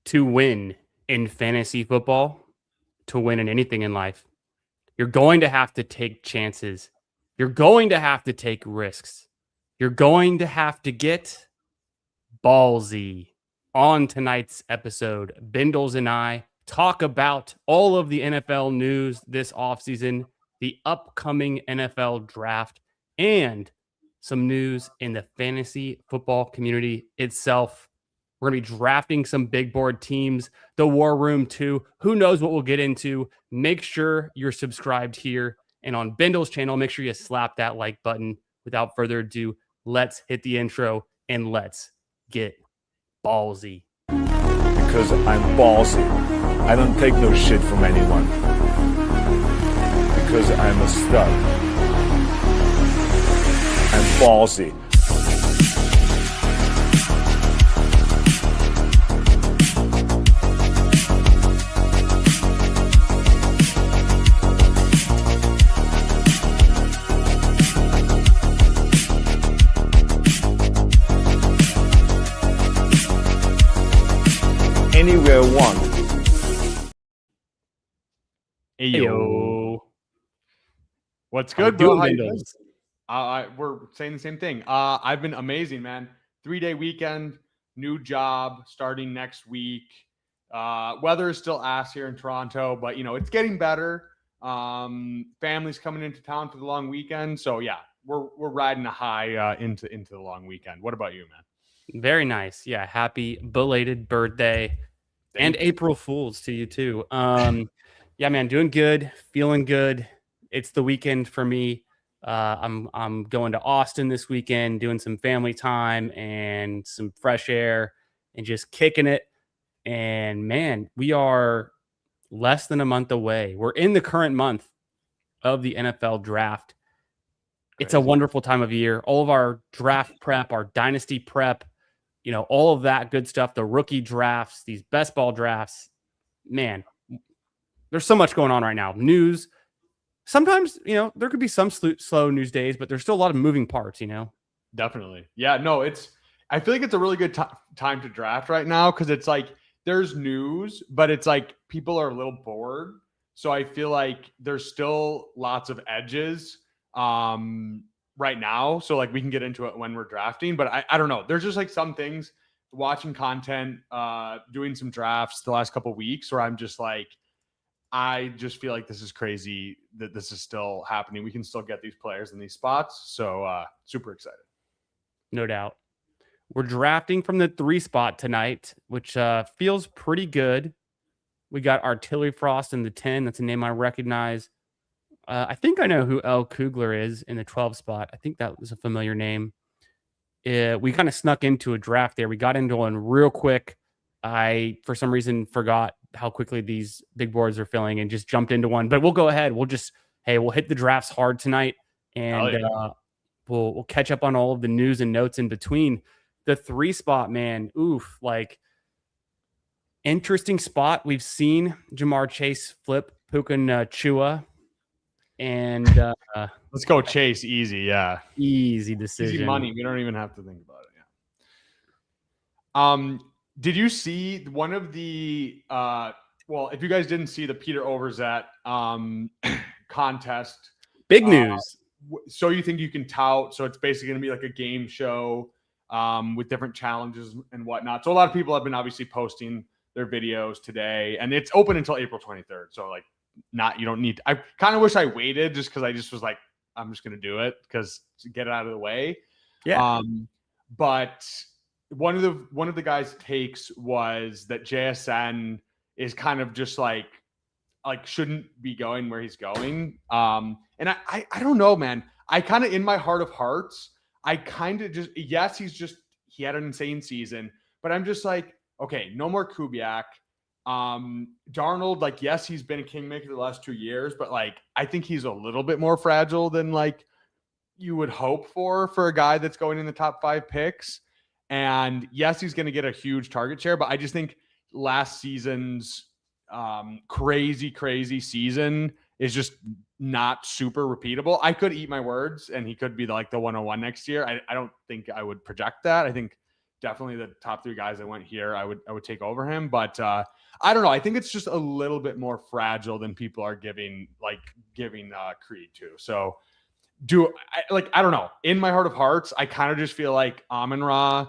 to win in fantasy football, to win in anything in life, you're going to have to take chances. You're going to have to take risks. You're going to have to get ballsy. On tonight's episode, Bindles and I talk about all of the NFL news this offseason, the upcoming NFL draft, and some news in the fantasy football community itself. We're going to be drafting some big board teams, the War Room too. Who knows what we'll get into? Make sure you're subscribed here and on Bindle's channel. Make sure you slap that like button. Without further ado, let's hit the intro and let's get ballsy. Because I'm ballsy. I don't take no shit from anyone. Because I'm a stud. I'm ballsy. Anywhere I want. Ayo. What's good, bro? How you doing? We're saying the same thing. I've been amazing, man. 3-day weekend, new job starting next week. Weather is still ass here in Toronto, but it's getting better. Family's coming into town for the long weekend, so yeah, we're riding a high into the long weekend. What about you, man? Very nice. Yeah, happy belated birthday. And April Fools to you too. Yeah, man, doing good, feeling good. It's the weekend for me. I'm going to Austin this weekend, doing some family time and some fresh air and just kicking it. And man, we are less than a month away. We're in the current month of the NFL draft. It's a wonderful time of year. All of our draft prep, our dynasty prep, all of that good stuff, the rookie drafts, these best ball drafts, man, there's so much going on right now. News. Sometimes, there could be some slow news days, but there's still a lot of moving parts, Definitely. Yeah, no, I feel like it's a really good time to draft right now because it's like there's news, but it's like people are a little bored. So I feel like there's still lots of edges right now. So like we can get into it when we're drafting, but I don't know. There's just like some things, watching content, doing some drafts the last couple of weeks where I'm just like, I just feel like this is crazy that this is still happening. We can still get these players in these spots. So super excited. No doubt. We're drafting from the 3 spot tonight, which feels pretty good. We got Artillery Frost in the 10. That's a name I recognize. I think I know who L. Kugler is in the 12 spot. I think that was a familiar name. We kind of snuck into a draft there. We got into one real quick. I, for some reason, forgot how quickly these big boards are filling and just jumped into one. But we'll go ahead. We'll hit the drafts hard tonight. And we'll catch up on all of the news and notes in between. The 3 spot, man, interesting spot. We've seen Jamar Chase flip Puka Nacua. And let's go Chase. Easy. Yeah. Easy decision. Easy money. We don't even have to think about it. Yeah. Did you see one of the if you guys didn't see the Peter Overzet contest, big news. So you think you can tout? So it's basically going to be like a game show with different challenges and whatnot. So a lot of people have been obviously posting their videos today, and it's open until April 23rd. So like, you don't need. I kind of wish I waited just because I just was like, I'm just going to do it because to get it out of the way. Yeah. But one of the guys' takes was that JSN is kind of just like shouldn't be going where he's going. And I don't know, man. I kind of, in my heart of hearts, I kind of just, yes, he had an insane season, but I'm just like, okay, no more Kubiak. Darnold, like, yes, he's been a kingmaker the last 2 years, but like, I think he's a little bit more fragile than like you would hope for a guy that's going in the top 5 picks. And yes, he's going to get a huge target share, but I just think last season's crazy season is just not super repeatable. I could eat my words and he could be like the 101 next year. I don't think I would project that. I think definitely the top 3 guys that went here, I would take over him. But I don't know. I think it's just a little bit more fragile than people are giving Creed to. So I don't know. In my heart of hearts, I kind of just feel like Amon-Ra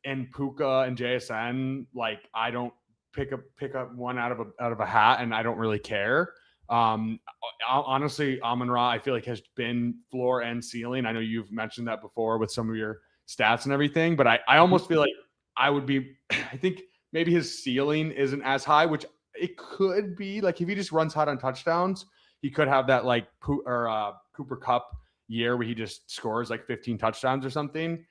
and Puka and JSN, like I don't pick up one out of a hat, and I don't really care. Honestly, Amon-Ra, I feel like has been floor and ceiling. I know you've mentioned that before with some of your stats and everything, but I almost feel like I think maybe his ceiling isn't as high, which it could be. Like if he just runs hot on touchdowns, he could have that like Cooper Kupp year where he just scores like 15 touchdowns or something.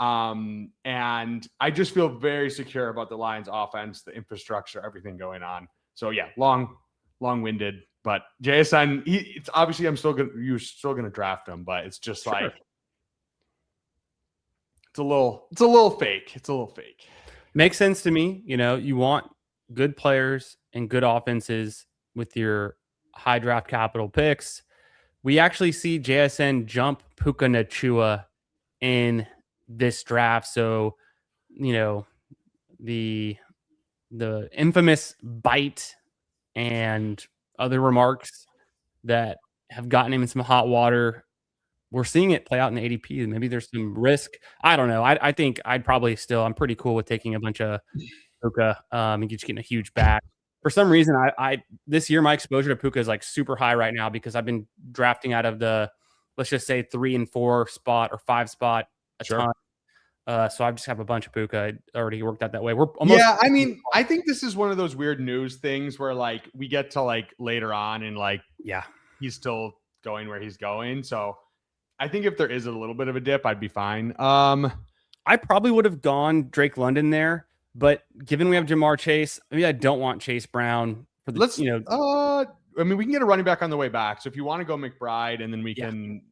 And I just feel very secure about the Lions offense, the infrastructure, everything going on. So yeah, long-winded, but JSN, it's obviously you're still gonna draft him, but it's just sure. Like it's a little fake. It's a little fake. Makes sense to me. You know, you want good players and good offenses with your high draft capital picks. We actually see JSN jump Puka Nacua in this draft. So, you know, the infamous bite and other remarks that have gotten him in some hot water, we're seeing it play out in the ADP. Maybe there's some risk. I don't know. I think I'm pretty cool with taking a bunch of Puka and just getting a huge bag. For some reason, I this year my exposure to Puka is like super high right now because I've been drafting out of the, let's just say 3 and 4 spot or 5 spot a ton. So I just have a bunch of Puka. It already worked out that way. We're almost I mean, I think this is one of those weird news things where like we get to like later on and like he's still going where he's going. So I think if there is a little bit of a dip, I'd be fine. I probably would have gone Drake London there, but given we have Jamar Chase, maybe I don't want Chase Brown for the I mean, we can get a running back on the way back. So if you want to go McBride, and then we can,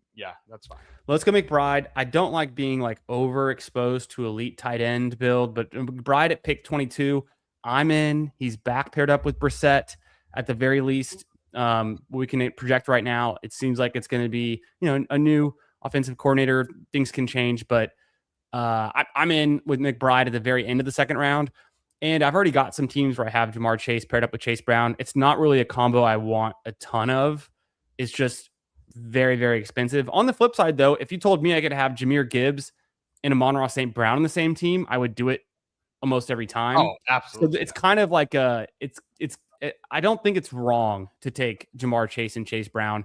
that's fine. Let's go McBride. I don't like being like overexposed to elite tight end build, but McBride at pick 22, I'm in. He's back paired up with Brissett at the very least. We can project right now. It seems like it's going to be, a new offensive coordinator. Things can change, but I'm in with McBride at the very end of the second round. And I've already got some teams where I have Jamar Chase paired up with Chase Brown. It's not really a combo I want a ton of. It's just very, very expensive. On the flip side, though, if you told me I could have Jahmyr Gibbs and Amon-Ra St. Brown on the same team, I would do it almost every time. Oh, absolutely. So it's kind of like I don't think it's wrong to take Jamar Chase and Chase Brown.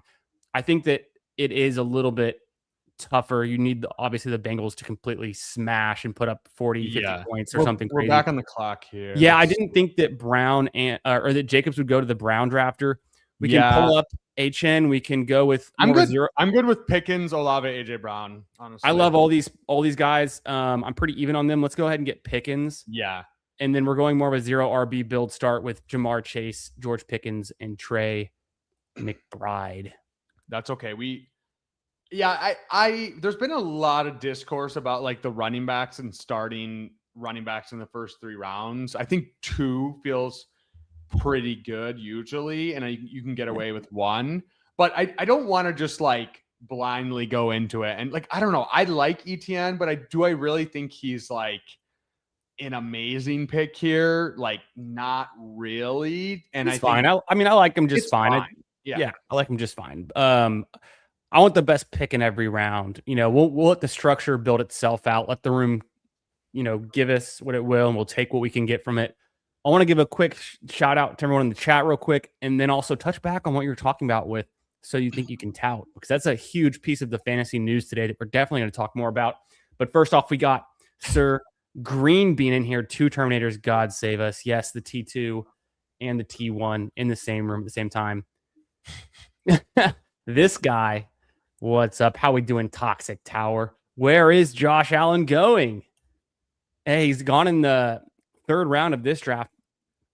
I think that it is a little bit tougher. You need obviously the Bengals to completely smash and put up 40, 50 points or something crazy. We're back on the clock here. Yeah, I didn't think that Brown or that Jacobs would go to the Brown drafter. We can pull up HN. We can go with I'm good with Pickens, Olave, AJ Brown. Honestly, I love all these guys. I'm pretty even on them. Let's go ahead and get Pickens. Yeah. And then we're going more of a 0 RB build start with Jamar Chase, George Pickens, and Trey McBride. That's okay. There's been a lot of discourse about like the running backs and starting running backs in the first 3 rounds. I think 2 feels pretty good usually, and you can get away with 1. But I don't want to just like blindly go into it. And like, I don't know. I like ETN, but I really think he's like an amazing pick here. Like, not really. And he's fine. I like him just fine. Yeah, I like him just fine. I want the best pick in every round. We'll let the structure build itself out. Let the room, give us what it will, and we'll take what we can get from it. I want to give a quick shout out to everyone in the chat real quick, and then also touch back on what you're talking about with So You Think You Can Tout, because that's a huge piece of the fantasy news today that we're definitely going to talk more about. But first off, we got Sir Green Bean in here. 2 Terminators, God save us. Yes, the T2 and the T1 in the same room at the same time. This guy, what's up? How we doing, Toxic Tower? Where is Josh Allen going? Hey, he's gone in the 3rd round of this draft.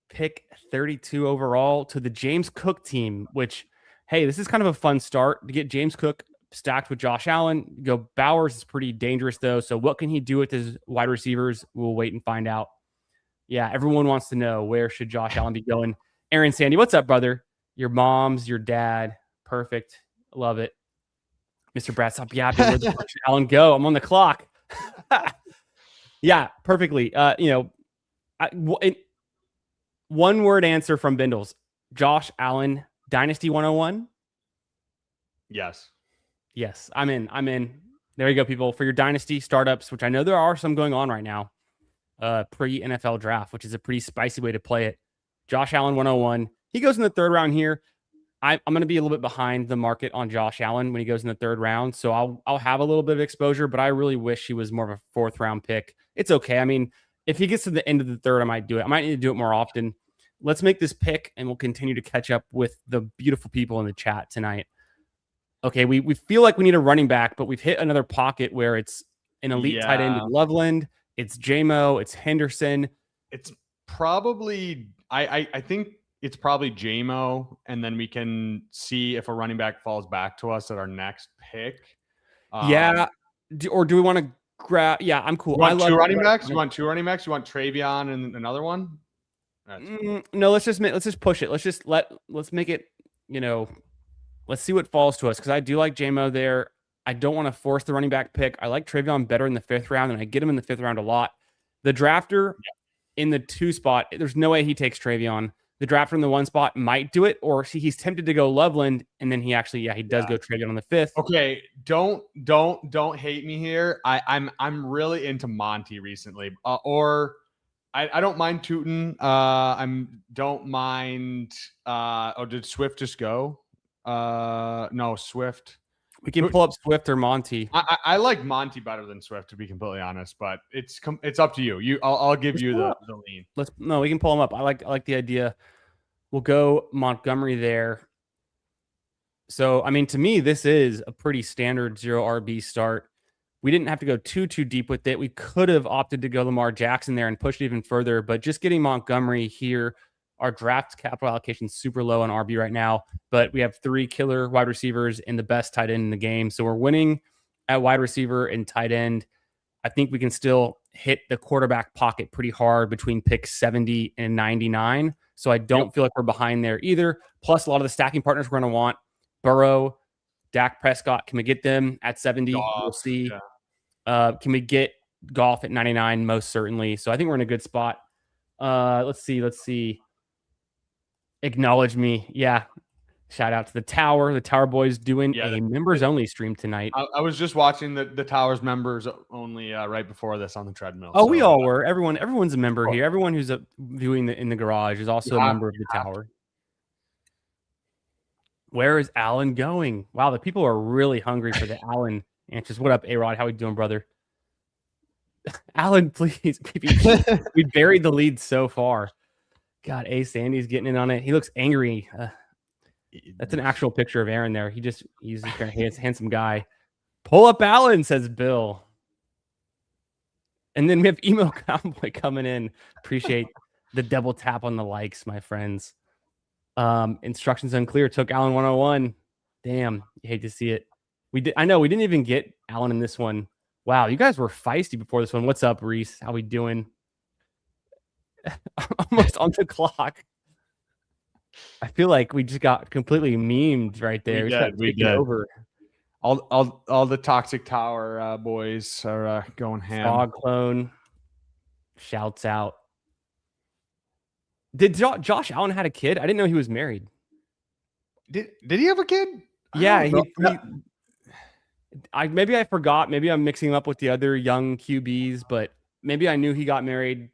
Pick 32 overall to the James Cook team, which, hey, this is kind of a fun start to get James Cook stacked with Josh Allen. Go Bowers is pretty dangerous, though. So what can he do with his wide receivers? We'll wait and find out. Yeah, everyone wants to know, where should Josh Allen be going? Aaron Sandy, what's up, brother? Your mom's, your dad. Perfect. Love it. Mr. Brad, stop yapping. Where did Josh Allen go? I'm on the clock. Yeah, perfectly. One word answer from Bindles. Josh Allen, Dynasty 101. Yes. Yes, I'm in. I'm in. There you go, people. For your Dynasty startups, which I know there are some going on right now, pre-NFL draft, which is a pretty spicy way to play it. Josh Allen 101. He goes in the third round here. I'm going to be a little bit behind the market on Josh Allen when he goes in the third round. So I'll have a little bit of exposure, but I really wish he was more of a fourth round pick. It's okay. I mean, if he gets to the end of the third, I might do it. I might need to do it more often. Let's make this pick and we'll continue to catch up with the beautiful people in the chat tonight. Okay, we feel like we need a running back, but we've hit another pocket where it's an elite tight end in Loveland. It's JMO. It's Henderson. It's probably I think it's probably JMO, and then we can see if a running back falls back to us at our next pick. Yeah, or do we want to grab? Yeah, I'm cool. You want two running backs? You want two running backs? You want Travion and another one? No, let's just push it. Let's make it. Let's see what falls to us because I do like JMO there. I don't want to force the running back pick. I like Travion better in the fifth round, and I get him in the fifth round a lot. The drafter in the 2 spot, there's no way he takes Travion. The drafter in the 1 spot might do it, or he's tempted to go Loveland, and then he does go Travion on the 5th. Okay, don't hate me here. I'm really into Monty recently, or I don't mind Tootin. Don't mind. Oh, did Swift just go? No, Swift. We can pull up Swift or Monty. I like Monty better than Swift, to be completely honest, but it's up to you. I'll give you the lean. We can pull him up. I like the idea. We'll go Montgomery there. So, I mean, to me, this is a pretty standard 0 RB start. We didn't have to go too deep with it. We could have opted to go Lamar Jackson there and push it even further, but just getting Montgomery here, our draft capital allocation is super low on RB right now, but we have 3 killer wide receivers and the best tight end in the game. So we're winning at wide receiver and tight end. I think we can still hit the quarterback pocket pretty hard between picks 70 and 99. So I don't feel like we're behind there either. Plus, a lot of the stacking partners we're going to want Burrow, Dak Prescott. Can we get them at 70? We'll see. Yeah. Can we get Goff at 99? Most certainly. So I think we're in a good spot. Let's see. Acknowledge me. Yeah. Shout out to the Tower. The Tower Boys doing a members only stream tonight. I was just watching the Tower's members only right before this on the treadmill. Oh, so, we all were. Everyone's a member here. Everyone who's viewing in the garage is also a member of the Tower. Where is Alan going? Wow, the people are really hungry for the Alan answers. What up, A-Rod? How we doing, brother? Alan, please. We buried the lead so far. God, Sandy's getting in on it. He looks angry. That's an actual picture of Aaron there. He's a handsome guy. Pull up Allen, says Bill. And then we have Emo Cowboy coming in. Appreciate the double tap on the likes, my friends. Instructions unclear. Took Allen 101. Damn, you hate to see it. I know we didn't even get Allen in this one. Wow, you guys were feisty before this one. What's up, Reese? How we doing? Almost on the clock. I feel like we just got completely memed right there. We did. Over. All the Toxic Tower boys are going ham. Dog clone shouts out. Did Josh Allen had a kid? I didn't know he was married. Did he have a kid? Yeah, maybe I forgot. Maybe I'm mixing him up with the other young QBs, but maybe I knew he got married.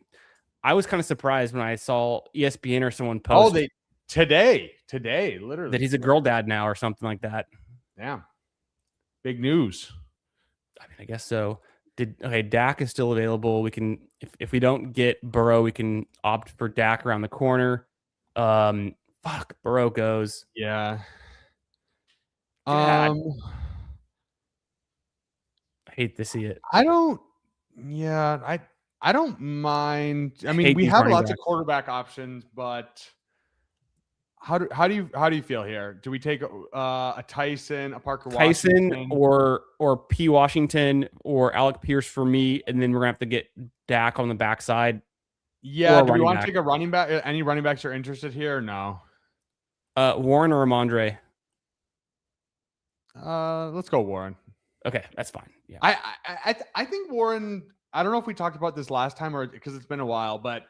I was kind of surprised when I saw ESPN or someone post. Oh, today, literally. That he's a girl dad now or something like that. Yeah. Big news. I mean, I guess so. Dak is still available. We can, if we don't get Burrow, we can opt for Dak around the corner. Burrow goes. Yeah. I hate to see it. I don't mind. I mean, we have lots of quarterback options, but how do you feel here? Do we take a Tyson, a Parker Washington, or P. Washington or Alec Pierce for me, and then we're gonna have to get Dak on the backside? Yeah. Do we want to take a running back? Any running backs are interested here? Or no. Warren or Ramondre? Let's go Warren. Okay, that's fine. Yeah. I think Warren. I don't know if we talked about this last time or because it's been a while, but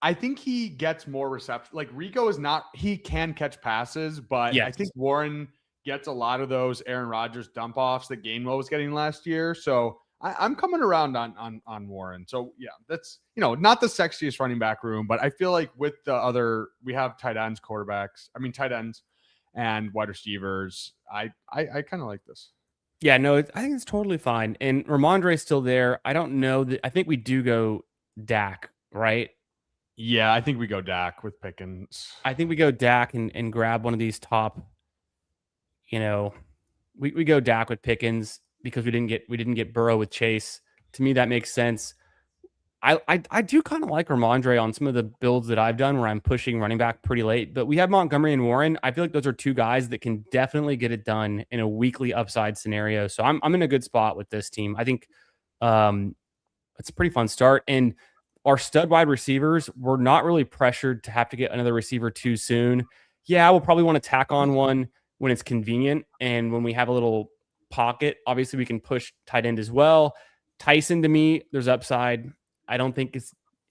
I think he gets more reception. Like Rico is not, he can catch passes, but Yes. I think Warren gets a lot of those Aaron Rodgers dump offs that Gainwell was getting last year. So I'm coming around on Warren. So yeah, that's, not the sexiest running back room, but I feel like with the other, we have tight ends, tight ends and wide receivers. I kind of like this. Yeah, no, I think it's totally fine. And Ramondre's still there. I don't know that. I think we do go Dak, right? Yeah, I think we go Dak with Pickens. I think we go Dak and grab one of these top. We go Dak with Pickens because we didn't get Burrow with Chase. To me, that makes sense. I do kind of like Ramondre on some of the builds that I've done where I'm pushing running back pretty late, but we have Montgomery and Warren. I feel like those are two guys that can definitely get it done in a weekly upside scenario. So I'm in a good spot with this team. I think it's a pretty fun start. And our stud wide receivers, we're not really pressured to have to get another receiver too soon. Yeah, we'll probably want to tack on one when it's convenient and when we have a little pocket. Obviously, we can push tight end as well. Tyson, to me, there's upside. I don't think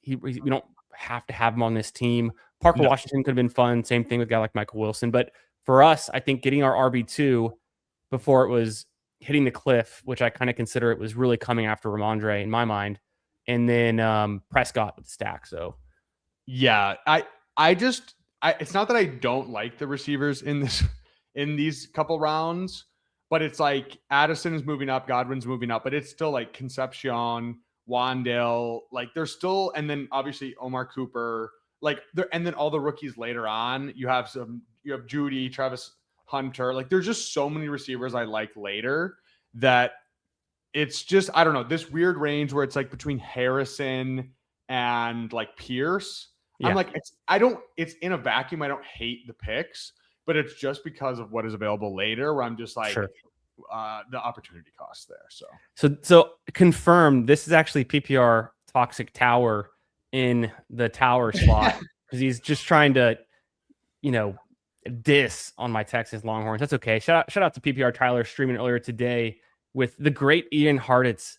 we don't have to have him on this team. Parker Washington could have been fun. Same thing with a guy like Michael Wilson. But for us, I think getting our RB2 before it was hitting the cliff, which I kind of consider it was really coming after Ramondre in my mind, and then Prescott with the stack. So yeah, it's not that I don't like the receivers in these couple rounds, but it's like Addison is moving up, Godwin's moving up, but it's still like Concepcion, Wandale, like they're still, and then obviously Omar Cooper, like there, and then all the rookies later on. You have Judy, Travis Hunter, like there's just so many receivers I like later that it's just, I don't know, this weird range where it's like between Harrison and like Pierce. Yeah. I'm like, it's in a vacuum. I don't hate the picks, but it's just because of what is available later where I'm just like, sure. The opportunity cost there. So confirmed, this is actually PPR Toxic Tower in the tower slot because he's just trying to, diss on my Texas Longhorns. That's okay. Shout out to PPR Tyler streaming earlier today with the great Ian Hartitz.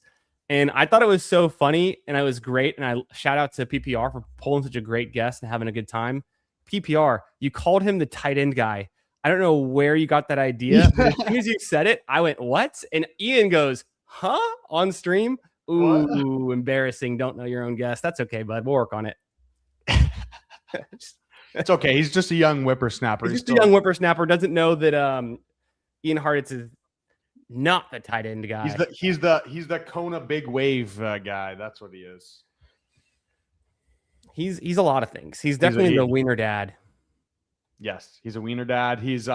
And I thought it was so funny and it was great. And I shout out to PPR for pulling such a great guest and having a good time. PPR, you called him the tight end guy. I don't know where you got that idea. But as soon as you said it, I went, what? And Ian goes, huh? On stream? Ooh, what? Embarrassing. Don't know your own guess. That's okay, bud. We'll work on it. It's okay. He's just a young whippersnapper. He's just a young whippersnapper. Doesn't know that Ian Hartitz is not the tight end guy. He's the Kona big wave guy. That's what he is. He's a lot of things. He's definitely the wiener dad. Yes, he's a wiener dad. He's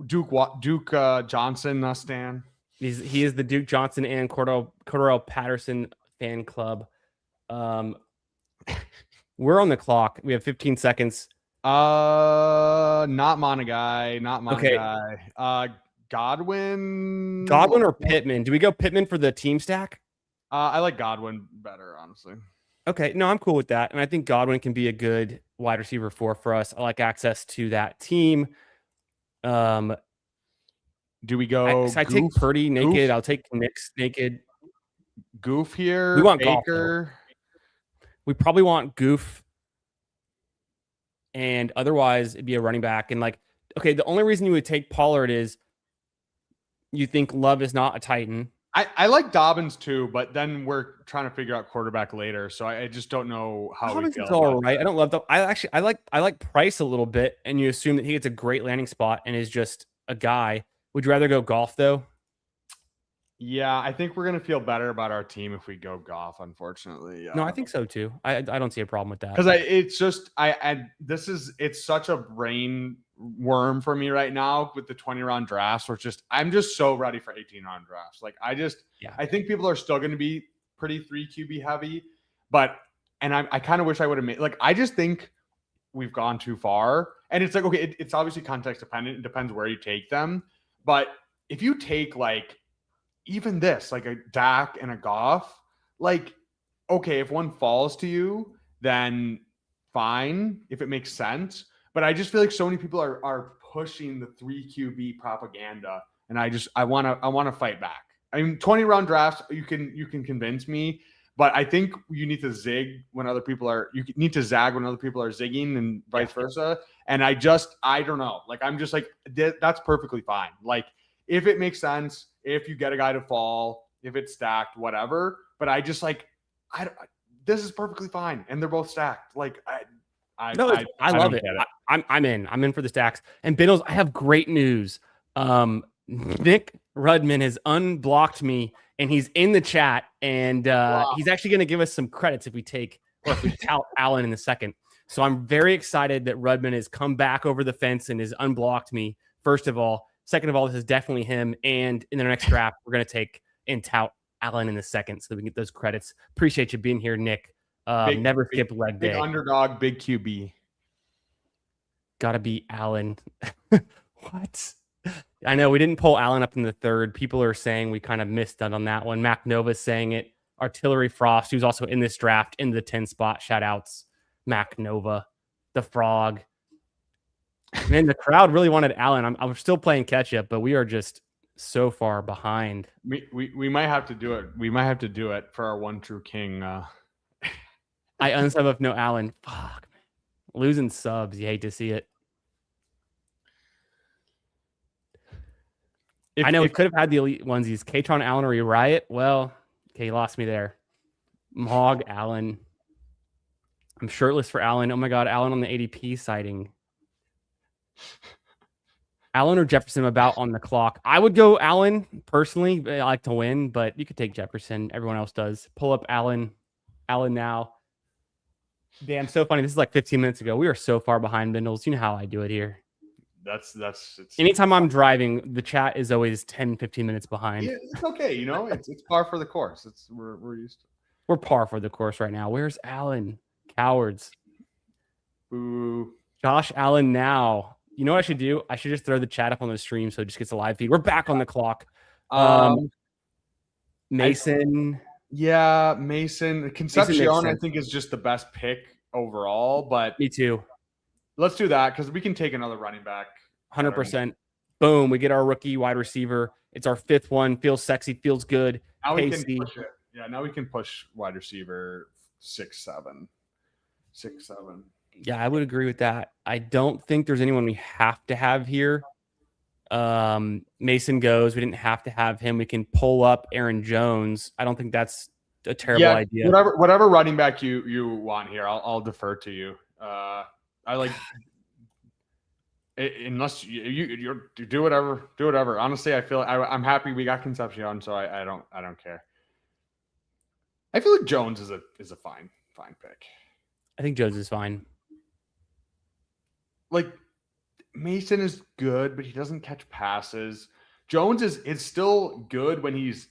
Duke Johnson Stan. He is the Duke Johnson and Cordell Patterson fan club. We're on the clock. We have 15 seconds. Not Monagai. Godwin or Pittman? Do we go Pittman for the team stack? I like Godwin better, honestly. Okay, no, I'm cool with that. And I think Godwin can be a good wide receiver for us. I like access to that team. Do we go? I take Purdy naked. Goof? I'll take Knicks naked. Goof here. We want Baker. Golf. We probably want Goof. And otherwise, it'd be a running back. And the only reason you would take Pollard is you think Love is not a Titan. I like Dobbins too, but then we're trying to figure out quarterback later, so I just don't know how Dobbins we feel. Is all right. I don't love that. I like Price a little bit, and you assume that he gets a great landing spot and is just a guy. Would you rather go Golf though? Yeah, I think we're gonna feel better about our team if we go Golf. Unfortunately, no, I think so too. I don't see a problem with that because it's such a brain worm for me right now with the 20-round drafts. Where I'm just so ready for 18-round drafts. Like I think people are still going to be pretty 3 QB heavy, but I kind of wish I would have made I just think we've gone too far. And it's like, okay, it's obviously context dependent. It depends where you take them, but if you take even this, like a Dak and a Goff, okay, if one falls to you, then fine, if it makes sense. But I just feel like so many people are pushing the 3 QB propaganda, and I want to fight back. I mean, 20-round drafts, you can convince me, but I think you need to zig when other people are. You need to zag when other people are zigging, and vice versa. And I don't know. Like, I'm just like, that's perfectly fine. Like, if it makes sense, if you get a guy to fall, if it's stacked, whatever. But I just like, this is perfectly fine, and they're both stacked. Like, I love it. I'm in. I'm in for the stacks. And Bindles, I have great news. Nick Rudman has unblocked me, and he's in the chat, and he's actually going to give us some credits if we tout Allen in the second. So I'm very excited that Rudman has come back over the fence and has unblocked me. First of all, second of all, this is definitely him. And in the next draft, we're going to take and tout Allen in the second, so that we can get those credits. Appreciate you being here, Nick. Never skip leg day. Big underdog, big QB. Gotta be Allen. What? I know we didn't pull Allen up in the third. People are saying we kind of missed out on that one. Mac Nova's saying it. Artillery Frost, who's also in this draft, in the 10 spot. Shout outs. Mac Nova, the Frog. Man, the crowd really wanted Allen. I'm still playing catch up, but we are just so far behind. We might have to do it. We might have to do it for our one true king. I unsub if no Allen. Fuck, man. Losing subs. You hate to see it. I know we could have had the elite onesies. Katron Allen or Riot. Well, okay, you lost me there. Mog Allen. I'm shirtless for Allen. Oh my God, Allen on the ADP sighting. Allen or Jefferson about on the clock. I would go Allen personally. I like to win, but you could take Jefferson. Everyone else does. Pull up Allen. Allen now. Damn, so funny. This is like 15 minutes ago. We are so far behind, Bindles. You know how I do it here. It's anytime I'm driving, the chat is always 10, 15 minutes behind. Yeah, it's okay. You know, it's par for the course. We're used to. We're par for the course right now. Where's Allen? Cowards. Boo. Josh Allen now. You know what I should do? I should just throw the chat up on the stream so it just gets a live feed. We're back on the clock. Mason. Mason. Concepcion, I think, is just the best pick overall. But me too. Let's do that because we can take another running back. 100%. Boom. We get our rookie wide receiver. It's our fifth one. Feels sexy. Feels good. Now we can push it. Yeah, now we can push wide receiver 6'7". 6'7". Yeah, I would agree with that. I don't think there's anyone we have to have here. Mason goes. We didn't have to have him. We can pull up Aaron Jones. I don't think that's a terrible idea. Whatever running back you want here, I'll defer to you. I like unless you do whatever. Honestly, I feel I'm happy we got Concepcion, so I don't care. I feel like Jones is a fine pick. I think Jones is fine. Like Mason is good, but he doesn't catch passes. Jones is still good when he's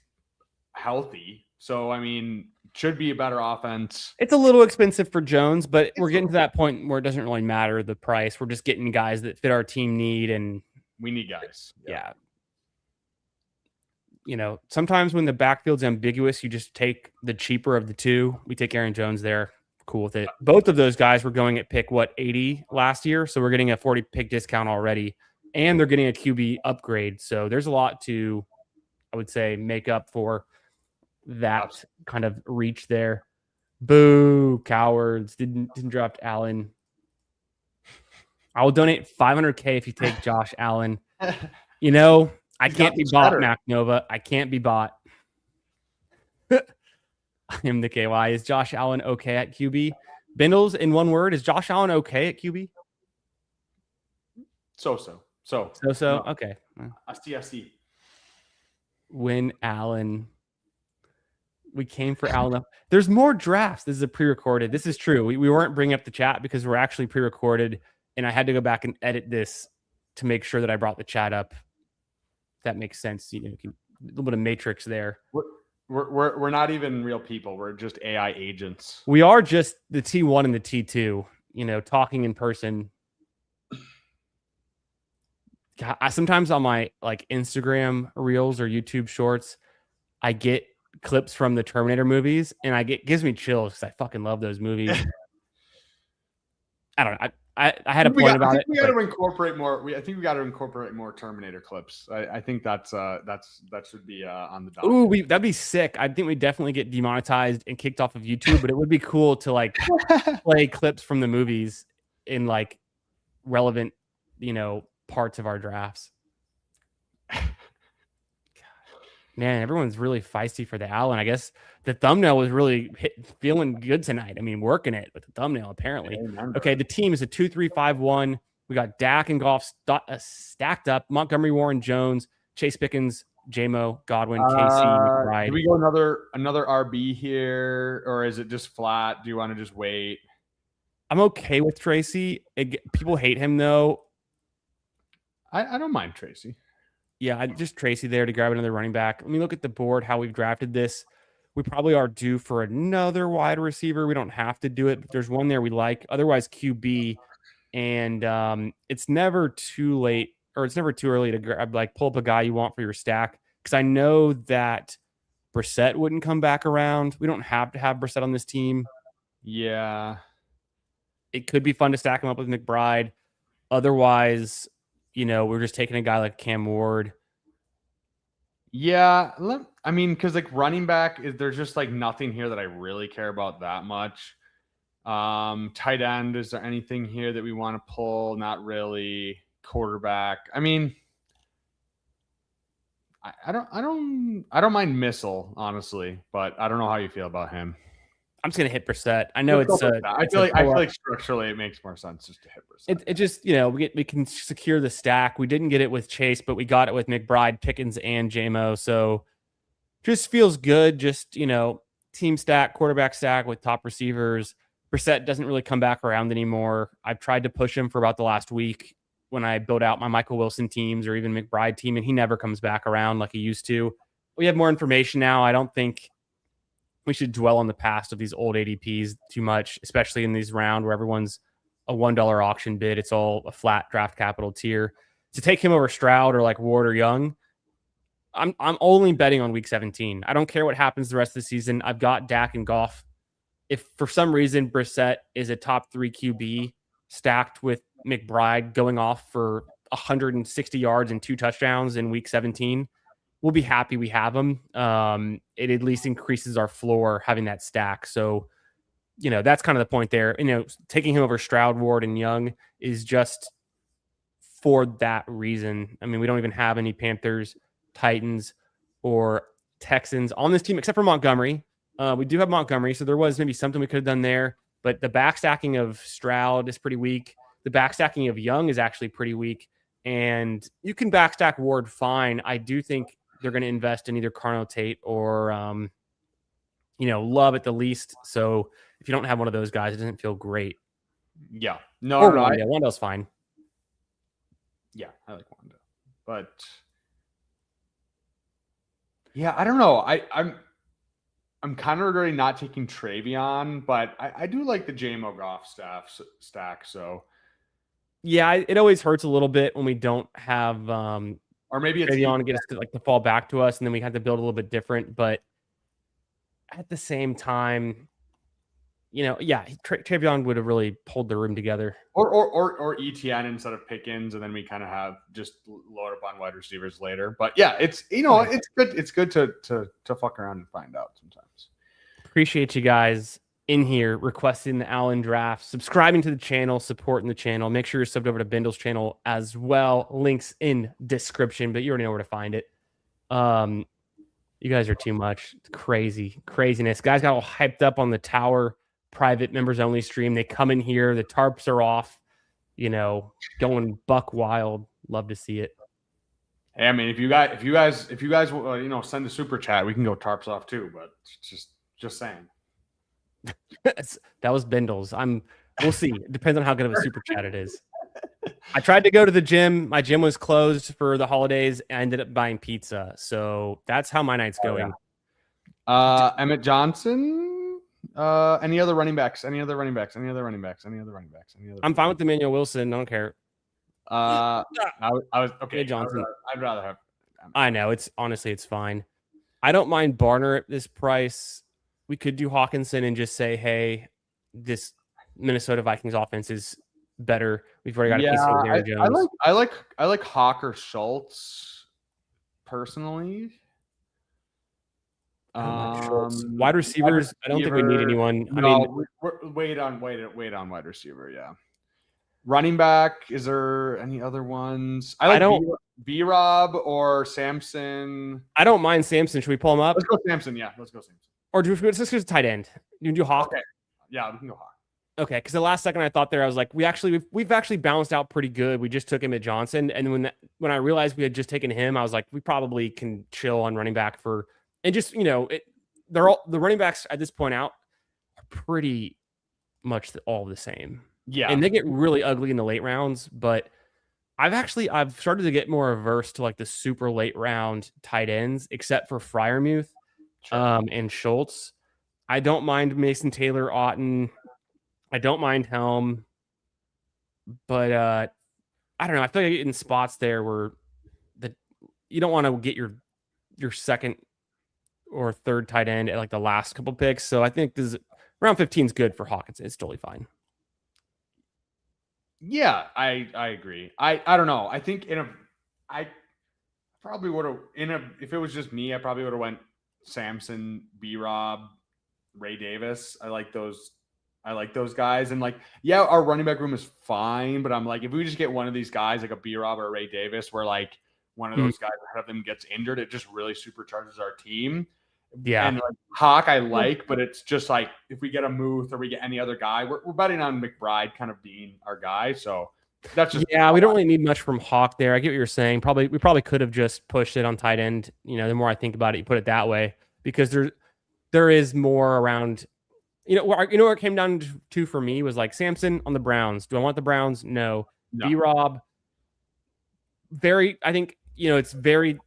healthy. So I mean, should be a better offense. It's a little expensive for Jones, but we're getting to that point where it doesn't really matter the price. We're just getting guys that fit our team need, and we need guys. Yeah. You know, sometimes when the backfield's ambiguous, you just take the cheaper of the two. We take Aaron Jones there. Cool with it. Both of those guys were going at pick 80 last year, so we're getting a 40 pick discount already, and they're getting a QB upgrade. So there's a lot to, I would say, make up for that kind of reach there. Boo, cowards. Didn't draft Allen. I will donate $500K if you take Josh Allen. You know, I can't be bought, Mac Nova. I can't be bought. I am the KY. Is Josh Allen okay at QB? Bindles, in one word, is Josh Allen okay at QB? So. No. Okay. I see. When Allen. We came for Allen. There's more drafts. This is a pre-recorded. This is true. We weren't bringing up the chat because we're actually pre-recorded, and I had to go back and edit this to make sure that I brought the chat up. If that makes sense. You know, a little bit of matrix there. We're not even real people. We're just AI agents. We are just the T1 and the T2. You know, talking in person. I sometimes on my like Instagram reels or YouTube shorts, I get clips from the Terminator movies, and gives me chills because I fucking love those movies. I don't know. I had a point about it. We got to incorporate more. I think we got to incorporate more Terminator clips. I think that should be on the docket. Ooh, that'd be sick. I think we definitely get demonetized and kicked off of YouTube, but it would be cool to like play clips from the movies in like relevant, parts of our drafts. Man, everyone's really feisty for the Allen. I guess the thumbnail was really feeling good tonight. I mean, working it with the thumbnail, apparently. Okay, the team is a 2-3-5-1. We got Dak and Goff stacked up. Montgomery, Warren, Jones, Chase Pickens, J-Mo, Godwin, KC, McBride. Do we go another RB here, or is it just flat? Do you want to just wait? I'm okay with Tracy. People hate him, though. I don't mind Tracy. Yeah, just Tracy there to grab another running back. Let me look at the board, how we've drafted this. We probably are due for another wide receiver. We don't have to do it, but there's one there we like. Otherwise, QB. And it's never too late, or it's never too early to grab, pull up a guy you want for your stack. Because I know that Brissett wouldn't come back around. We don't have to have Brissett on this team. Yeah. It could be fun to stack him up with McBride. Otherwise, we're just taking a guy like Cam Ward. Yeah, I mean, because running back, there's just nothing here that I really care about that much. Tight end, is there anything here that we want to pull? Not really. Quarterback, I mean, I don't mind Missile, honestly, but I don't know how you feel about him. I'm just gonna hit Brissett. I know I feel like structurally it makes more sense just to hit Brissett. It just we can secure the stack. We didn't get it with Chase, but we got it with McBride, Pickens, and JMO. So just feels good. Just team stack, quarterback stack with top receivers. Brissett doesn't really come back around anymore. I've tried to push him for about the last week when I build out my Michael Wilson teams or even McBride team, and he never comes back around like he used to. We have more information now. I don't think we should dwell on the past of these old ADPs too much, especially in these round where everyone's a $1 auction bid. It's all a flat draft capital tier. To take him over Stroud or Ward or Young, I'm only betting on week 17. I don't care what happens the rest of the season. I've got Dak and Goff. If for some reason Brissett is a top 3 QB stacked with McBride going off for 160 yards and 2 touchdowns in week 17, we'll be happy we have him. It at least increases our floor having that stack. So, that's kind of the point there. Taking him over Stroud, Ward, and Young is just for that reason. I mean, we don't even have any Panthers, Titans, or Texans on this team except for Montgomery. We do have Montgomery, so there was maybe something we could have done there. But the backstacking of Stroud is pretty weak. The backstacking of Young is actually pretty weak. And you can backstack Ward fine. I do think they're going to invest in either Carno Tate or, Love at the least. So if you don't have one of those guys, it doesn't feel great. Yeah. Wando's fine. Yeah, I like Wando. But, yeah, I don't know. I'm kind of regretting not taking Travion, but I do like the JMO Goff stack. So, yeah, it always hurts a little bit when we don't have or maybe it's Travion to get us to fall back to us, and then we have to build a little bit different. But at the same time, Travion would have really pulled the room together. Or ETN instead of Pickens, and then we kind of have just load up on wide receivers later. But yeah, it's it's good. It's good to fuck around and find out sometimes. Appreciate you guys in here requesting the Allen draft, subscribing to the channel, supporting the channel. Make sure you're subbed over to Bindle's channel as well. Links in description, but you already know where to find it. You guys are too much. It's craziness. Guys got all hyped up on the Tower private members only stream. They come in here, the tarps are off, going buck wild. Love to see it. Hey, I mean, if you guys send a super chat, we can go tarps off too. But just saying. That was Bindles. We'll see. It depends on how good of a super chat it is. I tried to go to the gym. My gym was closed for the holidays. I ended up buying pizza. So that's how my night's going. Emmett Johnson. Any other running backs? I'm fine with Emmanuel Wilson. I don't care. I was okay. Hey, Johnson. I'd rather have. I know it's fine. I don't mind Barner at this price. We could do Hawkinson and just say, hey, this Minnesota Vikings offense is better. We've already got a piece of Yeah, Aaron Jones. I like Hawk or Schultz personally. I don't like Schultz. Wide receivers, I don't think we need anyone. No, I mean, wait on wide receiver. Yeah. Running back, is there any other ones? I like B Rob or Samson. I don't mind Samson. Should we pull him up? Let's go Samson. Yeah, let's go Samson. Or let's just go tight end. You can do Hawk. Okay. Yeah, we can go Hawk. Okay, because the last second I thought there, I was like, we've actually balanced out pretty good. We just took him at Johnson, and when I realized we had just taken him, I was like, we probably can chill on running back and just they're all the running backs at this point out are pretty much all the same. Yeah, and they get really ugly in the late rounds, but I've started to get more averse to like the super late round tight ends, except for Freiermuth, and Schultz. I don't mind Mason Taylor, Otten. I don't mind Helm, but I don't know. I feel like in spots there where you don't want to get your second or third tight end at like the last couple picks. So I think round 15 is good for Hawkins. It's totally fine. Yeah, I agree. I don't know. I think I probably would have if it was just me, I probably would have went Samson, B Rob, Ray Davis. I like those guys. And like, yeah, our running back room is fine, but I'm like, if we just get one of these guys, like a B Rob or a Ray Davis, where like one of those guys ahead of them gets injured, it just really supercharges our team. Yeah. And like Hawk, I like, but it's just like if we get a Muth or we get any other guy, we're betting on McBride kind of being our guy. So that's just we don't really need much from Hawk there. I get what you're saying. We probably could have just pushed it on tight end. The more I think about it, you put it that way, because there is more around. Where it came down to for me was like Samson on the Browns. Do I want the Browns? No. B-Rob, I think, it's very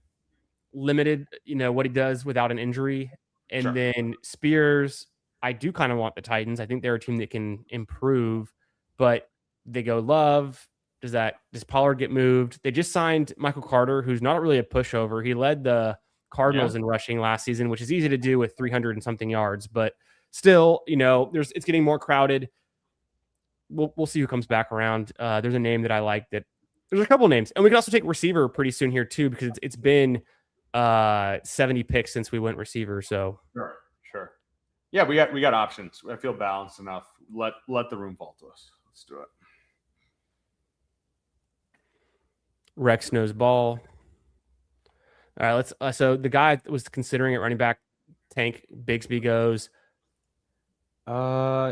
limited, what he does without an injury. And then Spears, I do kind of want the Titans. I think they're a team that can improve, but they go Love. Does Pollard get moved? They just signed Michael Carter, who's not really a pushover. He led the Cardinals in rushing last season, which is easy to do with 300 and something yards, but still, it's getting more crowded. We'll see who comes back around. There's a name that I like. There's a couple names, and we can also take receiver pretty soon here too, because it's been 70 picks since we went receiver. So sure. Yeah, we got options. I feel balanced enough. Let the room fall to us. Let's do it. Rex knows ball. All right, let's. So the guy that was considering it running back, Tank Bigsby goes.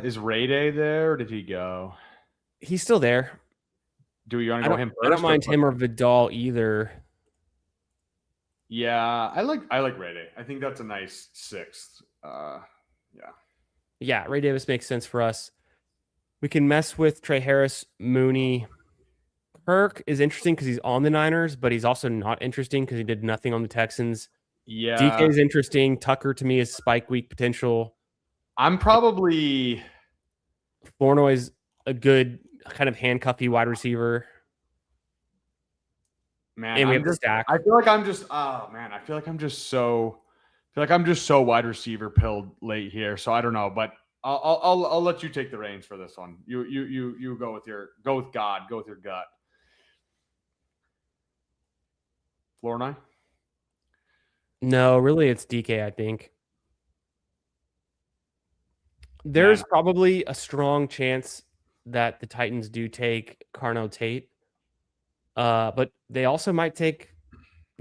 Is Ray Day there, or did he go? He's still there. Do you want to go him first? I don't mind him or Vidal either. Yeah, I like Ray Day. I think that's a nice sixth. Yeah, Ray Davis makes sense for us. We can mess with Trey Harris, Mooney. Kirk is interesting because he's on the Niners, but he's also not interesting because he did nothing on the Texans. Yeah, DK is interesting. Tucker to me is spike week potential. I'm probably Flournoy's a good kind of handcuffy wide receiver. Man, and we have the stack. I feel like I'm just I feel like I'm just so wide receiver pilled late here. So I don't know, but I'll let you take the reins for this one. You go with God, go with your gut. Flournoy? No, really it's DK, I think. There's probably a strong chance that the Titans do take Carnell Tate. But they also might take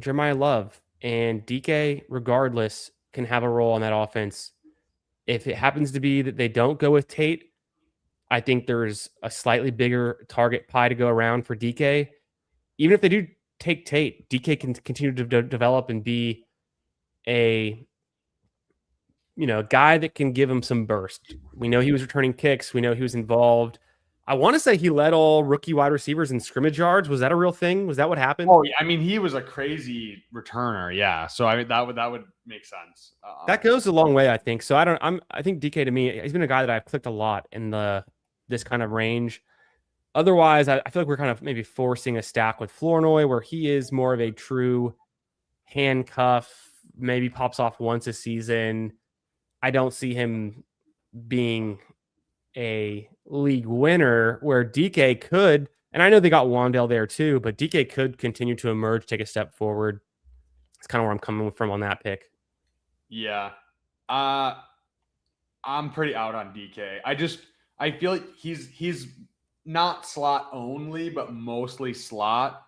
Jeremiah Love, and DK, regardless, can have a role on that offense. If it happens to be that they don't go with Tate, I think there's a slightly bigger target pie to go around for DK. Even if they do take Tate, DK can continue to develop and be a guy that can give him some burst. We know he was returning kicks. We know he was involved. I want to say he led all rookie wide receivers in scrimmage yards. Was that a real thing? Was that what happened? Oh, yeah. I mean, he was a crazy returner. Yeah. So I mean, that would make sense. That goes a long way, I think. So I think DK to me, he's been a guy that I've clicked a lot in this kind of range. Otherwise, I feel like we're kind of maybe forcing a stack with Flournoy, where he is more of a true handcuff, maybe pops off once a season. I don't see him being a league winner where DK could, and I know they got Wandale there too, but DK could continue to emerge, take a step forward. It's kind of where I'm coming from on that pick. Yeah. I'm pretty out on DK. I feel like he's not slot only, but mostly slot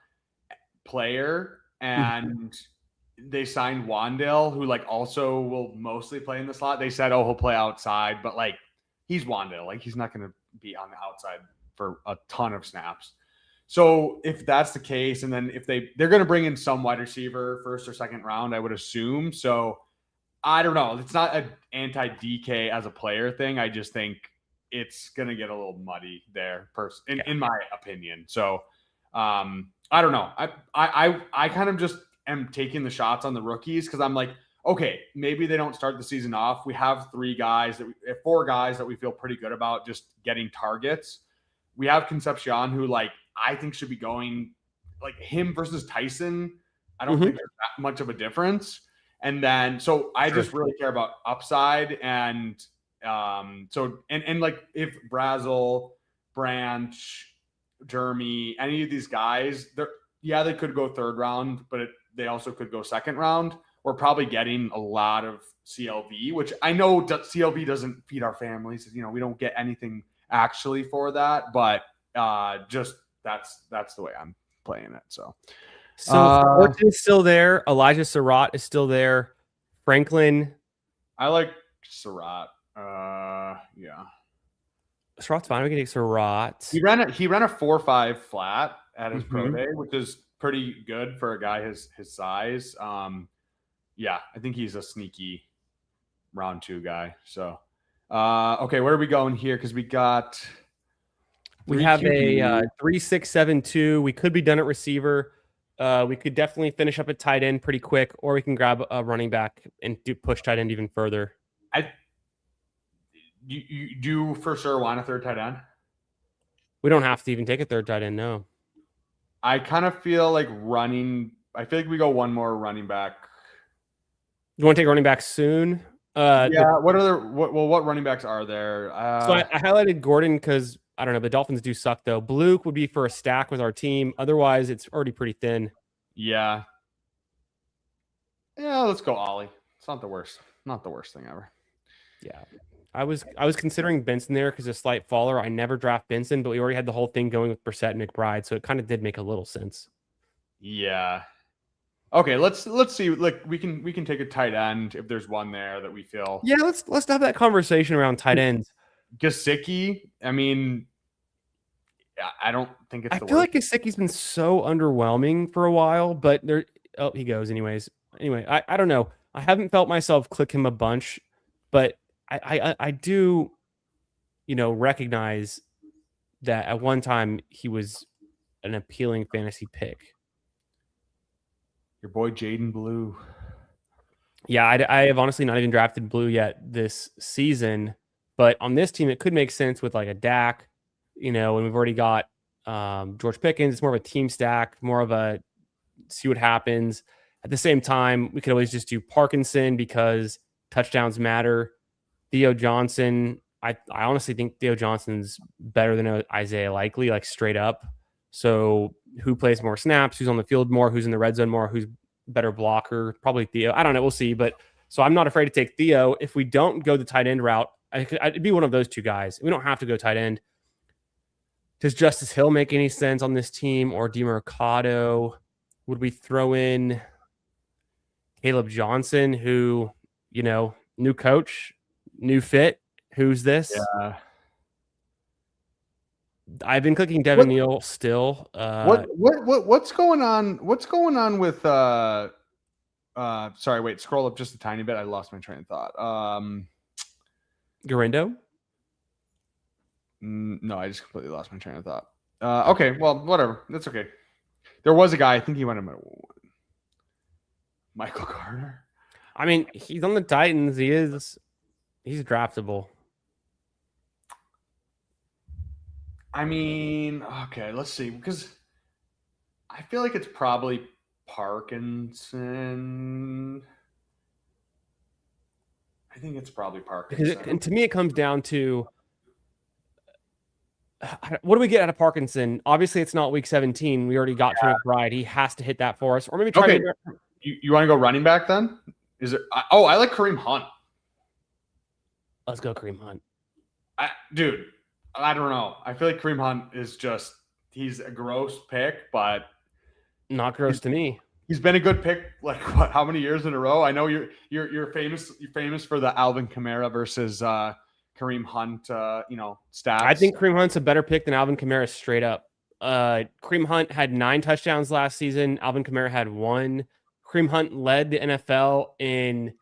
player. And they signed Wandale, who like also will mostly play in the slot. They said, oh, he'll play outside, but like he's Wandale. Like he's not going to be on the outside for a ton of snaps. So if that's the case, and then if they're going to bring in some wide receiver first or second round, I would assume. So I don't know. It's not an anti-DK as a player thing. I just think it's going to get a little muddy there, in my opinion. So I don't know. I kind of just am taking the shots on the rookies because I'm like, okay, maybe they don't start the season off. We have four guys that we feel pretty good about just getting targets. We have Concepcion, who like I think should be going like him versus Tyson. I don't think there's that much of a difference. And then, so I just really care about upside. And and like if Brazel, Branch, Jeremy, any of these guys, they could go third round, but they also could go second round. We're probably getting a lot of CLV, which I know CLV doesn't feed our families. You know, we don't get anything actually for that, but just that's the way I'm playing it. So Fortune's still there. Elijah Surratt is still there. Franklin. I like Surratt. Yeah. Surratt's fine. We can take Surratt. He ran a 4.5 flat at his pro day, which is pretty good for a guy his size. Yeah, I think he's a sneaky round 2 guy. So okay, where are we going here? Because we have a 3-6-7-2. We could be done at receiver. We could definitely finish up at tight end pretty quick, or we can grab a running back and push tight end even further. You do for sure want a third tight end? We don't have to even take a third tight end, no. I kind of feel like I feel like we go one more running back. You want to take running back soon? Yeah. What running backs are there? So I highlighted Gordon because I don't know. The Dolphins do suck though. Bluke would be for a stack with our team. Otherwise, it's already pretty thin. Yeah. Yeah, let's go Ollie. It's not the worst. Not the worst thing ever. Yeah. I was considering Benson there because a slight faller. I never draft Benson, but we already had the whole thing going with Brissett and McBride, so it kind of did make a little sense. Yeah. Okay, let's see. Like we can take a tight end if there's one there that we feel. Yeah, let's have that conversation around tight ends. Gesicki, I mean, I don't think it's. I feel like Gesicki's been so underwhelming for a while, but he goes anyways. Anyway, I don't know. I haven't felt myself click him a bunch, but I do, recognize that at one time he was an appealing fantasy pick. Your boy Jaden Blue. Yeah, I have honestly not even drafted Blue yet this season, but on this team it could make sense with like a Dak, and we've already got George Pickens. It's more of a team stack, more of a see what happens. At the same time, we could always just do Parkinson because touchdowns matter. Theo Johnson, I honestly think Theo Johnson's better than Isaiah Likely, like straight up. So who plays more snaps, who's on the field more, who's in the red zone more, who's better blocker? Probably Theo. I don't know. We'll see. But so I'm not afraid to take Theo. If we don't go the tight end route, I'd be one of those two guys. We don't have to go tight end. Does Justice Hill make any sense on this team or DeMercado? Would we throw in Caleb Johnson, who, new coach, new fit? Who's this? Yeah. I've been clicking Devin Neal still. What's going on? What's going on with sorry, wait, scroll up just a tiny bit. I lost my train of thought. Garindo? No, I just completely lost my train of thought. Okay, well, whatever. That's okay. There was a guy, I think he went in Michael Carter. I mean, he's on the Titans. He's draftable. I mean, okay, let's see, because I feel like it's probably Parkinson. I think it's probably Parkinson. And to me, it comes down to what do we get out of Parkinson? Obviously, it's not week 17. We already got Trey McBride. He has to hit that for us, or maybe try. Okay, you want to go running back then? Is it? Oh, I like Kareem Hunt. Let's go, Kareem Hunt. Dude, I don't know. I feel like Kareem Hunt is he's a gross pick, but not gross to me. He's been a good pick. Like what? How many years in a row? I know you're famous. You're famous for the Alvin Kamara versus Kareem Hunt. Stats. I think Kareem Hunt's a better pick than Alvin Kamara straight up. Kareem Hunt had 9 touchdowns last season. Alvin Kamara had 1. Kareem Hunt led the NFL in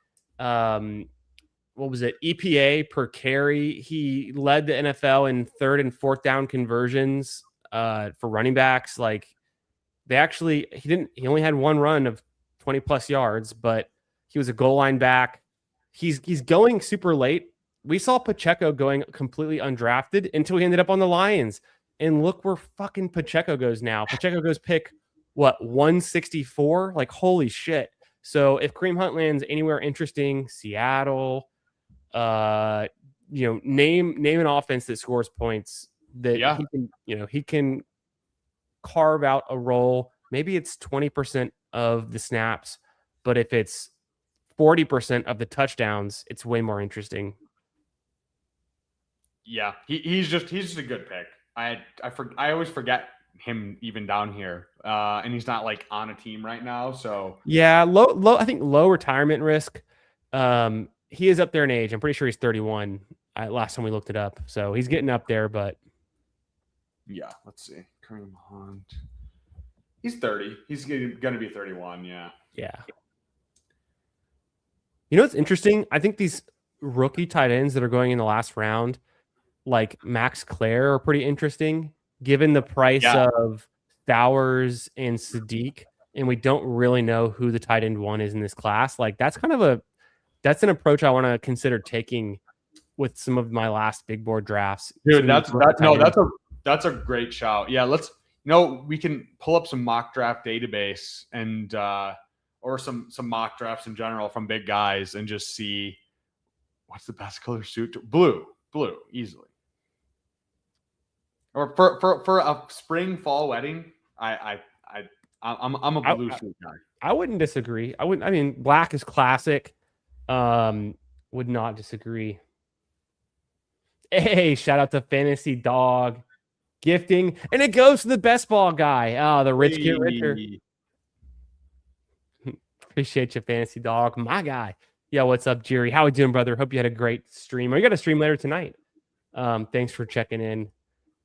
what was it? EPA per carry. He led the NFL in 3rd and 4th down conversions for running backs. Like he only had 1 run of 20 plus yards, but he was a goal line back. He's going super late. We saw Pacheco going completely undrafted until he ended up on the Lions. And look where fucking Pacheco goes now. Pacheco goes pick 164? Like, holy shit. So if Kareem Hunt lands anywhere interesting, Seattle, name an offense that scores points that he can carve out a role. Maybe it's 20% of the snaps, but if it's 40% of the touchdowns, it's way more interesting. Yeah, he's just a good pick. I always forget him even down here, and he's not like on a team right now. So yeah, low. I think low retirement risk. He is up there in age. I'm pretty sure he's 31. Last time we looked it up, so he's getting up there. But yeah, let's see. Kareem Hunt. He's 30. He's going to be 31. Yeah. Yeah. You know what's interesting? I think these rookie tight ends that are going in the last round, like Max Clare, are pretty interesting, given the price of Stowers and Sadiq, and we don't really know who the tight end 1 is in this class. Like that's an approach I want to consider taking with some of my last big board drafts. Dude, that's a great shout. Yeah, we can pull up some mock draft database and or some mock drafts in general from big guys and just see what's the best color suit. Blue, easily. Or for a spring fall wedding, I'm a blue suit guy. I wouldn't disagree. I mean, black is classic. Would not disagree. Hey, shout out to Fantasy Dog gifting, and it goes to the best ball guy. Oh, the rich get richer. Appreciate you, Fantasy Dog, my guy. Yeah, what's up, Jerry? How we doing, brother? Hope you had a great stream. Or you got a stream later tonight. Thanks for checking in.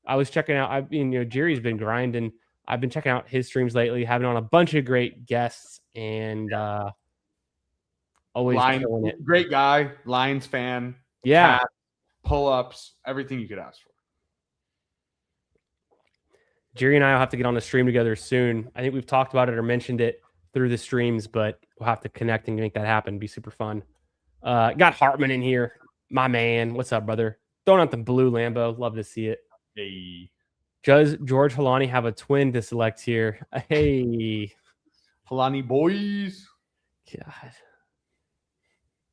I was checking out. Jerry's been grinding. I've been checking out his streams lately, having on a bunch of great guests, and always killing it. Great guy, Lions fan. Yeah, pull-ups, everything you could ask for. Jerry and I will have to get on the stream together soon. I think we've talked about it or mentioned it through the streams, but we'll have to connect and make that happen. It'd be super fun. Got Hartman in here, my man. What's up, brother? Throwing out the blue Lambo. Love to see it. Hey. Does George Halani have a twin to select here? Hey. Halani boys.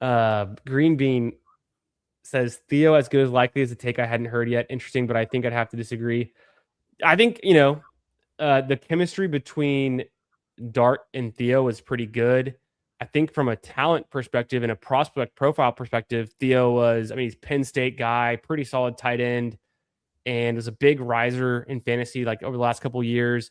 God. Green Bean says, Theo as good as likely as a take I hadn't heard yet. Interesting, but I think I'd have to disagree. I think, the chemistry between Dart and Theo was pretty good. I think from a talent perspective and a prospect profile perspective, Theo he's Penn State guy, pretty solid tight end, and was a big riser in fantasy like over the last couple of years.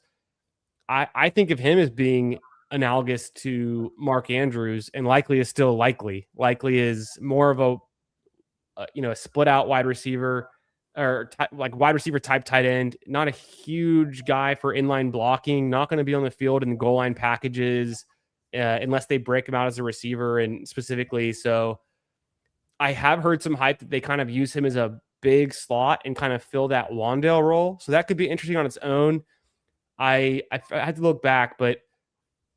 I think of him as being analogous to Mark Andrews, and likely is still likely. Likely is more of a split out wide receiver or wide receiver type tight end. Not a huge guy for inline blocking. Not going to be on the field in the goal line packages unless they break him out as a receiver and specifically. So I have heard some hype that they kind of use him as a big slot and kind of fill that Wandale role. So that could be interesting on its own. I had to look back, but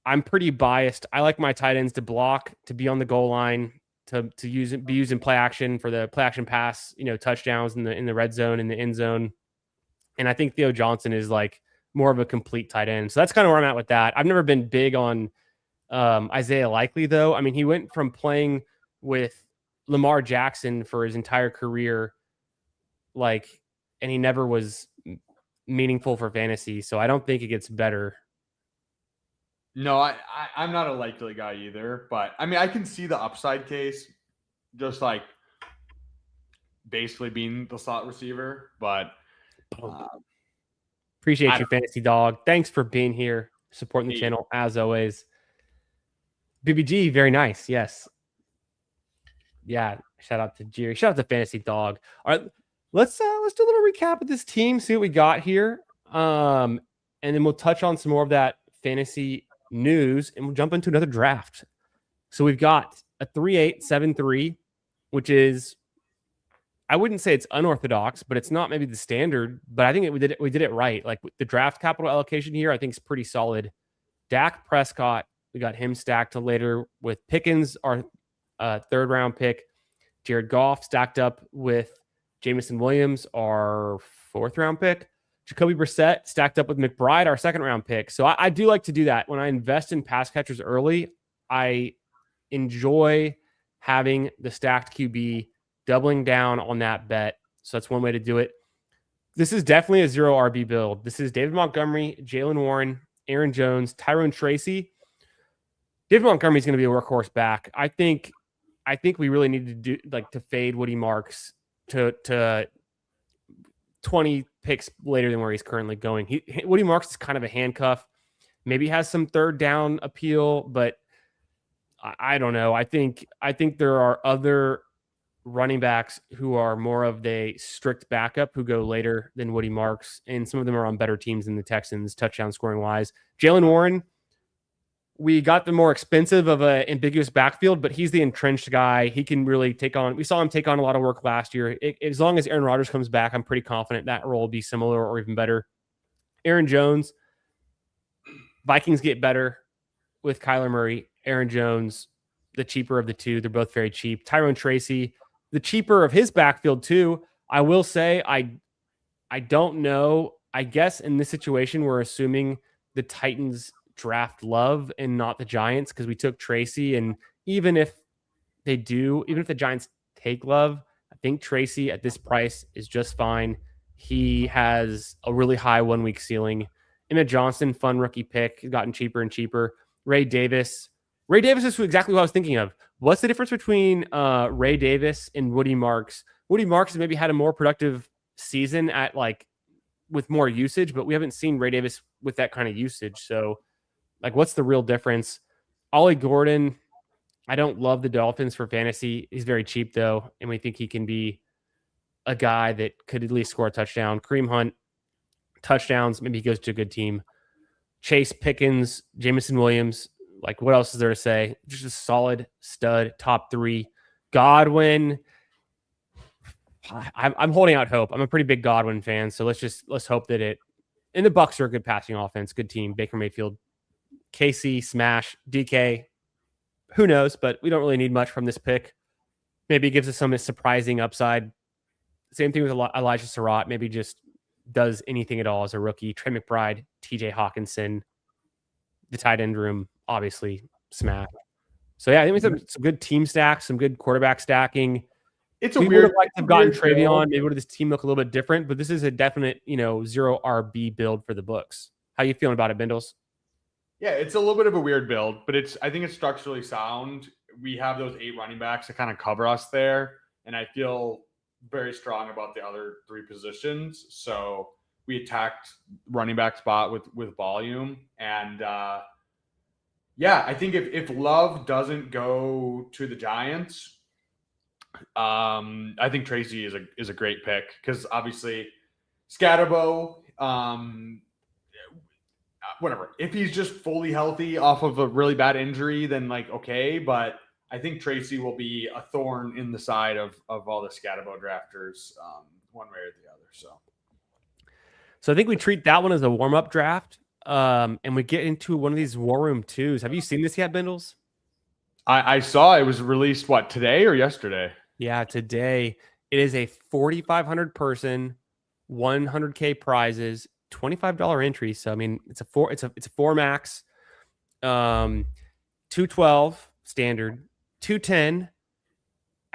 I'm pretty biased. I like my tight ends to block, to be on the goal line, to be used in play action for the play action pass, touchdowns in the red zone, in the end zone. And I think Theo Johnson is like more of a complete tight end. So that's kind of where I'm at with that. I've never been big on Isaiah Likely though. I mean, he went from playing with Lamar Jackson for his entire career, like and he never was meaningful for fantasy. So I don't think it gets better. No, I'm not a likely guy either, but I mean, I can see the upside case, just like basically being the slot receiver. But appreciate you, Fantasy Dog. Thanks for being here, supporting the channel as always. BBG, very nice. Yes. Yeah. Shout out to Jerry. Shout out to Fantasy Dog. All right. Let's do a little recap of this team, see what we got here. And then we'll touch on some more of that fantasy news and we'll jump into another draft. So we've got a 3-8-7-3, which is, I wouldn't say it's unorthodox, but it's not maybe the standard, but I think we did it right. Like the draft capital allocation here, I think is pretty solid. Dak Prescott, we got him stacked to later with Pickens, our third round pick. Jared Goff stacked up with Jameson Williams, our fourth round pick. Jacoby Brissett stacked up with McBride, our second round pick. So I do like to do that. When I invest in pass catchers early, I enjoy having the stacked QB, doubling down on that bet. So that's one way to do it. This is definitely a 0 RB build. This is David Montgomery, Jalen Warren, Aaron Jones, Tyrone Tracy. David Montgomery is going to be a workhorse back. I think we really need to fade Woody Marks to 20 picks later than where he's currently going. Woody Marks is kind of a handcuff. Maybe has some third down appeal, but I don't know. I think there are other running backs who are more of the strict backup who go later than Woody Marks, and some of them are on better teams than the Texans, touchdown scoring wise. Jalen Warren, we got the more expensive of an ambiguous backfield, but he's the entrenched guy. He can really take on. We saw him take on a lot of work last year. As long as Aaron Rodgers comes back, I'm pretty confident that role will be similar or even better. Aaron Jones, Vikings get better with Kyler Murray. Aaron Jones, the cheaper of the two. They're both very cheap. Tyrone Tracy, the cheaper of his backfield too. I will say I don't know. I guess in this situation, we're assuming the Titans draft Love and not the Giants because we took Tracy. And even if the Giants take Love, I think Tracy at this price is just fine. He has a really high 1 week ceiling. Emmett Johnson, fun rookie pick, has gotten cheaper and cheaper. Ray Davis is exactly what I was thinking of. What's the difference between Ray Davis and Woody Marks? Woody Marks has maybe had a more productive season with more usage, but we haven't seen Ray Davis with that kind of usage. So what's the real difference? Ollie Gordon, I don't love the Dolphins for fantasy. He's very cheap though, and we think he can be a guy that could at least score a touchdown. Kareem Hunt, touchdowns, maybe he goes to a good team. Chase Pickens, Jameson Williams, what else is there to say? Just a solid stud, top three. Godwin, I'm holding out hope. I'm a pretty big Godwin fan, so let's hope that it. And the Bucs are a good passing offense, good team. Baker Mayfield, KC, smash, DK. Who knows? But we don't really need much from this pick. Maybe it gives us some surprising upside. Same thing with Elijah Surratt. Maybe just does anything at all as a rookie. Trey McBride, TJ Hawkinson, the tight end room, obviously smash. So yeah, I think some good team stacks, some good quarterback stacking. We would have liked to have gotten Travion. Maybe would this team look a little bit different, but this is a definite, 0 RB build for the books. How you feeling about it, Bindles? Yeah, it's a little bit of a weird build, but I think it's structurally sound. We have those 8 running backs to kind of cover us there, and I feel very strong about the other 3 positions. So we attacked running back spot with volume, and I think if Love doesn't go to the Giants, I think Tracy is a great pick because obviously Scatterbo, whatever. If he's just fully healthy off of a really bad injury, then okay. But I think Tracy will be a thorn in the side of all the Scatterbo drafters, one way or the other. So I think we treat that one as a warm up draft, and we get into one of these War Room 2s. Have you seen this yet, Bindles? I saw it was released today or yesterday? Yeah, today. It is a 4,500 person, 100K prizes, $25 entry. So I mean, it's a 4 max, 212 standard, 210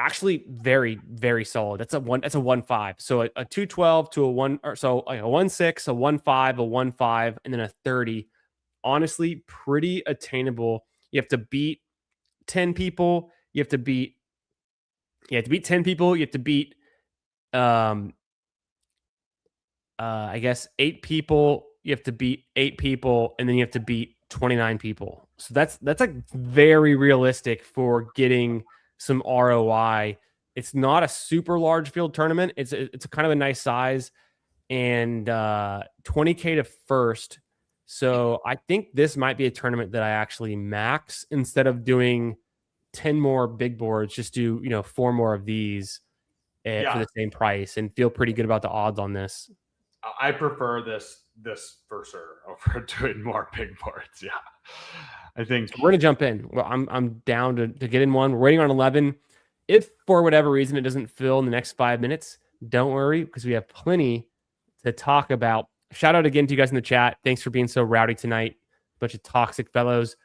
actually very, very solid. That's a 1.5. So a 212 to a 1, or so like a 1.6, a 1.5, a 1.5, and then a 30. Honestly, pretty attainable. You have to beat 10 people. You have to beat 10 people. You have to beat um I guess 8 people. You have to beat 8 people, and then you have to beat 29 people. So that's like very realistic for getting some ROI. It's not a super large field tournament. It's a kind of a nice size, and 20K to first. So I think this might be a tournament that I actually max instead of doing 10 more big boards. Just do 4 more of these for the same price, and feel pretty good about the odds on this. I prefer this for sure over doing more big boards. Yeah, I think so we're gonna jump in. Well, I'm down to get in one. We're waiting on 11. If for whatever reason it doesn't fill in the next 5 minutes, don't worry, because we have plenty to talk about. Shout out again to you guys in the chat. Thanks for being so rowdy tonight. Bunch of toxic fellows.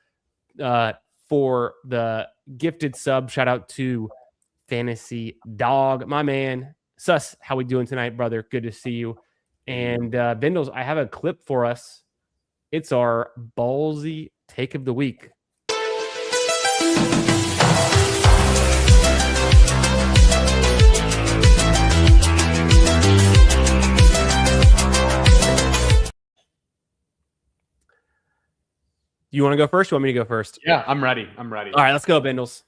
For the gifted sub, shout out to Fantasy Dog, my man. Sus, how we doing tonight, brother? Good to see you. And Bindles, I have a clip for us. It's our ballsy take of the week. You want to go first? You want me to go first? Yeah, I'm ready. All right, let's go, Bindles.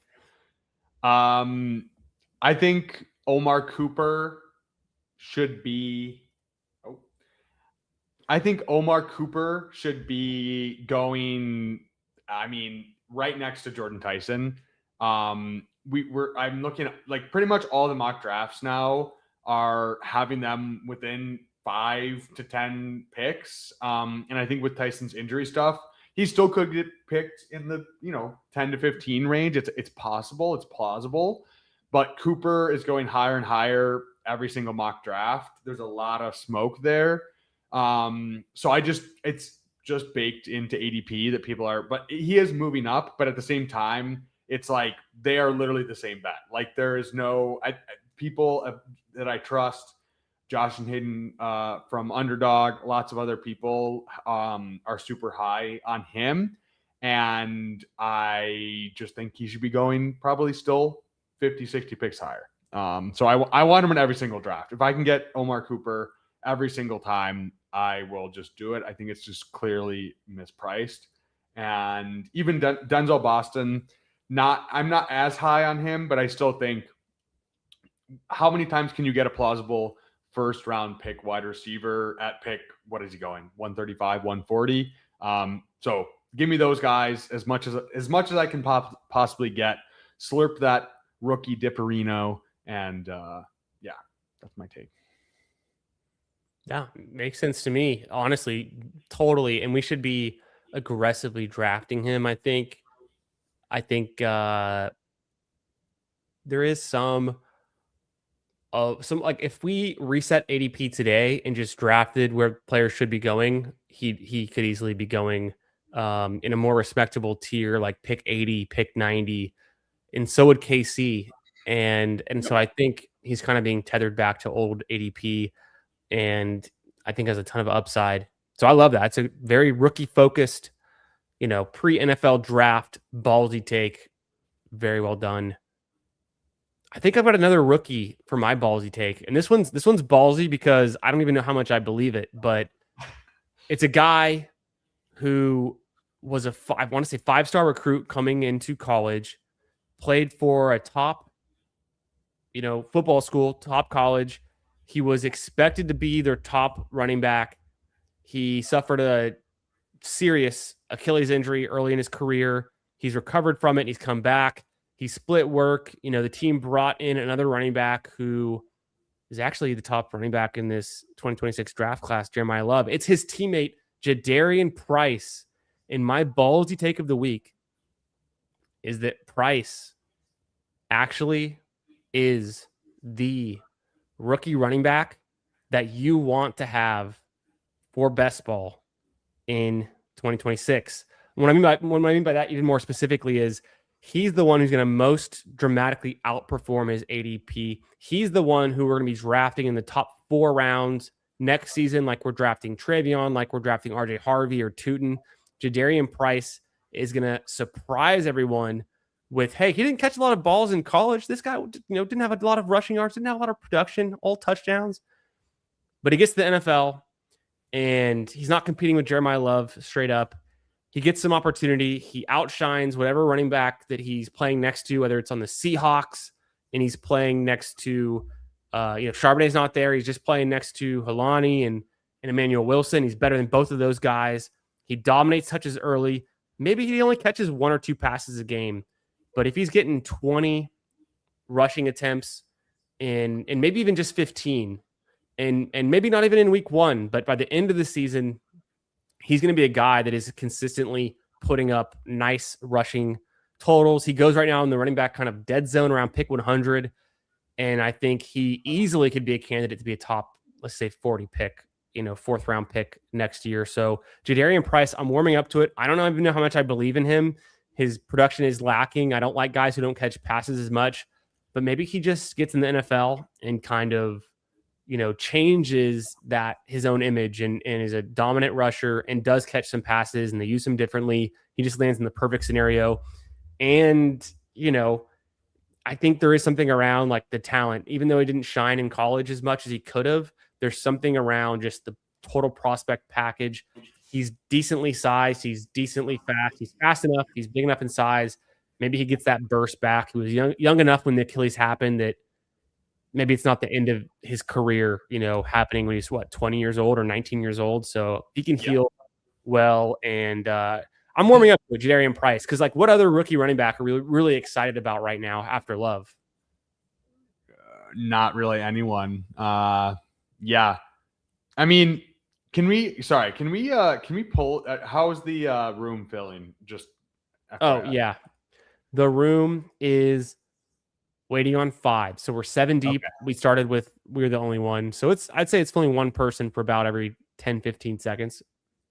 I think Omar Cooper should be. I think Omar Cooper should be going. I mean, right next to Jordan Tyson. I'm looking at like pretty much all the mock drafts now are having them within 5 to 10 picks. And I think with Tyson's injury stuff, he still could get picked in the 10 to 15 range. It's possible, it's plausible, but Cooper is going higher and higher every single mock draft. There's a lot of smoke there. So it's just baked into ADP that people are, but he is moving up, but at the same time, it's like they are literally the same bet. Like there is no people that I trust, Josh and Hayden from Underdog, lots of other people are super high on him. And I just think he should be going probably still 50, 60 picks higher. So I want him in every single draft. If I can get Omar Cooper every single time, I will just do it. I think it's just clearly mispriced. And even Denzel Boston, I'm not as high on him, but I still think how many times can you get a plausible first round pick wide receiver at pick? What is he going? 135, 140. So give me those guys as much as I can possibly get. Slurp that rookie Dipperino, and that's my take. Yeah, makes sense to me. Honestly, totally. And we should be aggressively drafting him. I think there is some like if we reset ADP today and just drafted where players should be going, he could easily be going in a more respectable tier, like pick 80, pick 90, and so would KC. And so I think he's kind of being tethered back to old ADP, and I think has a ton of upside. So I love that. It's a very rookie focused, pre-NFL draft ballsy take. Very well done. I think I've got another rookie for my ballsy take. And this one's ballsy because I don't even know how much I believe it, but it's a guy who was I want to say 5-star recruit coming into college, played for a top, football school, top college. He was expected to be their top running back. He suffered a serious Achilles injury early in his career. He's recovered from it. He's come back. He split work. The team brought in another running back who is actually the top running back in this 2026 draft class, Jeremiah Love. It's his teammate, Jadarian Price. And my ballsy take of the week is that Price actually is the rookie running back that you want to have for best ball in 2026. What I mean by that even more specifically is He's the one who's going to most dramatically outperform his ADP. He's the one who we're going to be drafting in the top 4 rounds next season, like we're drafting Travion, like we're drafting RJ Harvey or Tootin. Jadarian Price is going to surprise everyone with, hey, he didn't catch a lot of balls in college. This guy, didn't have a lot of rushing yards, didn't have a lot of production, all touchdowns. But he gets to the NFL, and he's not competing with Jeremiah Love straight up. He gets some opportunity. He outshines whatever running back that he's playing next to, whether it's on the Seahawks and he's playing next to, Charbonnet's not there. He's just playing next to Helani and Emmanuel Wilson. He's better than both of those guys. He dominates touches early. Maybe he only catches 1 or 2 passes a game. But if he's getting 20 rushing attempts and maybe even just 15, and maybe not even in week 1, but by the end of the season, he's going to be a guy that is consistently putting up nice rushing totals. He goes right now in the running back kind of dead zone around pick 100. And I think he easily could be a candidate to be a top, let's say 40 pick, 4th round pick next year. So Jadarian Price, I'm warming up to it. I don't even know how much I believe in him. His production is lacking. I don't like guys who don't catch passes as much, but maybe he just gets in the NFL and kind of, changes that his own image and is a dominant rusher and does catch some passes and they use him differently. He just lands in the perfect scenario. And, I think there is something around like the talent, even though he didn't shine in college as much as he could have, there's something around just the total prospect package. He's decently sized. He's decently fast. He's fast enough. He's big enough in size. Maybe he gets that burst back. He was young enough when the Achilles happened that maybe it's not the end of his career, happening when he's 20 years old or 19 years old. So he can heal well. And I'm warming up with Jadarian Price because, like, what other rookie running back are we really excited about right now after Love? Not really anyone. Yeah. I mean, can we pull, how's the room filling? Just FYI. Yeah. The room is waiting on 5. So we're 7 deep. Okay. We're the only one. So I'd say it's filling one person for about every 10, 15 seconds.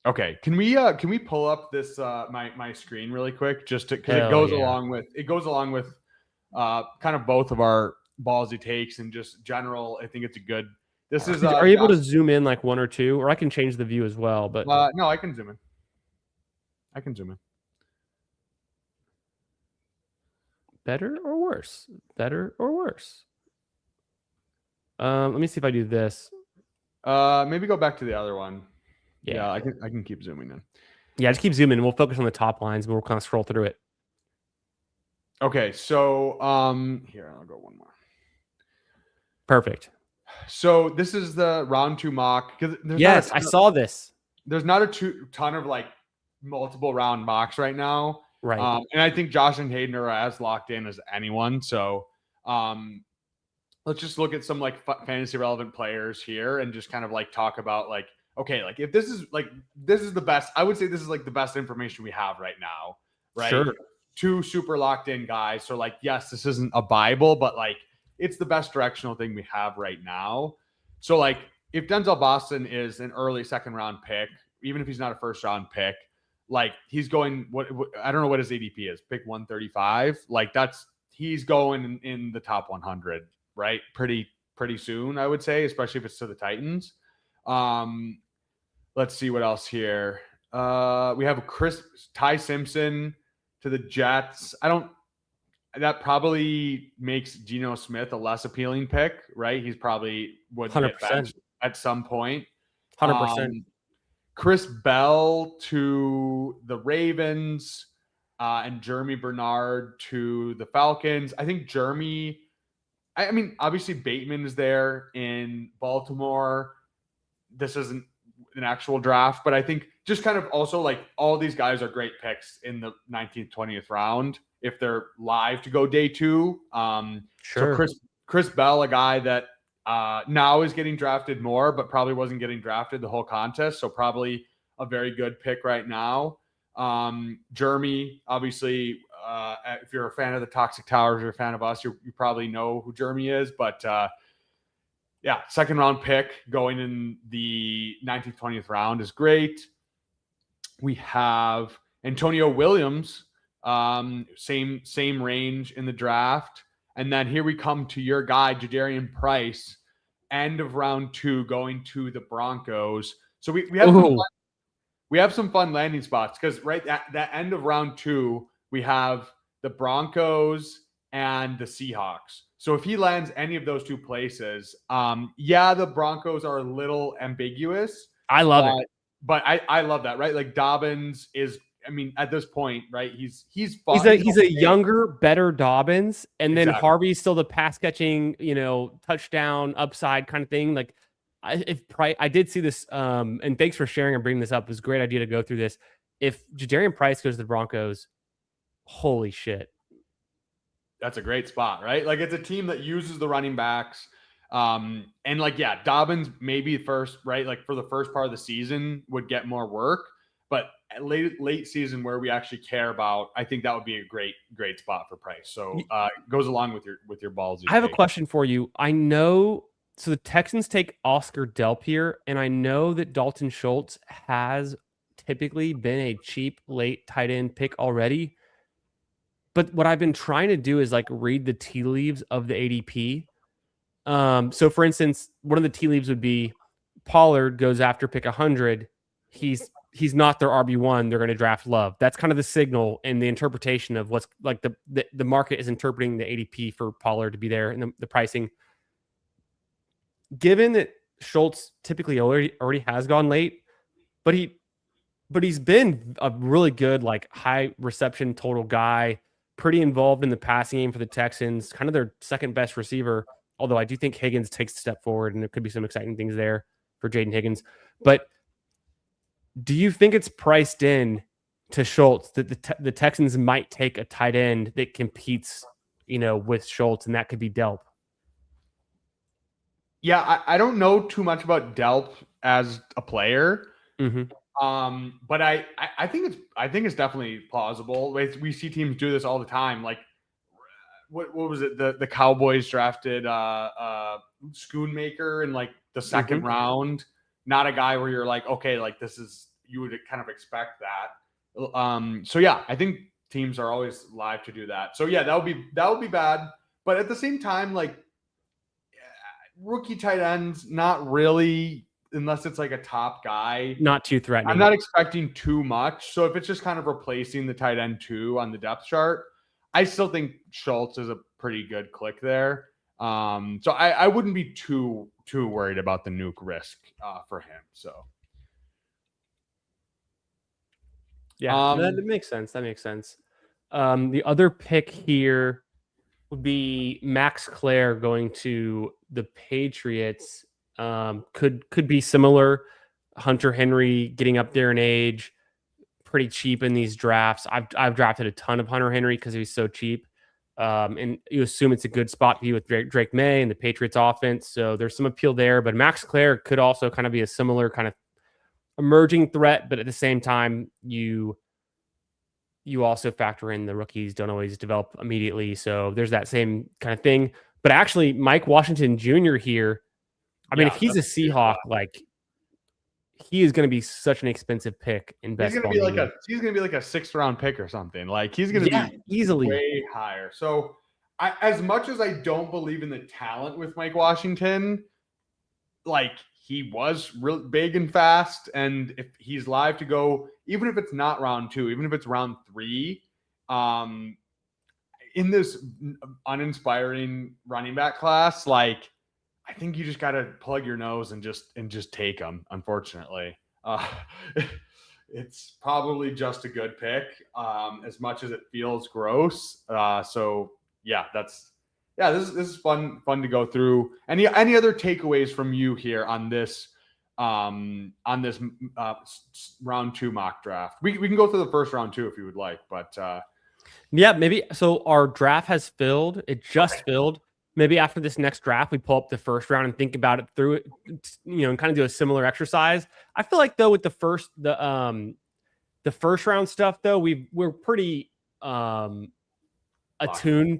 Okay. Can we pull up this, my screen really quick? Just to, cause it goes along with kind of both of our ballsy takes and just general. I think it's a good, this is, are you able to zoom in like 1 or 2, or I can change the view as well, but no, I can zoom in. Better or worse? Better or worse? Let me see if I do this. Maybe go back to the other one. Yeah, I can keep zooming in. Yeah, just keep zooming. We'll focus on the top lines, and we'll kind of scroll through it. Okay, so here, I'll go one more. Perfect. So this is the round 2 mock. Yes, I saw this. There's not a ton of like multiple round mocks right now. Right. And I think Josh and Hayden are as locked in as anyone. So let's just look at some like fantasy relevant players here and just kind of like talk about like, okay, like if this is the best, I would say this is like the best information we have right now. Right. Sure. 2 super locked in guys. So like, yes, this isn't a Bible, but like it's the best directional thing we have right now. So like if Denzel Boston is an early 2nd round pick, even if he's not a 1st round pick, like he's going, what I don't know what his ADP is, pick 135. Like he's going in the top 100, right? Pretty soon, I would say, especially if it's to the Titans. Let's see what else here. We have Ty Simpson to the Jets. That probably makes Geno Smith a less appealing pick, right? He's probably would 100%. get benched at some point. 100%. Chris Bell to the Ravens, and Jeremy Bernard to the Falcons. I think I mean, obviously Bateman is there in Baltimore. This isn't an actual draft, but I think just kind of also like all these guys are great picks in the 19th, 20th round if they're live to go day 2. Sure. So Chris Bell, a guy that now is getting drafted more, but probably wasn't getting drafted the whole contest. So probably a very good pick right now. Jeremy, obviously, if you're a fan of the Toxic Towers, you're a fan of us, you probably know who Jeremy is, but yeah, 2nd round pick going in the 19th, 20th round is great. We have Antonio Williams Same range in the draft. And then here we come to your guy, Jadarian Price, end of round 2, going to the Broncos. So we have some fun landing spots because right at that end of round 2, we have the Broncos and the Seahawks. So if he lands any of those 2 places, the Broncos are a little ambiguous. I love it. But I love that, right? Like Dobbins is, I mean, at this point, right? He's fun. He's a younger, better Dobbins, and then Exactly. Harvey's still the pass catching, touchdown upside kind of thing. Like, I did see this, and thanks for sharing and bringing this up. It was a great idea to go through this. If Jadarian Price goes to the Broncos, holy shit, that's a great spot, right? Like it's a team that uses the running backs. And like, yeah, Dobbins maybe first, right? Like for the first part of the season would get more work, but at late season where we actually care about, I think that would be a great spot for Price. So goes along with your Ballsy. I have a question for you. I know, so the Texans take Oscar Delp here, and I know that Dalton Schultz has typically been a cheap late tight end pick already. But what I've been trying to do is like read the tea leaves of the ADP. So for instance, one of the tea leaves would be Pollard goes after pick 100. He's not their RB1. They're going to draft Love. That's kind of the signal and the interpretation of what's like the market is interpreting the ADP for Pollard to be there and the pricing. Given that Schultz typically already has gone late, but he's been a really good, like high reception total guy, pretty involved in the passing game for the Texans, kind of their second best receiver. Although I do think Higgins takes a step forward and there could be some exciting things there for Jaden Higgins. But do you think it's priced in to Schultz that the Texans might take a tight end that competes, with Schultz, and that could be Delp? Yeah, I don't know too much about Delp as a player. Mm-hmm. But I think it's definitely plausible. We see teams do this all the time. Like what was it? The Cowboys drafted Schoonmaker in like the second round. Not a guy where you're like, okay, like this is, you would kind of expect that. So yeah, I think teams are always live to do that. So yeah, that would be bad. But at the same time, like rookie tight ends, not really, unless it's like a top guy. Not too threatening. I'm not expecting too much. So if it's just kind of replacing the tight end 2 on the depth chart, I still think Schultz is a pretty good click there. So I wouldn't be too worried about the nuke risk for him. So yeah, that makes sense. That makes sense. The other pick here would be Max Clare going to the Patriots. Could be similar. Hunter Henry getting up there in age, pretty cheap in these drafts. I've drafted a ton of Hunter Henry because he's so cheap. And you assume it's a good spot to be with Drake May and the Patriots offense. So there's some appeal there, but Max Clare could also kind of be a similar kind of emerging threat. But at the same time, you also factor in the rookies don't always develop immediately. So there's that same kind of thing. But actually, Mike Washington Jr. here, I mean, if he's a Seahawk, like he is going to be such an expensive pick in best ball. He's going to be like a 6th round pick or something. Like he's going to be easily way higher. So as much as I don't believe in the talent with Mike Washington, like he was real big and fast. And if he's live to go, even if it's not round 2, even if it's round 3, in this uninspiring running back class, like I think you just got to plug your nose and just take them. Unfortunately, it's probably just a good pick, as much as it feels gross. So yeah, this is fun to go through. Any other takeaways from you here on this round 2 mock draft? We can go through the first round too if you would like, but yeah, maybe. So our draft has filled. It just filled. Maybe after this next draft, we pull up the first round and think about it through it, and kind of do a similar exercise. I feel like though with the first round stuff though, we're pretty tuned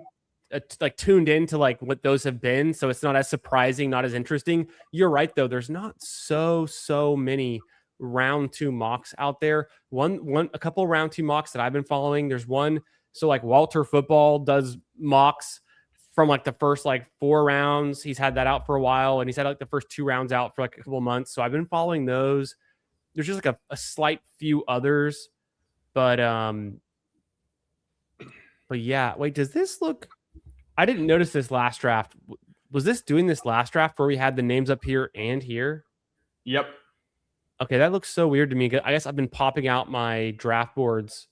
into like what those have been. So it's not as surprising, not as interesting. You're right though. There's not so many round 2 mocks out there. A couple round 2 mocks that I've been following. There's one, so like Walter Football does mocks from like the first like 4 rounds. He's had that out for a while, and he's had like the first 2 rounds out for like a couple months. So I've been following those. There's just like a slight few others, but yeah. Wait, does this look? I didn't notice this last draft. Was this doing this last draft where we had the names up here and here? Yep. Okay, that looks so weird to me. I guess I've been popping out my draft boards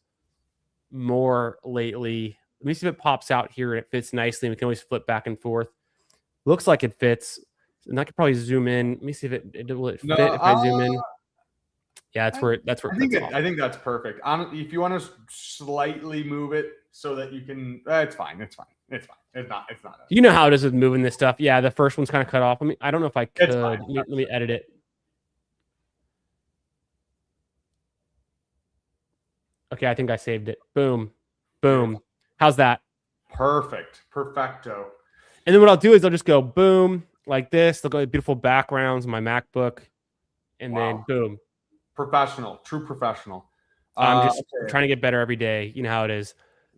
more lately. Let me see if it pops out here and it fits nicely. We can always flip back and forth. Looks like it fits. And I could probably zoom in. Let me see if will it fit if I zoom in. Yeah, that's where it I think that's perfect. If you want to slightly move it so that you can, it's fine. It's fine. It's fine. It's not. You know how it is with moving this stuff. Yeah, the first one's kind of cut off. I don't know if I could. Let me edit it. Okay, I think I saved it. Boom. Boom. How's that? Perfect. Perfecto. And then what I'll do is I'll just go boom like this. Look at beautiful backgrounds on my MacBook. And then boom. Professional. True professional. I'm just trying to get better every day. You know how it is.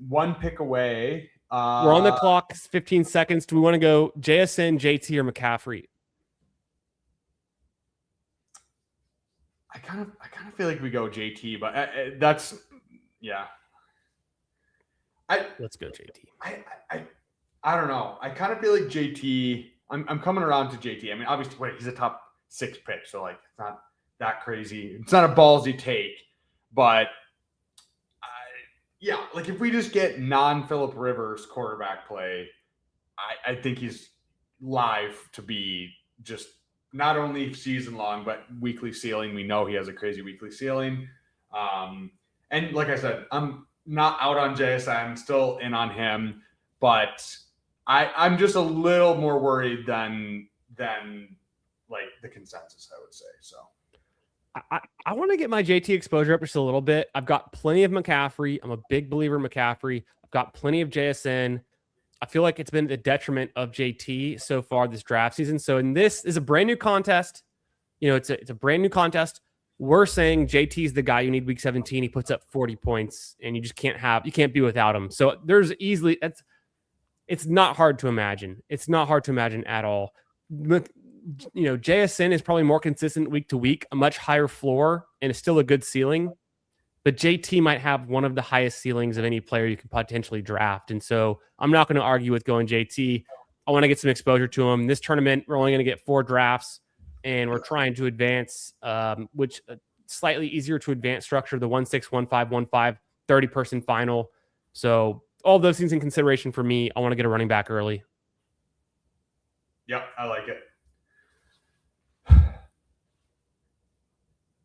One pick away. We're on the clock. 15 seconds. Do we want to go JSN, JT, or McCaffrey? I kind of feel like we go JT, but that's yeah. Let's go JT. I don't know. I kind of feel like JT. I'm coming around to JT. I mean, obviously, he's a top 6 pick, so like it's not that crazy. It's not a ballsy take, but yeah, like if we just get non-Phillip Rivers quarterback play, I think he's live to be just not only season long, but weekly ceiling. We know he has a crazy weekly ceiling. And like I said, I'm not out on JSN, still in on him, but I'm just a little more worried than like the consensus, I would say. So I want to get my JT exposure up just a little bit. I've got plenty of McCaffrey. I'm a big believer in McCaffrey. I've got plenty of JSN. I feel like it's been the detriment of JT so far this draft season. So in this is a brand new contest. You know, it's a brand new contest. We're saying JT is the guy you need week 17. He puts up 40 points and you just can't be without him. So there's easily it's not hard to imagine. It's not hard to imagine at all. You know, JSN is probably more consistent week to week, a much higher floor, and it's still a good ceiling. But JT might have one of the highest ceilings of any player you could potentially draft. And so I'm not going to argue with going JT. I want to get some exposure to him. This tournament, we're only going to get 4 drafts, and we're trying to advance, which slightly easier to advance structure, the 1-6, 1-5, 1-5, 30-person final. So all those things in consideration for me, I want to get a running back early. Yep, I like it.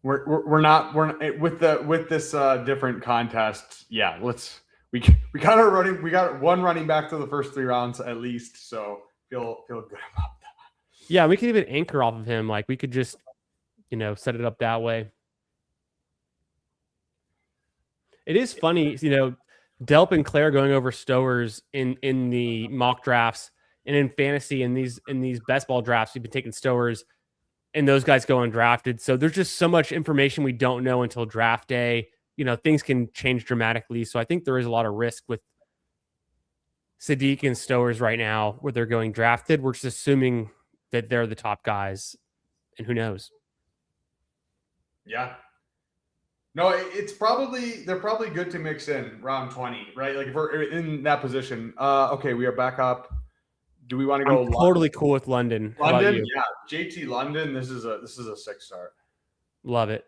We're not with this different contest. Yeah, we got one running back to the first 3 rounds at least, so feel good about that. Yeah, we could even anchor off of him. Like we could just, set it up that way. It is funny, Delp and Claire going over Stowers in the mock drafts and in fantasy in these best ball drafts. We've been taking Stowers. And those guys go undrafted. So there's just so much information we don't know until draft day. Things can change dramatically. So I think there is a lot of risk with Sadiq and Stowers right now where they're going drafted. We're just assuming that they're the top guys. And who knows? Yeah. No, they're probably good to mix in round 20, right? Like if we're in that position. Okay, we are back up. Do we want to go? I'm totally cool with London. London, yeah. JT London. This is a 6 start. Love it.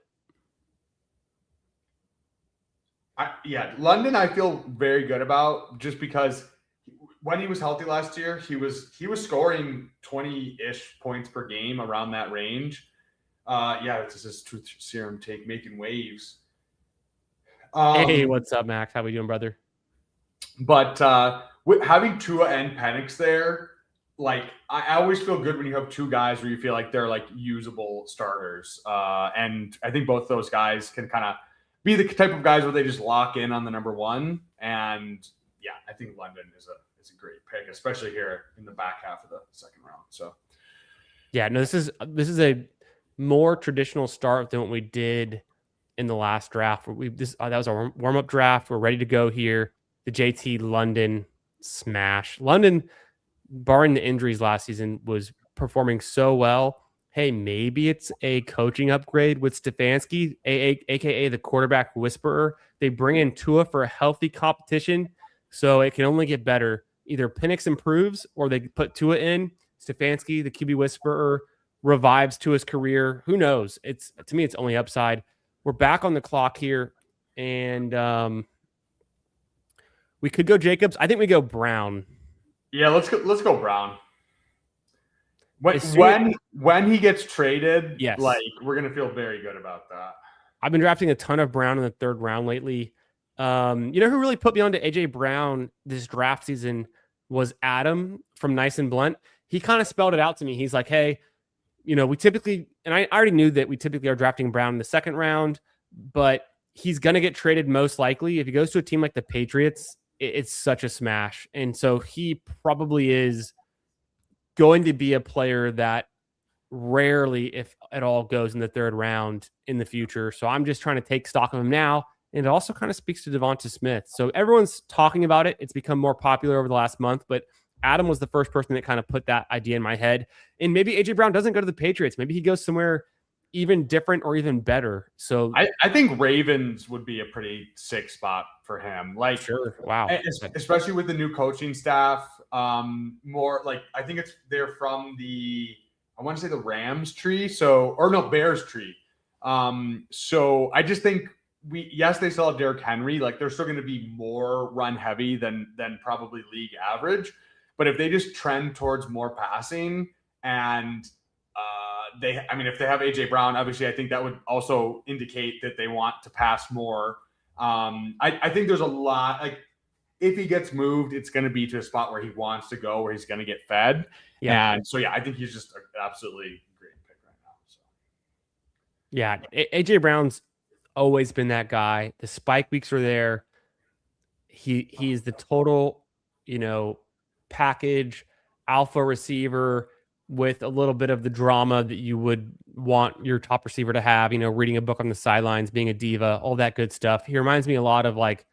London. I feel very good about just because when he was healthy last year, he was scoring 20-ish points per game around that range. This is Truth Serum take making waves. Hey, what's up, Max? How we doing, brother? But having Tua and Penix there, like I always feel good when you have 2 guys where you feel like they're like usable starters. And I think both those guys can kind of be the type of guys where they just lock in on the number 1. And yeah, I think London is a great pick, especially here in the back half of the second round. So yeah, no, this is a more traditional start than what we did in the last draft. That was our warm up draft. We're ready to go here. The JT London smash. London, barring the injuries last season, was performing so well. Hey, maybe it's a coaching upgrade with Stefanski, aka the quarterback whisperer. They bring in Tua for a healthy competition, so it can only get better. Either Penix improves or they put Tua in. Stefanski, the QB whisperer, revives Tua's career. Who knows? To me, it's only upside. We're back on the clock here, and we could go Jacobs. I think we go Brown. Yeah, let's go Brown. When he gets traded, yes, like we're gonna feel very good about that. I've been drafting a ton of Brown in the 3rd round lately. You know who really put me onto AJ Brown this draft season was Adam from Nice and Blunt. He kind of spelled it out to me. He's like, hey, you know, we typically, and I already knew that we typically are drafting Brown in the 2nd round, but he's going to get traded most likely. If he goes to a team like the Patriots, it's such a smash. And so he probably is going to be a player that rarely, if at all, goes in the 3rd round in the future. So I'm just trying to take stock of him now. And it also kind of speaks to Devonta Smith. So everyone's talking about it. It's become more popular over the last month, but Adam was the first person that kind of put that idea in my head. And maybe AJ Brown doesn't go to the Patriots. Maybe he goes somewhere even different or even better. So I think Ravens would be a pretty sick spot for him. Like, sure. Wow. Especially with the new coaching staff. More like, I think they're from I want to say the Rams tree. Bears tree. So I just think they still have Derrick Henry. Like, they're still going to be more run heavy than probably league average. But if they just trend towards more passing and if they have AJ Brown, obviously I think that would also indicate that they want to pass more. I think there's a lot, like, if he gets moved, it's going to be to a spot where he wants to go, where he's going to get fed. Yeah. And so, I think he's just an absolutely great pick right now. So. Yeah. AJ Brown's always been that guy. The spike weeks are there. He's the total, package alpha receiver with a little bit of the drama that you would want your top receiver to have, reading a book on the sidelines, being a diva, all that good stuff. He reminds me a lot of like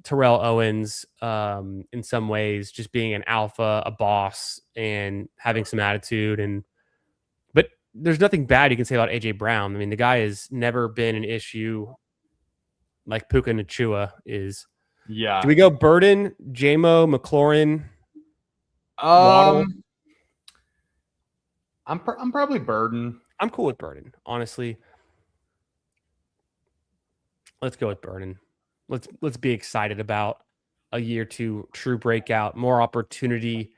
Terrell Owens in some ways, just being an alpha, a boss, and having some attitude. But there's nothing bad you can say about AJ Brown. I mean, the guy has never been an issue like Puka Nacua is. Yeah. Do we go Burden, JMO, McLaurin, Waddle? I'm probably Burden. I'm cool with Burden, honestly. Let's go with Burden. Let's be excited about a year 2 true breakout, more opportunity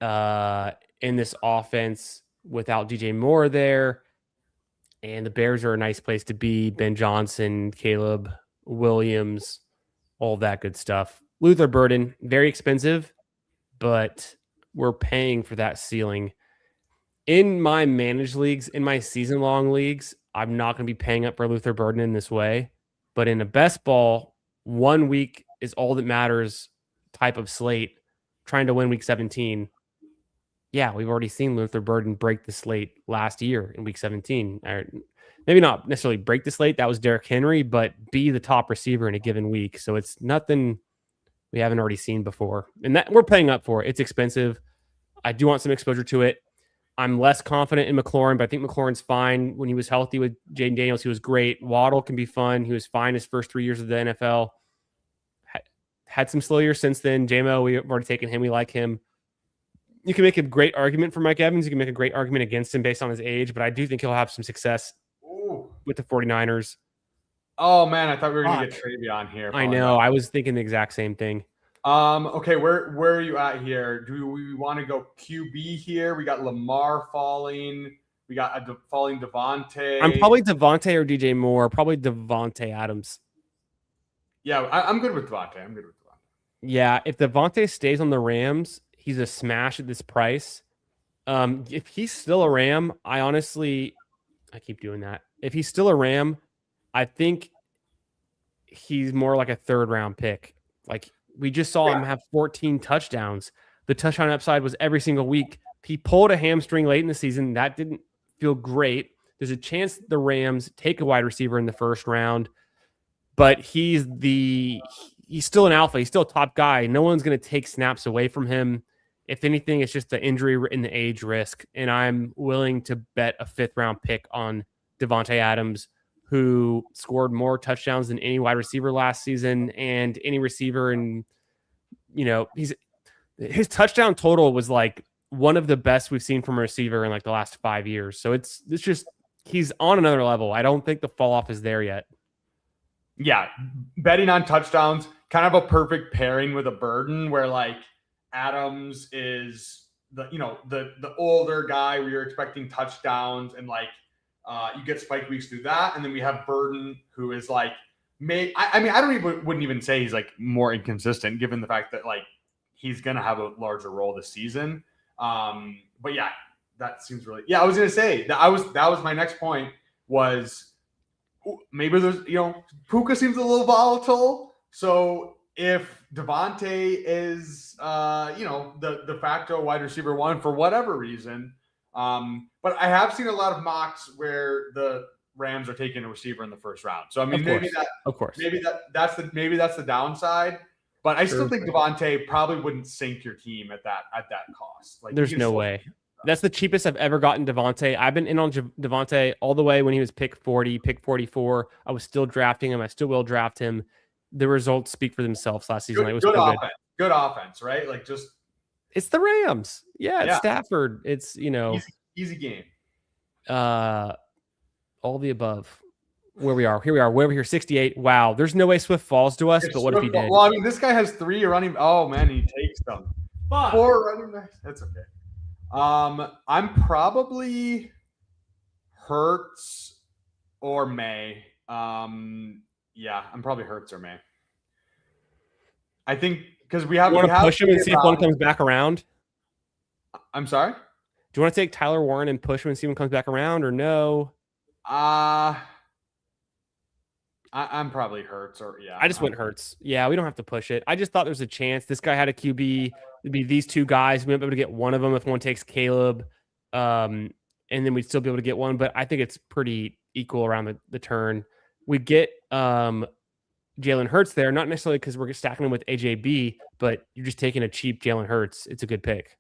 in this offense without DJ Moore there. And the Bears are a nice place to be. Ben Johnson, Caleb Williams, all that good stuff. Luther Burden, very expensive, but we're paying for that ceiling. In my managed leagues, in my season-long leagues, I'm not going to be paying up for Luther Burden in this way. But in a best ball, 1 week is all that matters type of slate, trying to win week 17. Yeah, we've already seen Luther Burden break the slate last year in week 17. Or maybe not necessarily break the slate. That was Derrick Henry, but be the top receiver in a given week. So it's nothing we haven't already seen before. And that we're paying up for. It's expensive. I do want some exposure to it. I'm less confident in McLaurin, but I think McLaurin's fine. When he was healthy with Jaden Daniels, he was great. Waddle can be fun. He was fine his first 3 years of the NFL. Had some slow years since then. JMO, we've already taken him. We like him. You can make a great argument for Mike Evans. You can make a great argument against him based on his age, but I do think he'll have some success with the 49ers. Oh, man, I thought we were going to get Travion here. I know. I was thinking the exact same thing. Okay, where are you at here? Do we want to go QB here? We got Lamar falling. We got falling Devontae. I'm probably Devontae or DJ Moore. Probably Devontae Adams. Yeah, I'm good with Devontae. Yeah, if Devontae stays on the Rams, he's a smash at this price. If he's still a Ram, I keep doing that. If he's still a Ram, I think he's more like a 3rd round pick. Like, we just saw him have 14 touchdowns. The touchdown upside was every single week. He pulled a hamstring late in the season. That didn't feel great. There's a chance the Rams take a wide receiver in the first round, but he's still an alpha. He's still a top guy. No one's going to take snaps away from him. If anything, it's just the injury and the age risk. And I'm willing to bet a 5th round pick on Davante Adams, who scored more touchdowns than any wide receiver last season and any receiver. And, his touchdown total was like one of the best we've seen from a receiver in like the last 5 years. So it's just, he's on another level. I don't think the fall off is there yet. Yeah. Betting on touchdowns, kind of a perfect pairing with a Burden where like Adams is the older guy where you're expecting touchdowns and like you get spike weeks through that. And then we have Burden who is like, wouldn't even say he's like more inconsistent given the fact that like he's going to have a larger role this season. But yeah, that seems really, I was going to say that was my next point was maybe there's, Puka seems a little volatile. So if Davante is, the de facto wide receiver 1 for whatever reason, but I have seen a lot of mocks where the Rams are taking a receiver in the first round. So I mean, maybe that's the downside. But I still think Davante probably wouldn't sink your team at that cost. Like, there's no way. That's the cheapest I've ever gotten Davante. I've been in on Davante all the way when he was pick 40, pick 44. I was still drafting him. I still will draft him. The results speak for themselves last season. Good offense, right? Like just it's the Rams. Yeah, it's Stafford. It's easy game. All the above. Here we are. We're over here, 68. Wow. There's no way Swift falls to us, but what if he did? Well, I mean, this guy has 3 running. Oh man, he takes them. 4 running backs. That's okay. I'm probably Hurts or May. I'm probably Hurts or May. I think because we have to push him and see if one comes back around. I'm sorry. Do you want to take Tyler Warren and push him and see if one comes back around, or no? I'm probably Hurts or I just went Hurts. Yeah, we don't have to push it. I just thought there was a chance. This guy had a QB. It'd be these 2 guys. We might be able to get one of them if one takes Caleb, and then we'd still be able to get one. But I think it's pretty equal around the turn. We get Jalen Hurts there, not necessarily because we're stacking him with AJB, but you're just taking a cheap Jalen Hurts. It's a good pick.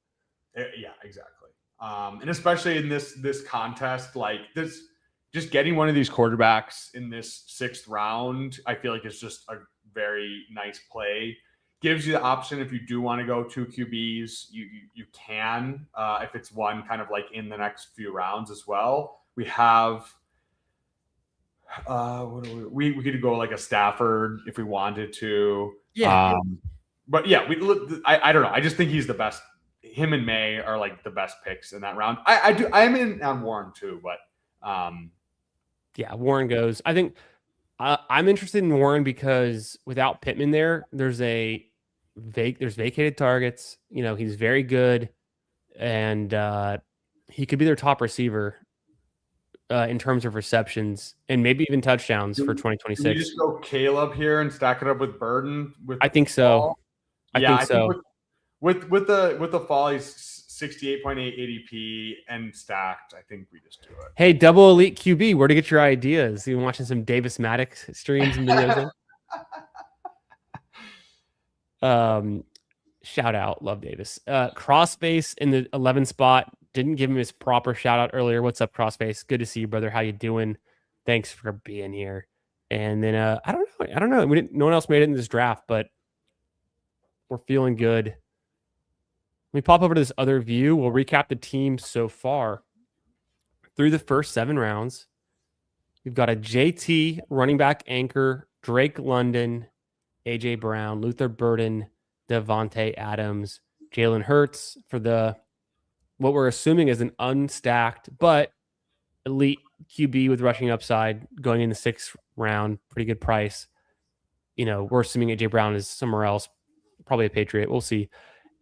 Yeah, exactly. And especially in this contest, like this. Just getting one of these quarterbacks in this 6th round, I feel like it's just a very nice play. Gives you the option if you do want to go 2 QBs, you can if it's one kind of like in the next few rounds as well. We have we could go like a Stafford if we wanted to. Yeah. But yeah, I don't know. I just think he's the best. Him and May are like the best picks in that round. I'm in on Warren too, but yeah, Warren goes. I think I'm interested in Warren because without Pittman there, there's vacated targets. He's very good, and he could be their top receiver in terms of receptions and maybe even touchdowns for 2026. Can you just go Caleb here and stack it up with Burden? I think so. I think so. With the fall, he's 68.8 ADP and stacked. I think we just do it. Hey, double elite QB, where to get your ideas? You watching some Davis Maddox streams and videos? Shout out, love Davis. Crossface in the 11 spot. Didn't give him his proper shout out earlier. What's up, Crossface? Good to see you, brother. How you doing? Thanks for being here. And then I don't know. No one else made it in this draft, but we're feeling good. Let me pop over to this other view. We'll recap the team so far. Through the first 7 rounds, we've got a JT running back anchor, Drake London, AJ Brown, Luther Burden, Davante Adams, Jalen Hurts for what we're assuming is an unstacked but elite QB with rushing upside going in the 6th round. Pretty good price. We're assuming AJ Brown is somewhere else, probably a Patriot. We'll see.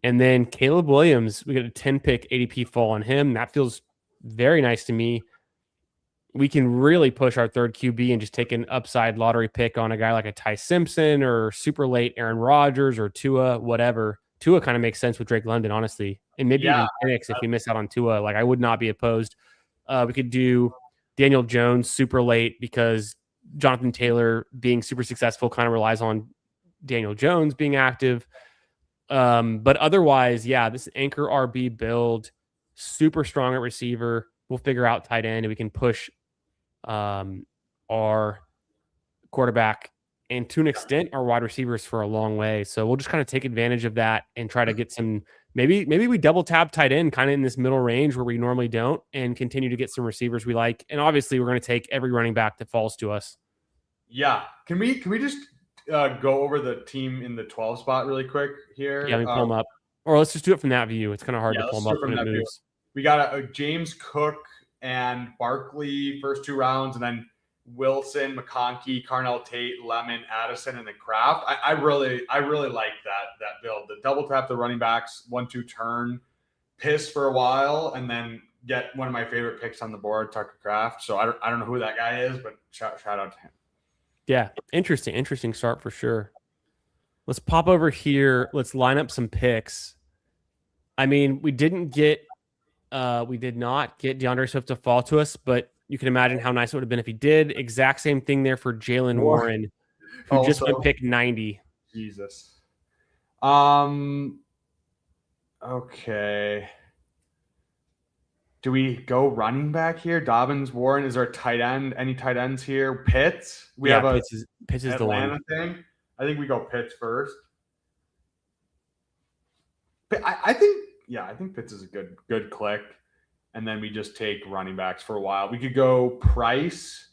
And then Caleb Williams, we got a 10-pick ADP fall on him. That feels very nice to me. We can really push our 3rd QB and just take an upside lottery pick on a guy like a Ty Simpson or super late Aaron Rodgers or Tua, whatever. Tua kind of makes sense with Drake London, honestly. And maybe even Penix if we miss out on Tua. Like, I would not be opposed. We could do Daniel Jones super late because Jonathan Taylor being super successful kind of relies on Daniel Jones being active. But otherwise, yeah, this anchor RB build, super strong at receiver. We'll figure out tight end and we can push our quarterback and to an extent our wide receivers for a long way. So we'll just kind of take advantage of that and try to get some maybe we double tap tight end kind of in this middle range where we normally don't and continue to get some receivers we like. And obviously we're going to take every running back that falls to us. Yeah. Can we just go over the team in the 12 spot really quick here? Yeah, let me pull them up. Or let's just do it from that view. It's kind of hard to pull them up when it moves. View. We got a James Cook and Barkley first 2 rounds, and then Wilson, McConkey, Carnell Tate, Lemon, Addison, and then Kraft. I really like that build. The double tap the running backs, 1-2 turn, piss for a while, and then get one of my favorite picks on the board, Tucker Kraft. So I don't know who that guy is, but shout out to him. Yeah, interesting start for sure. Let's pop over here. Let's line up some picks. I mean, we did not get DeAndre Swift to fall to us, but you can imagine how nice it would have been if he did. Exact same thing there for Jalen Warren, who also just went pick 90. Jesus. Okay. Do we go running back here? Dobbins, Warren, is there a tight end? Any tight ends here? Pitts? We have Pitts is the one. Thing. I think we go Pitts first. I think Pitts is a good click. And then we just take running backs for a while. We could go Price.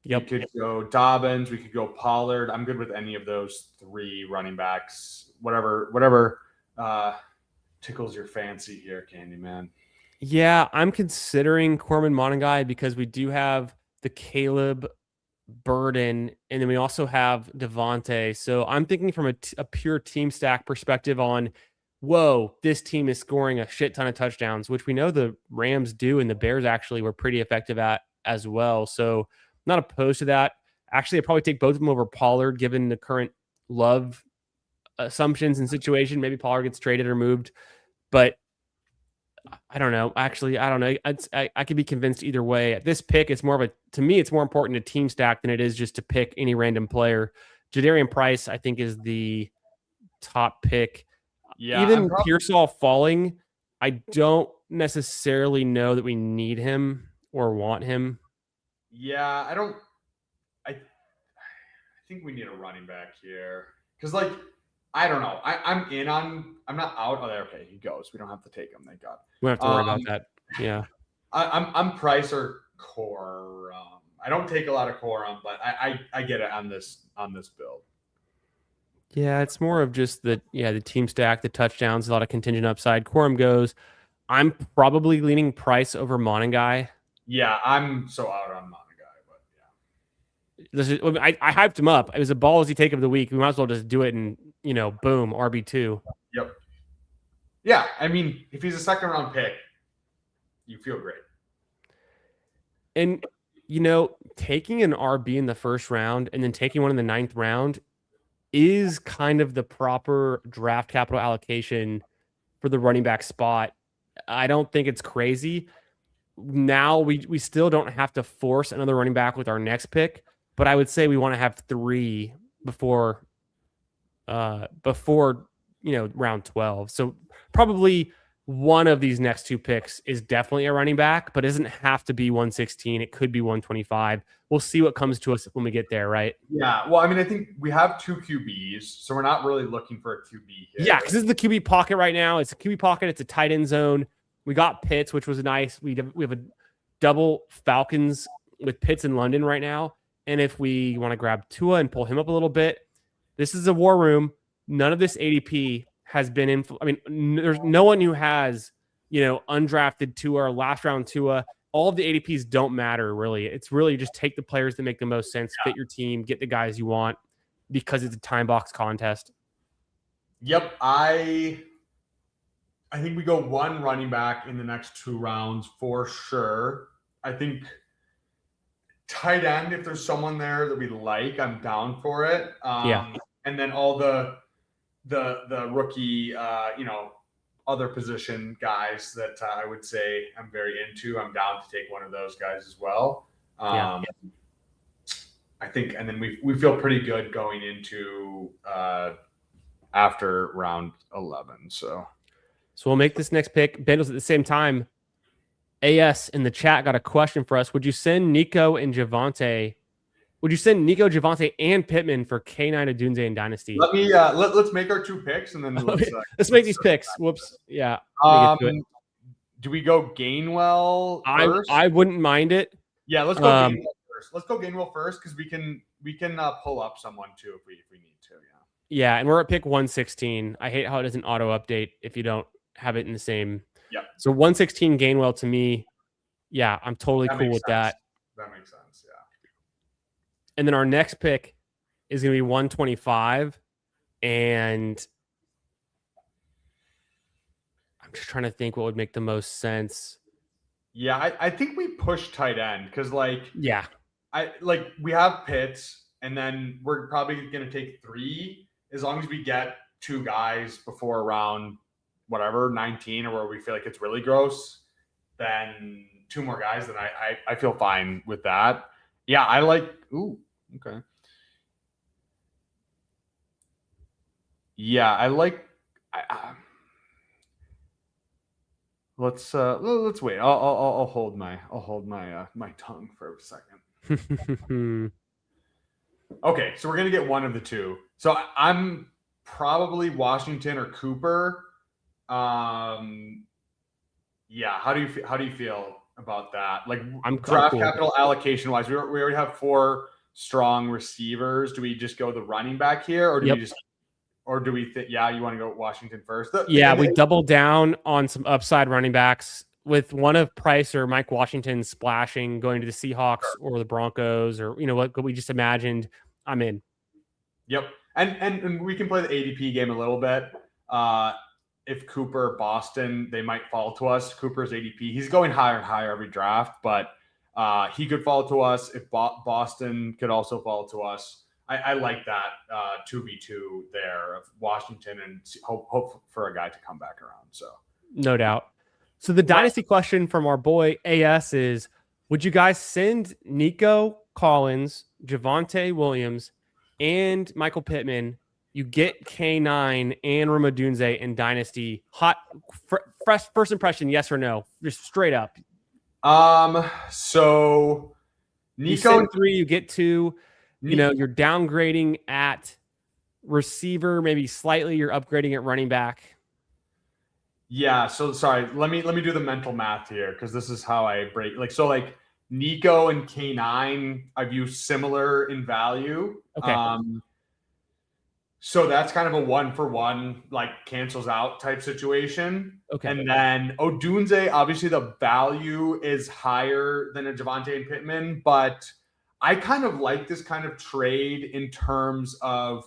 Yep. We could go Dobbins. We could go Pollard. I'm good with any of those 3 running backs. Whatever tickles your fancy here, Candyman. Yeah, I'm considering Corman Monangai because we do have the Caleb Burden, and then we also have Devontae. So I'm thinking from a pure team stack perspective on, whoa, this team is scoring a shit ton of touchdowns, which we know the Rams do, and the Bears actually were pretty effective at as well. So I'm not opposed to that. Actually, I'd probably take both of them over Pollard, given the current Love assumptions and situation. Maybe Pollard gets traded or moved, but I don't know. Actually, I don't know. I could be convinced either way. At this pick, it's more important to team stack than it is just to pick any random player. Jadarian Price, I think, is the top pick. Yeah, even Pearsall falling, I don't necessarily know that we need him or want him. Yeah, I think we need a running back here because, I don't know. I'm not out. Oh, okay, he goes. We don't have to take him. Thank God. We don't have to worry about that. Yeah. I'm Price or Core. I don't take a lot of Core but I get it on this build. Yeah, it's more of just the team stack, the touchdowns, a lot of contingent upside. Quorum goes. I'm probably leaning Price over Monangai. Yeah, I'm so out on Monangai, but yeah. I hyped him up. It was a ballsy take of the week. We might as well just do it and boom, RB2. Yep. Yeah, I mean, if he's a second round pick, you feel great. And taking an RB in the first round and then taking one in the 9th round is kind of the proper draft capital allocation for the running back spot. I don't think it's crazy. Now we still don't have to force another running back with our next pick, but I would say we want to have 3 before round 12. So probably one of these next 2 picks is definitely a running back, but it doesn't have to be 116. It could be 125. We'll see what comes to us when we get there, right? Yeah. Well, I mean, I think we have 2 QBs, so we're not really looking for a QB here. Yeah, because this is the QB pocket right now. It's a QB pocket. It's a tight end zone. We got Pitts, which was nice. We have a double Falcons with Pitts in London right now. And if we want to grab Tua and pull him up a little bit, this is a war room. None of this ADP has been in. I mean, there's no one who has, undrafted Tua or last round Tua. All of the ADPs don't matter, really. It's really just take the players that make the most sense, fit your team, get the guys you want, because it's a time box contest. Yep. I think we go 1 running back in the next 2 rounds for sure. I think tight end, if there's someone there that we like, I'm down for it. And then all the rookie, other position guys that I would say I'm very into. I'm down to take one of those guys as well. Yeah. I think, and then we feel pretty good going into after round 11. So we'll make this next pick. Bendels at the same time. AS in the chat got a question for us. Would you send Nico and Javante? Would you send Nico, Javante, and Pittman for K9 Odunze and Dynasty? let me let's make our 2 picks and then let's make these picks. Whoops. Yeah. Do we go Gainwell first? I wouldn't mind it. Yeah, let's go Gainwell first. Let's go Gainwell first because we can pull up someone too if we need to. Yeah, and we're at pick 116. I hate how it doesn't auto update if you don't have it in the same. Yeah. So 116 Gainwell to me, yeah, I'm totally cool with that. That makes sense. Yeah. And then our next pick is going to be 125, and I'm just trying to think what would make the most sense. Yeah, I think we push tight end because yeah, we have Pitts, and then we're probably going to take 3 as long as we get 2 guys before round whatever 19 or where we feel like it's really gross. Then 2 more guys, then I feel fine with that. Yeah, I like. Ooh, okay. Yeah, I like. Let's wait. I'll hold my my tongue for a second. Okay, so we're gonna get one of the 2. So I'm probably Washington or Cooper. Yeah. How do you feel about that? Like I'm draft cool. capital allocation wise, we already have 4 strong receivers. Do we just go the running back here, or do we think? Yeah, you want to go Washington first? We double down on some upside running backs with one of Price or Mike Washington splashing, going to the Seahawks or the Broncos, or what we just imagined. I'm in. Yep, and we can play the ADP game a little bit. If Cooper, Boston, they might fall to us. Cooper's ADP, he's going higher and higher every draft, but he could fall to us. If Boston could also fall to us. I like that 2v2 there of Washington and hope for a guy to come back around. So no doubt. So the dynasty question from our boy AS is, would you guys send Nico Collins, Javante Williams, and Michael Pittman? You get K9 and Rome Odunze in Dynasty. Hot, fresh first impression, yes or no? Just straight up. So Nico, you 3, you get 2. You're downgrading at receiver, maybe slightly. You're upgrading at running back. Yeah. So sorry. Let me do the mental math here because this is how I break. Nico and K9, I view similar in value. Okay. So that's kind of a 1-for-1, cancels out type situation. Okay. And then Odunze, obviously the value is higher than a Javante and Pittman, but I kind of like this kind of trade in terms of,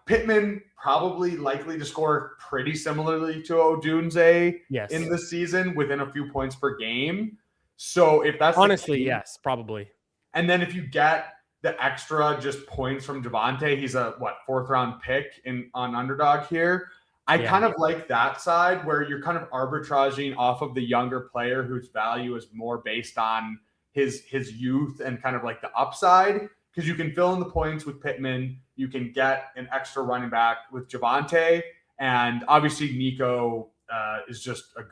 Pittman probably likely to score pretty similarly to Odunze in the season within a few points per game. So if that's honestly, yes, probably. And then if you get the extra just points from Javante, he's a 4th round pick on Underdog here. I kind of like that side where you're kind of arbitraging off of the younger player whose value is more based on his youth and kind of like the upside, because you can fill in the points with Pittman. You can get an extra running back with Javante, and obviously Nico is just a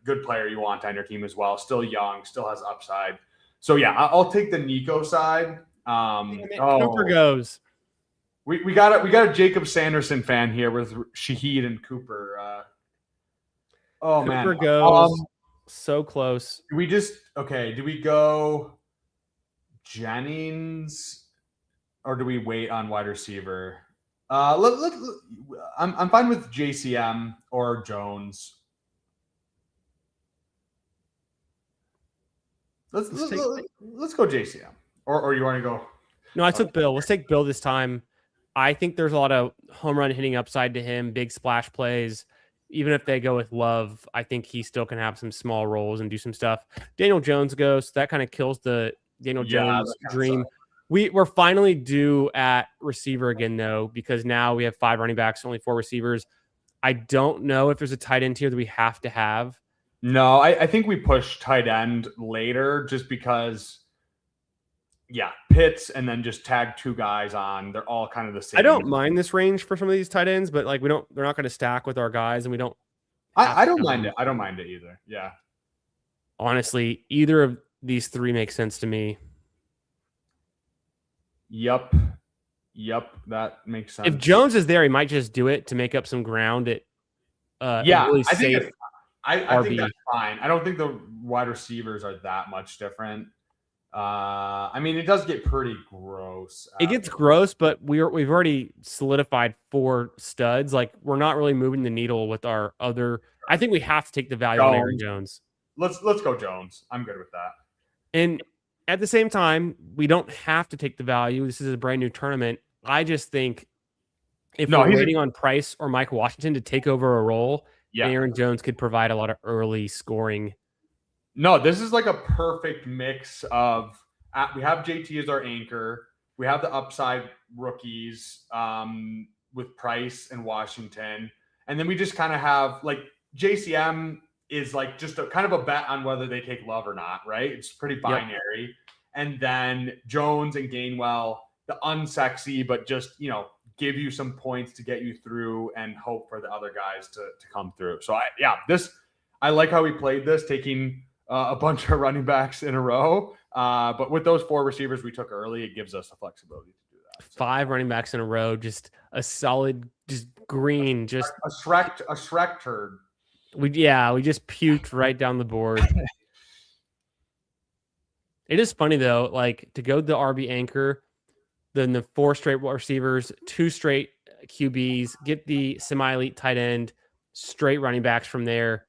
good player you want on your team as well. Still young, still has upside. So yeah, I'll take the Nico side. Cooper goes. We got a Jacob Sanderson fan here with Shaheed and Cooper. Cooper goes so close. Do we go Jennings or do we wait on wide receiver? I'm fine with JCM or Jones. Let's go JCM. Or you want to go? No, I took Bill. Let's take Bill this time. I think there's a lot of home run hitting upside to him, big splash plays. Even if they go with Love, I think he still can have some small roles and do some stuff. Daniel Jones goes. So that kind of kills the Daniel Jones dream. We're finally due at receiver again, though, because now we have 5 running backs, only 4 receivers. I don't know if there's a tight end tier that we have to have. No, I think we push tight end later just because, yeah, Pitts and then just tag 2 guys on. They're all kind of the same. I don't mind this range for some of these tight ends, but like they're not going to stack with our guys, and we don't. I don't mind it. I don't mind it either. Yeah. Honestly, either of these 3 makes sense to me. Yep, that makes sense. If Jones is there, he might just do it to make up some ground at really safe. I think that's fine. I don't think the wide receivers are that much different. I mean, it does get pretty gross. It gets gross, but we've already solidified 4 studs. Like, we're not really moving the needle with our other. I think we have to take the value on Aaron Jones. Let's go Jones. I'm good with that. And at the same time, we don't have to take the value. This is a brand new tournament. I just think if we're waiting on Price or Mike Washington to take over a role, Aaron Jones could provide a lot of early scoring. No, this is like a perfect mix of we have JT as our anchor. We have the upside rookies with Price and Washington. And then we just kind of have like JCM is like just a kind of a bet on whether they take Love or not, right? It's pretty binary. Yep. And then Jones and Gainwell, the unsexy, but just, give you some points to get you through and hope for the other guys to come through. So I like how we played this, taking a bunch of running backs in a row. But with those 4 receivers we took early, it gives us the flexibility to do that. So, 5 running backs in a row, just a solid, just green, just a Shrek turd. We just puked right down the board. It is funny though, like to go the RB anchor, then the 4 straight receivers, 2 straight QBs, get the semi-elite tight end, straight running backs from there.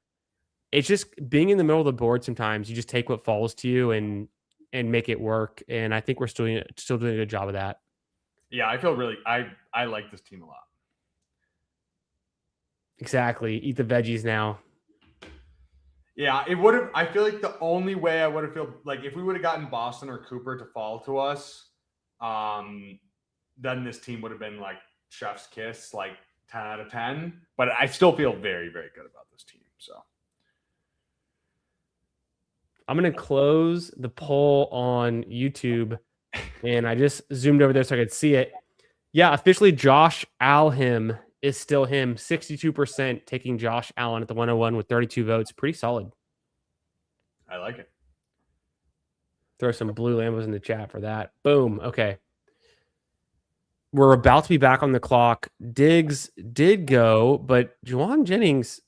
It's just being in the middle of the board. Sometimes you just take what falls to you and make it work. And I think we're still doing a good job of that. Yeah, I feel I like this team a lot. Exactly. Eat the veggies now. Yeah, it would have. I feel like the only way I would have felt like if we would have gotten Boston or Cooper to fall to us, then this team would have been like chef's kiss, like 10 out of 10. But I still feel very, very good about this team. So I'm going to close the poll on YouTube, and I just zoomed over there so I could see it. Yeah, officially Josh Allen is still him. 62% taking Josh Allen at the 101 with 32 votes. Pretty solid. I like it. Throw some blue Lambos in the chat for that. Boom. Okay. We're about to be back on the clock. Diggs did go, but Juwan Jennings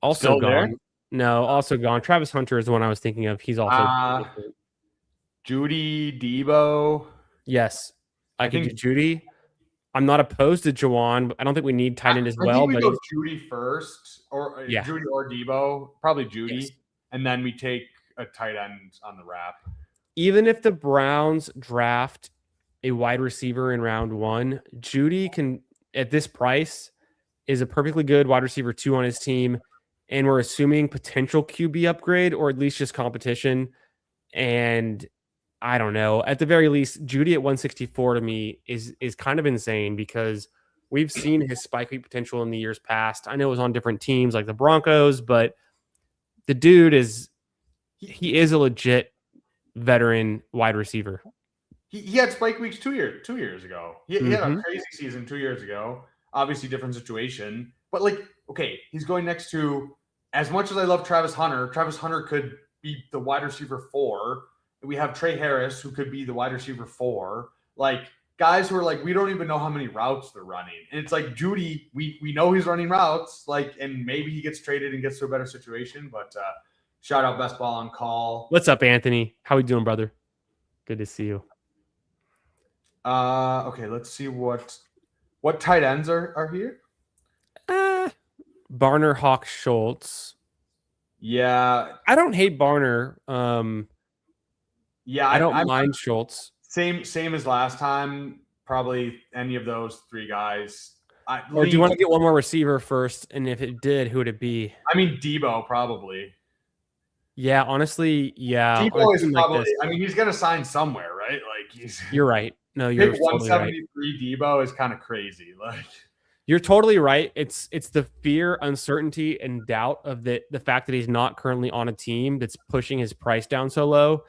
also still gone. There? No, also gone. Travis Hunter is the one I was thinking of. He's also Judy, Debo. Yes. I can do Judy. I'm not opposed to Juwan, but I don't think we need tight end as well. I think we go Judy first, or Judy or Debo. Probably Judy. Yes. And then we take a tight end on the wrap. Even if the Browns draft a wide receiver in round 1, Judy can, at this price, is a perfectly good wide receiver 2 on his team. And we're assuming potential QB upgrade or at least just competition. And I don't know. At the very least, Judy at 164 to me is kind of insane because we've seen his spike week potential in the years past. I know it was on different teams like the Broncos, but the dude is a legit veteran wide receiver. He had spike weeks 2 years ago. He had a crazy season 2 years ago. Obviously, different situation. But he's going next to, as much as I love Travis Hunter could be the wide receiver 4. We have Trey Harris, who could be the wide receiver 4. Guys who are we don't even know how many routes they're running. And it's like Judy, we know he's running routes, and maybe he gets traded and gets to a better situation. But shout out Best Ball on Call. What's up, Anthony? How we doing, brother? Good to see you. Okay, let's see what tight ends are here. Barner, Hawk, Schultz. Yeah. I don't hate Barner. Yeah, I don't mind Schultz. Same as last time. Probably any of those 3 guys. Or do you want to get one more receiver first? And if it did, who would it be? I mean, Debo probably. Yeah, honestly, yeah. Debo is probably. He's going to sign somewhere, right? You're right. No, you're totally 173 right. Debo is kind of crazy. You're totally right. It's the fear, uncertainty, and doubt of the fact that he's not currently on a team that's pushing his price down so low.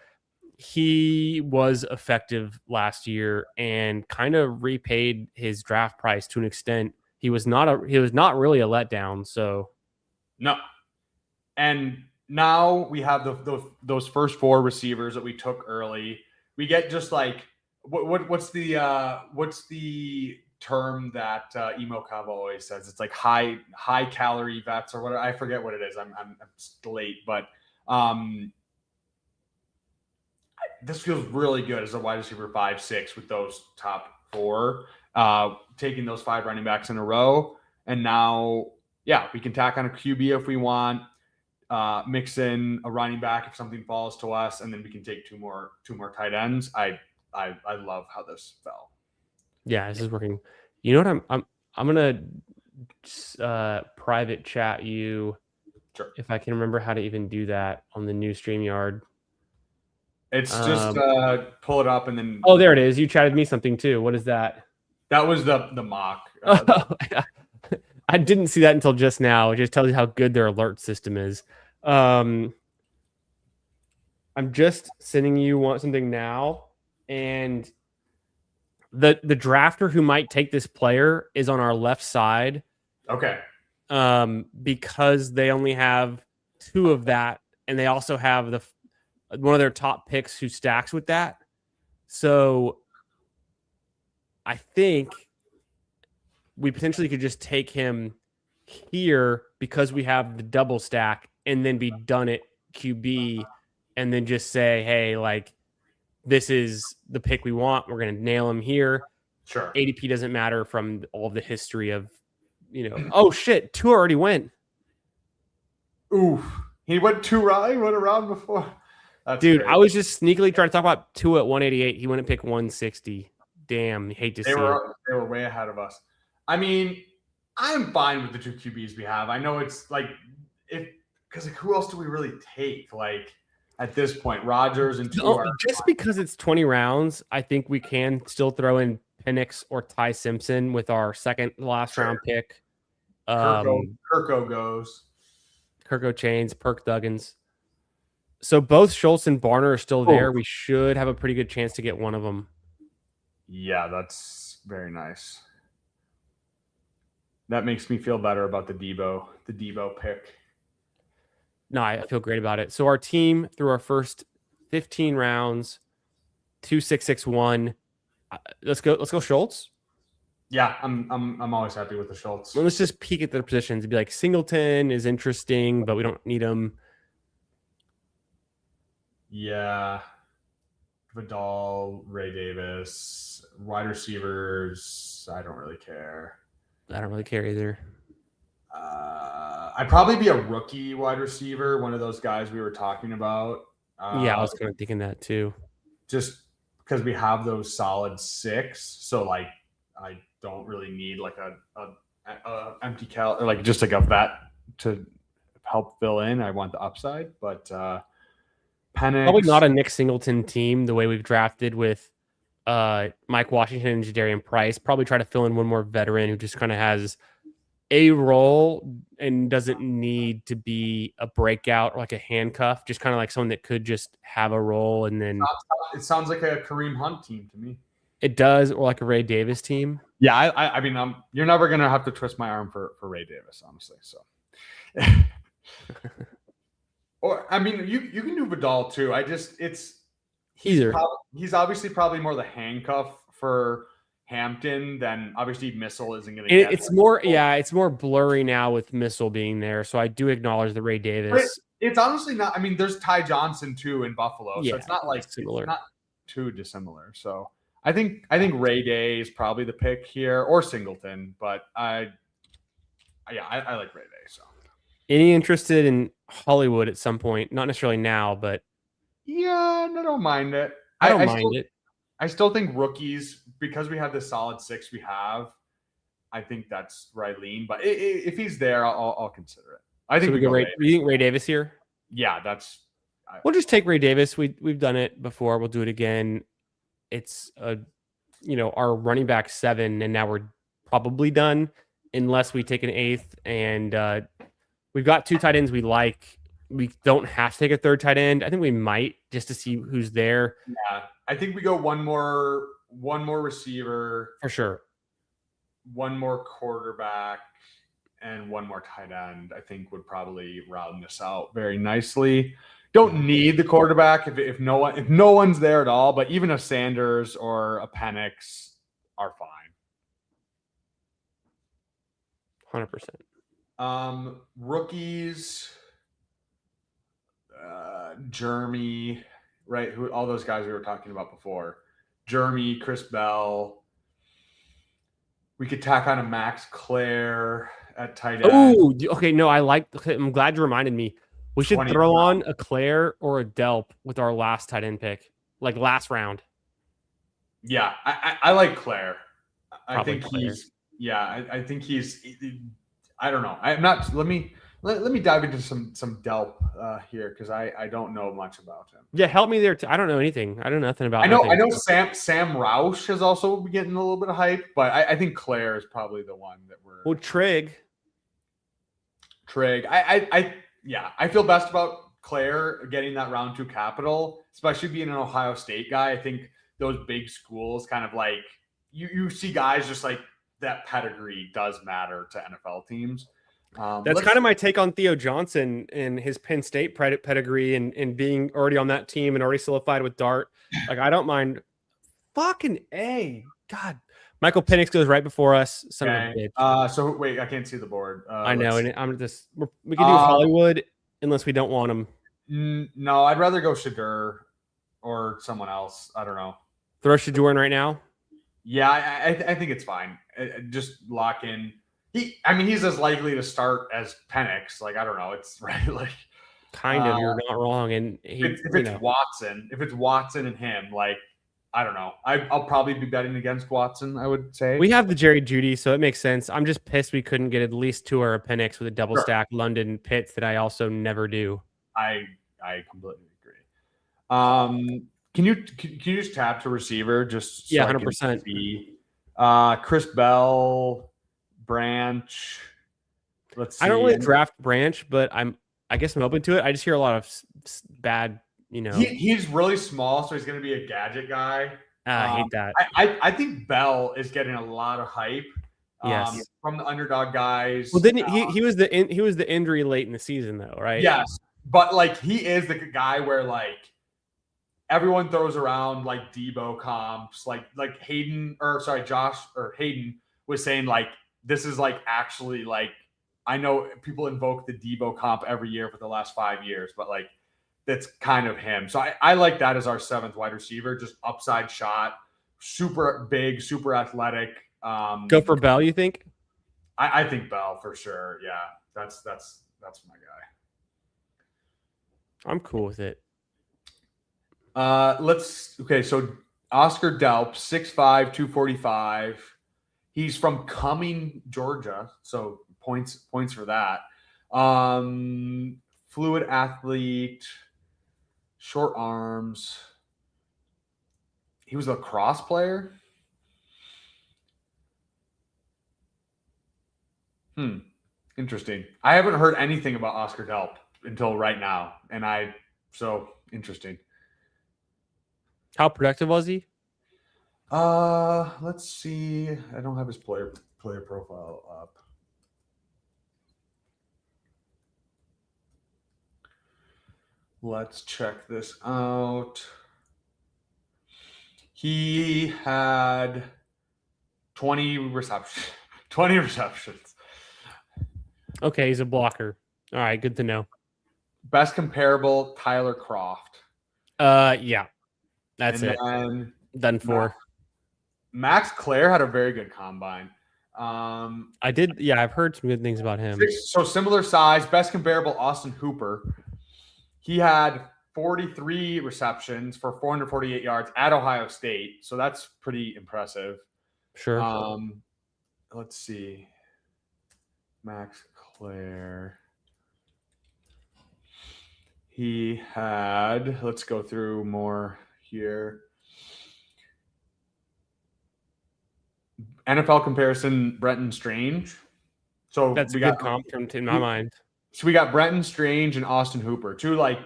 He was effective last year and kind of repaid his draft price to an extent. He was not really a letdown. So No. And now we have those first 4 receivers that we took early. We get just like what's the term that Emo Cavo always says? It's like high calorie vets or whatever. I forget what it is. I'm late, but this feels really good as a wide receiver 5-6 with those top 4, taking those 5 running backs in a row. And now, yeah, we can tack on a QB if we want, mix in a running back if something falls to us, and then we can take two more tight ends. I love how this fell. Yeah, this is working. You know what? I'm gonna private chat you, sure, if I can remember how to even do that on the new StreamYard. It's just pull it up and then. Oh, there it is. You chatted me something too. What is that? That was the mock. I didn't see that until just now. It just tells you how good their alert system is. I'm just sending you something now, and the drafter who might take this player is on our left side. Okay. Because they only have 2 of that, and they also have one of their top picks who stacks with that. So I think we potentially could just take him here because we have the double stack, and then be done at QB, and then just say, hey, like, this is the pick we want. We're going to nail him here. Sure. ADP doesn't matter from all of the history of, oh shit, 2 already went. Ooh, he went 2 rounds. He went a round before. That's Dude, great. I was just sneakily trying to talk about 2 at 188. He went and pick 160. Damn, hate to see it. They were way ahead of us. I mean, I'm fine with the 2 QBs we have. I know it's like because who else do we really take? Like at this point, Rodgers and 2 just because it's 20 rounds, I think we can still throw in Penix or Ty Simpson with our second last round pick. Kirko goes. Kirko Chains, Perk Duggins. So both Schultz and Barner are still there. We should have a pretty good chance to get one of them. Yeah, that's very nice. That makes me feel better about the Debo pick. No, I feel great about it. So our team through our first 15 rounds, 2-6-6-1. Let's go Schultz. Yeah, I'm always happy with the Schultz. Well, let's just peek at the positions and be like, Singleton is interesting, but we don't need him. Yeah. Vidal, Ray Davis, wide receivers. I don't really care. I don't really care either. I'd probably be a rookie wide receiver, one of those guys we were talking about. Yeah, I was kind of thinking that too. Just because we have those solid 6, so like I don't really need like a empty cal or like just like a vet to help fill in. I want the upside, but Penix, probably not a Nick Singleton team the way we've drafted with Mike Washington and Jadarian Price. Probably try to fill in one more veteran who just kind of has a role and doesn't need to be a breakout or like a handcuff, just kind of like someone that could just have a role. And then it sounds like a Kareem Hunt team to me. It does, or like a Ray Davis team. Yeah, I mean, you're never gonna have to twist my arm for Ray Davis, honestly. So, or I mean, you can do Vidal too. He's obviously probably more the handcuff for Hampton than obviously Missile isn't going to get. It's more blurry now with Missile being there. So I do acknowledge the Ray Davis. It's honestly not. I mean, there's Ty Johnson too in Buffalo, so it's not like similar. It's not too dissimilar. So I think Ray Day is probably the pick here, or Singleton, but I like Ray Day. So any interested in Hollywood at some point? Not necessarily now, but yeah, I don't mind it. I don't mind it. I still think rookies, because we have the solid 6 we have, I think that's where I lean. But if he's there, I'll consider it. I think so you think Ray Davis here? Yeah, we'll just take Ray Davis. We've done it before. We'll do it again. It's our running back 7, and now we're probably done. unless we take an 8th, and we've got 2 tight ends we like. We don't have to take a 3rd tight end. I think we might, just to see who's there. Yeah, I think we go one more receiver For sure. one more quarterback, and one more tight end. I think would probably round this out very nicely. Don't need the quarterback if no one's there at all, but even a Sanders or a Penix are fine. 100%. Rookies, Jeremy, right? Who all those guys we were talking about before. Jeremy, Chris Bell. We could tack on a Max Clare at tight end. Oh, okay. No, I'm glad you reminded me. We should 20 throw on a Claire or a Delp with our last tight end pick, like last round. Yeah, I like Claire. I think Claire. I think he's. I don't know. I'm not. Let me dive into some Delp here because I don't know much about him. Yeah, help me there. I don't know anything. I know nothing about. I know Sam Roush has also been getting a little bit of hype, but I think Claire is probably the one that we're. Well, Trig. I feel best about Claire getting that round 2 capital, especially being an Ohio State guy. I think those big schools kind of like you see guys just like that pedigree does matter to NFL teams. That's kind of my take on Theo Johnson and his Penn State pedigree and being already on that team and already solidified with Dart. Like, I don't mind. Fucking A. God. Michael Penix goes right before us. Son of a bitch. So wait, I can't see the board. I know, and I'm just we can do Hollywood unless we don't want him. No, I'd rather go Shadur or someone else. I don't know. Throw Shadur in right now. Yeah, I think it's fine. Just lock in. He's as likely to start as Penix. Like, I don't know. It's right. Like, kind of. You're not wrong. And if it's Watson and him, like, I don't know. I'll probably be betting against Watson, I would say. We have the Jerry Jeudy, so it makes sense. I'm just pissed we couldn't get at least 2 or a Penix with a double stack London Pitts that I also never do. I completely agree. Can you just tap to receiver? Just so 100%. Chris Bell, Branch. Let's see. I don't really draft Branch, but I guess I'm open to it. I just hear a lot of bad. He's really small, so he's going to be a gadget guy. I hate that. I think Bell is getting a lot of hype. Yes, from the underdog guys. Well, then he was the injury late in the season, though, right? Yes, but like he is the guy where like everyone throws around like Debo comps, like Hayden was saying like this is like actually like I know people invoke the Debo comp every year for the last 5 years, but like. That's kind of him. So I like that as our 7th wide receiver, just upside shot, super big, super athletic. Go for Bell, you think? I think Bell for sure. Yeah, that's my guy. I'm cool with it. So Oscar Delp, 6'5", 245. He's from Cumming, Georgia. So points for that. Fluid athlete. Short arms. He was a lacrosse player. Interesting. I haven't heard anything about Oscar Delp until right now, so interesting. How productive was he? Let's see. I don't have his player profile up. Let's check this out. He had 20 receptions. Okay, he's a blocker. All right, good to know. Best comparable, Tyler Croft. Yeah. That's it. Done for. Max Clare had a very good combine. I did. Yeah, I've heard some good things about him. So similar size, best comparable, Austin Hooper. He had 43 receptions for 448 yards at Ohio State. So that's pretty impressive. Sure. Let's see. Max Clare. He had, let's go through more here. NFL comparison, Brenton Strange. So That's we a good got comp in my mind. So we got Brenton Strange and Austin Hooper, two like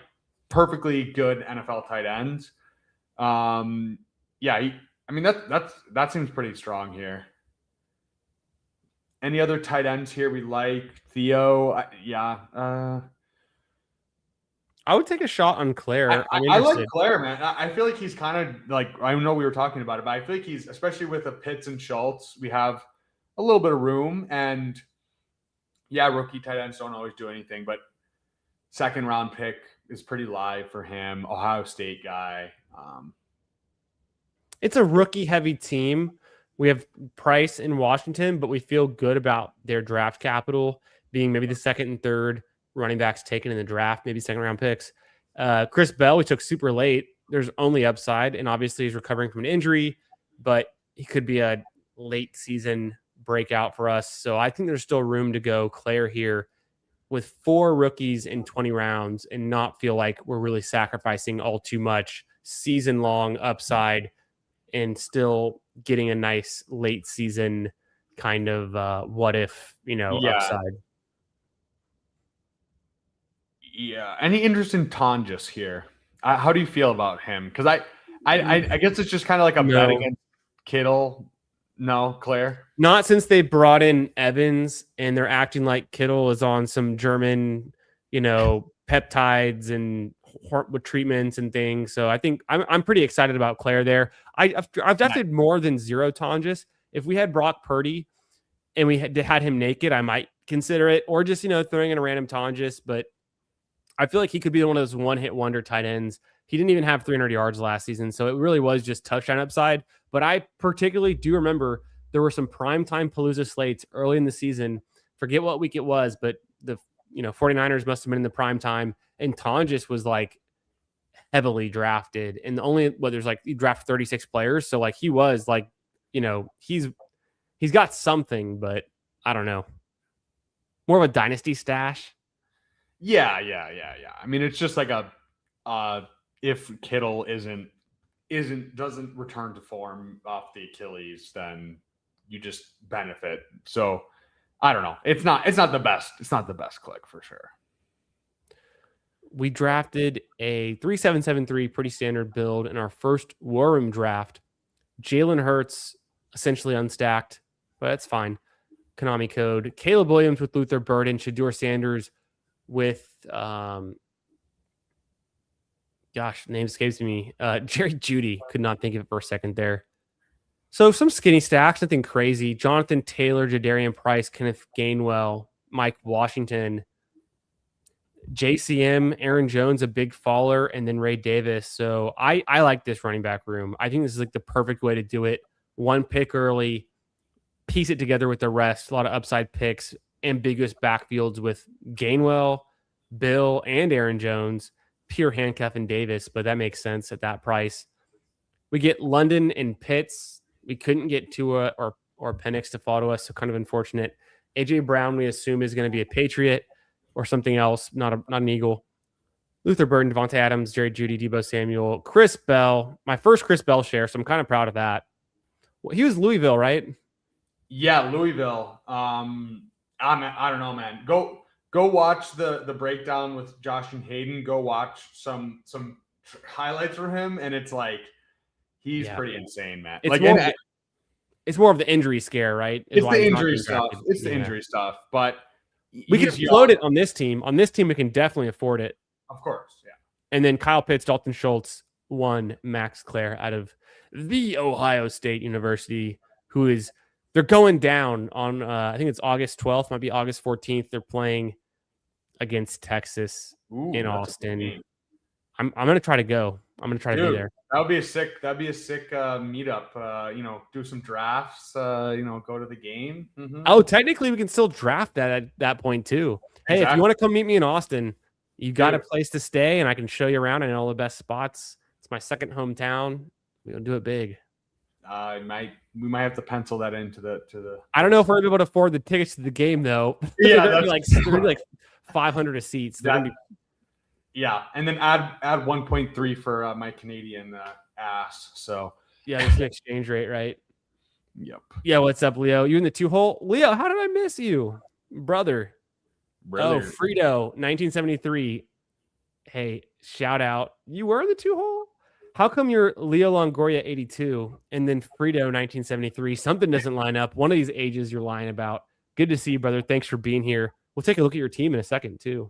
perfectly good NFL tight ends. Yeah, I mean that seems pretty strong here. Any other tight ends here we like? Theo, I would take a shot on Claire. I like Claire, man. I feel like he's kind of like, I know we were talking about it, but I feel like he's, especially with the Pitts and Schultz, we have a little bit of room. And yeah, rookie tight ends don't always do anything, but second round pick is pretty live for him. Ohio State guy. It's a rookie heavy team. We have Price in Washington, but we feel good about their draft capital being maybe the second and third running backs taken in the draft, maybe second round picks. Chris Bell, we took super late. There's only upside, and obviously he's recovering from an injury, but he could be a late season breakout for us. So I think there's still room to go Claire here with 4 rookies in 20 rounds and not feel like we're really sacrificing all too much season long upside and still getting a nice late season kind of what if, upside. Yeah. Any interest in Tonjes here? How do you feel about him? Because I guess it's just kind of like a bet against Kittle. No, Claire? Not since they brought in Evans and they're acting like Kittle is on some German, peptides and with treatments and things. So I think I'm pretty excited about Claire there. I've drafted more than 0 Tonjes. If we had Brock Purdy and we had him naked, I might consider it, or just throwing in a random Tonjes. But I feel like he could be one of those one-hit wonder tight ends. He didn't even have 300 yards last season, so it really was just touchdown upside. But I particularly do remember there were some primetime Palooza slates early in the season. Forget what week it was, but the 49ers must have been in the prime time, and Tonjes was like heavily drafted. And there's like, you draft 36 players, so like he was like, he's got something, but I don't know. More of a dynasty stash. Yeah. I mean, it's just like if Kittle doesn't return to form off the Achilles, then you just benefit. So I don't know. It's not the best. It's not the best click for sure. We drafted a 3-7-7-3 pretty standard build in our first War Room draft. Jalen Hurts essentially unstacked, but that's fine. Konami code. Caleb Williams with Luther Burden. Shedeur Sanders with name escapes me. Jerry Jeudy. Could not think of it for a second there. So some skinny stacks, nothing crazy. Jonathan Taylor, Jadarian Price, Kenneth Gainwell, Mike Washington, JCM, Aaron Jones, a big faller, and then Ray Davis. So I like this running back room. I think this is like the perfect way to do it. One pick early, piece it together with the rest. A lot of upside picks, ambiguous backfields with Gainwell, Bill, and Aaron Jones. Pure handcuff and Davis, but that makes sense at that price. We get London and Pitts. We couldn't get Tua or Penix to fall to us, so kind of unfortunate. AJ Brown, we assume, is going to be a Patriot or something else, not an Eagle. Luther Burden, Devontae Adams, Jerry Jeudy, Deebo Samuel, Chris Bell. My first Chris Bell share, so I'm kind of proud of that. Well, he was Louisville, right? Yeah, Louisville. I don't know, man. Go watch the breakdown with Josh and Hayden. Go watch some highlights for him, and it's like he's pretty insane, man. It's more of the injury scare, right? It's the injury stuff. It's the injury stuff, but we can float it on this team. On this team, we can definitely afford it. Of course, yeah. And then Kyle Pitts, Dalton Schultz, Max Clare out of the Ohio State University, they're going down on, I think it's August 12th, might be August 14th. They're playing against Texas in Austin. I'm going to try to go. I'm going to try to be there. That'd be a sick meetup. Do some drafts, go to the game. Mm-hmm. Oh, technically we can still draft that at that point too. Hey, exactly. If you want to come meet me in Austin, you got a place to stay and I can show you around. I know all the best spots. It's my second hometown. We'll do it big. We might have to pencil that into the. I don't know if we're able to afford the tickets to the game though. Yeah, they're gonna be like 500 a seats. Yeah, and then add 1.3 for my Canadian ass. So yeah, it's an exchange rate, right? Yep. Yeah, what's up, Leo? You in the 2-hole? Leo, how did I miss you? Brother. Oh, Frito, 1973. Hey, shout out. You were the 2-hole? How come you're Leo Longoria 82 and then Frito 1973? Something doesn't line up. One of these ages you're lying about. Good to see you, brother. Thanks for being here. We'll take a look at your team in a second, too.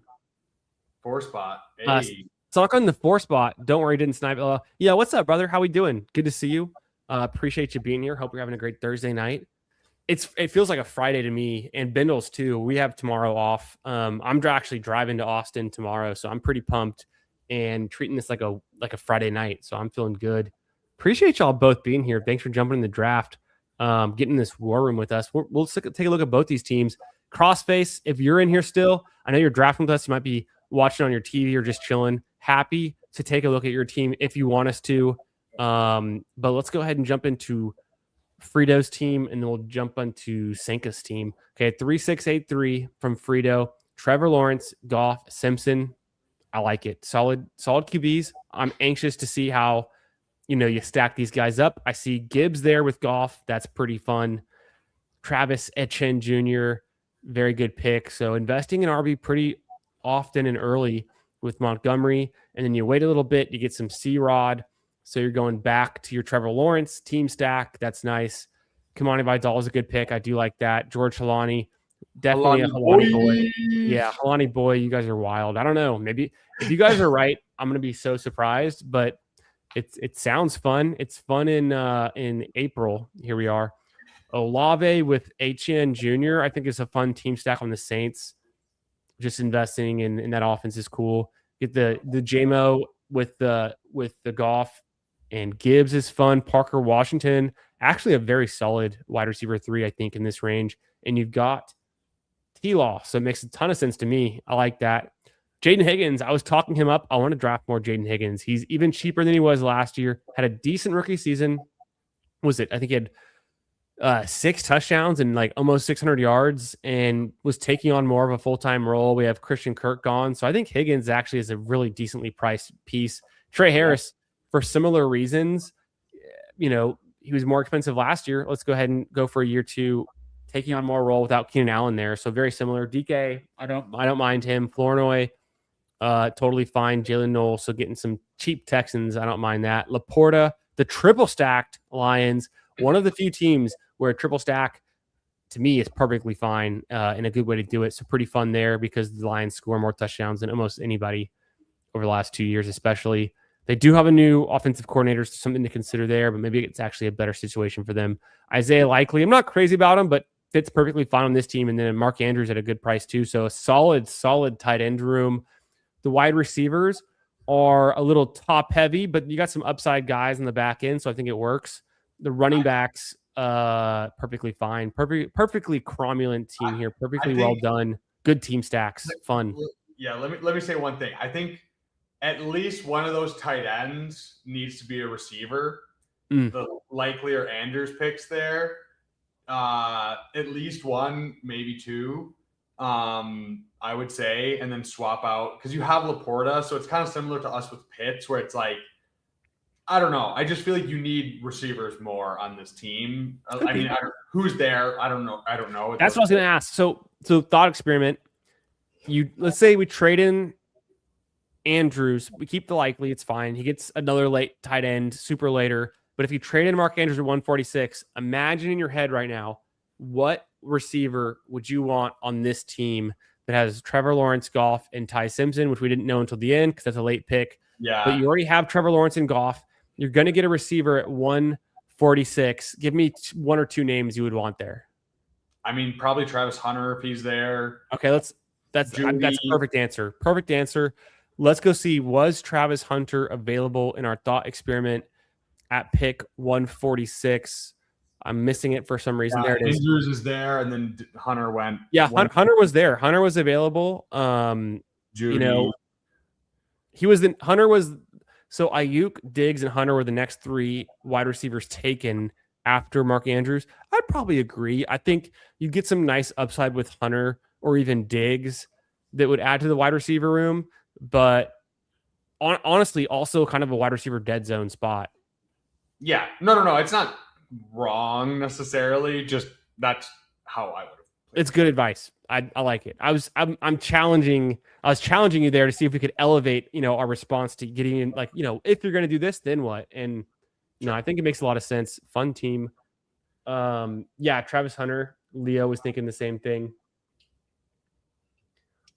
4 spot. Hey. Sunk on the 4 spot. Don't worry, didn't snipe. Yeah, what's up, brother? How we doing? Good to see you. Appreciate you being here. Hope you're having a great Thursday night. It feels like a Friday to me, and Bindles too. We have tomorrow off. I'm actually driving to Austin tomorrow, so I'm pretty pumped and treating this like a Friday night. So I'm feeling good. Appreciate y'all both being here. Thanks for jumping in the draft, getting this war room with us. We'll take a look at both these teams. Crossface, if you're in here still, I know you're drafting with us. You might be watching on your TV or just chilling. Happy to take a look at your team if you want us to. But let's go ahead and jump into Frito's team, and then we'll jump onto Senka's team. Okay, 3-6-8-3 from Frito. Trevor Lawrence, Goff, Simpson. I like it. Solid QBs. I'm anxious to see how you stack these guys up. I see Gibbs there with Goff. That's pretty fun. Travis Etienne Jr., very good pick. So investing in RB pretty often and early with Montgomery, and then you wait a little bit, you get some C-Rod. So you're going back to your Trevor Lawrence team stack. That's nice. Kamani Vidal is a good pick. I do like that. George Halani, definitely a Halani boy. Yeah, Halani boy, you guys are wild. I don't know. Maybe if you guys are right, I'm going to be so surprised, but it sounds fun. It's fun in April. Here we are. Olave with Etienne Jr. I think is a fun team stack on the Saints. Just investing in that offense is cool. Get the JMO with the Goff. And Gibbs is fun. Parker Washington, actually a very solid wide receiver 3, I think, in this range. And you've got T-Law, so it makes a ton of sense to me. I like that. Jaden Higgins, I was talking him up. I want to draft more Jaden Higgins. He's even cheaper than he was last year. Had a decent rookie season. I think he had 6 touchdowns and like almost 600 yards and was taking on more of a full-time role. We have Christian Kirk gone. So I think Higgins actually is a really decently priced piece. Trey Harris, for similar reasons, he was more expensive last year. Let's go ahead and go for a year 2, taking on more role without Keenan Allen there. So very similar. DK, I don't mind him. Flournoy, totally fine. Jalen Noel, so getting some cheap Texans, I don't mind that. Laporta, the triple stacked Lions, one of the few teams where a triple stack to me is perfectly fine and a good way to do it. So pretty fun there because the Lions score more touchdowns than almost anybody over the last 2 years, especially. They do have a new offensive coordinator, so something to consider there, but maybe it's actually a better situation for them. Isaiah Likely, I'm not crazy about him, but fits perfectly fine on this team. And then Mark Andrews at a good price too. So a solid tight end room. The wide receivers are a little top heavy, but you got some upside guys in the back end, so I think it works. The running backs, perfectly fine. Perfectly cromulent team here. Perfectly well done. Good team stacks. Fun. Yeah, let me say one thing. I think at least one of those tight ends needs to be a receiver. The Likely or Andrews picks there. At least one, maybe 2, I would say, and then swap out because you have Laporta, so it's kind of similar to us with Pitts, where it's like, I don't know. I just feel like you need receivers more on this team. Who's there? I don't know. That's what I was going to ask. So thought experiment. Let's say we trade in Andrews, we keep the Likely, it's fine. He gets another late tight end, super later. But if you trade in Mark Andrews at 146, imagine in your head right now, what receiver would you want on this team that has Trevor Lawrence, Goff, and Ty Simpson, which we didn't know until the end because that's a late pick. Yeah. But you already have Trevor Lawrence and Goff. You're going to get a receiver at 146. Give me 1 or 2 names you would want there. I mean, probably Travis Hunter if he's there. Okay, that's a perfect answer. Perfect answer. Let's go see, was Travis Hunter available in our thought experiment at pick 146? I'm missing it for some reason. There it is. Andrews is there, and then Hunter went. Yeah, Hunter was there. Hunter was available. Judy. He was the Hunter was so Ayuk, Diggs, and Hunter were the next 3 wide receivers taken after Mark Andrews. I'd probably agree. I think you get some nice upside with Hunter or even Diggs that would add to the wide receiver room. But honestly, also kind of a wide receiver dead zone spot. Yeah. No. It's not wrong necessarily. Just that's how I would have It's good advice. I like it. I'm challenging. I was challenging you there to see if we could elevate, our response to getting in. Like, if you're going to do this, then what? And I think it makes a lot of sense. Fun team. Yeah, Travis Hunter. Leo was thinking the same thing.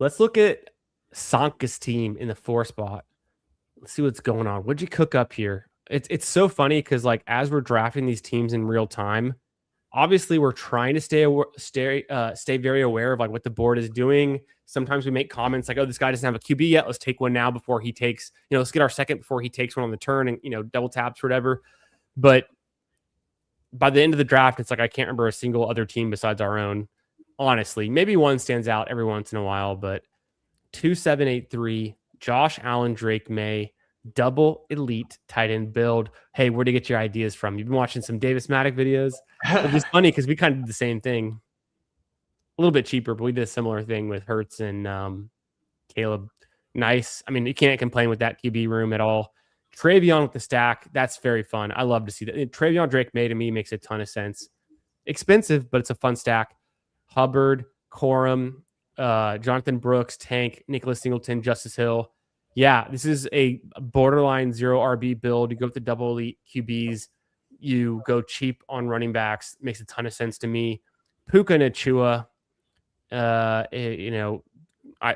Let's look at Sanka's team in the 4 spot. Let's see what's going on. What'd you cook up here? It's so funny because like as we're drafting these teams in real time, obviously we're trying to stay very aware of like what the board is doing. Sometimes we make comments like, oh, this guy doesn't have a QB yet. Let's take one now before he takes, let's get our second before he takes one on the turn and, double taps or whatever. But by the end of the draft, it's like, I can't remember a single other team besides our own. Honestly, maybe one stands out every once in a while, but 2-7-8-3, Josh Allen, Drake May, double elite tight end build. Hey, where'd you get your ideas from? You've been watching some Davis Maddock videos. It's just funny because we kind of did the same thing. A little bit cheaper, but we did a similar thing with Hurts and Caleb. Nice. I mean, you can't complain with that QB room at all. Travion with the stack. That's very fun. I love to see that. Travion Drake May to me makes a ton of sense. Expensive, but it's a fun stack. Hubbard, Corum, Jonathan Brooks, Tank, Nicholas Singleton, Justice Hill. Yeah, this is a borderline 0 RB build. You go with the double elite QBs. You go cheap on running backs. Makes a ton of sense to me. Puka Nacua, I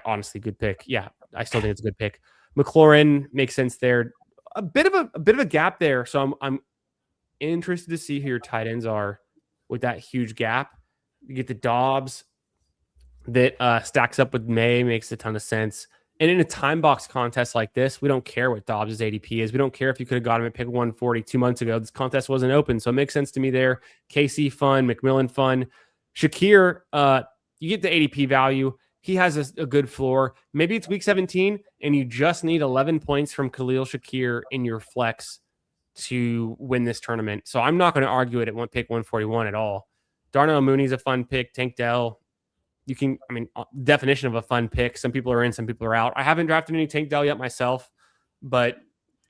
honestly, good pick. Yeah, I still think it's a good pick. McLaurin makes sense there. A bit of a gap there. So I'm interested to see who your tight ends are with that huge gap. You get the Dobbs that stacks up with May, makes a ton of sense. And in a time box contest like this, we don't care what Dobbs' ADP is. We don't care if you could have got him at pick 140 2 months ago. This contest wasn't open, so it makes sense to me there. KC fun, McMillan fun. Shakir, you get the ADP value. He has a good floor. Maybe it's week 17, and you just need 11 points from Khalil Shakir in your flex to win this tournament. So I'm not going to argue it at pick 141 at all. Darnell Mooney's a fun pick. Tank Dell. Definition of a fun pick. Some people are in, some people are out. I haven't drafted any Tank Dell yet myself, but,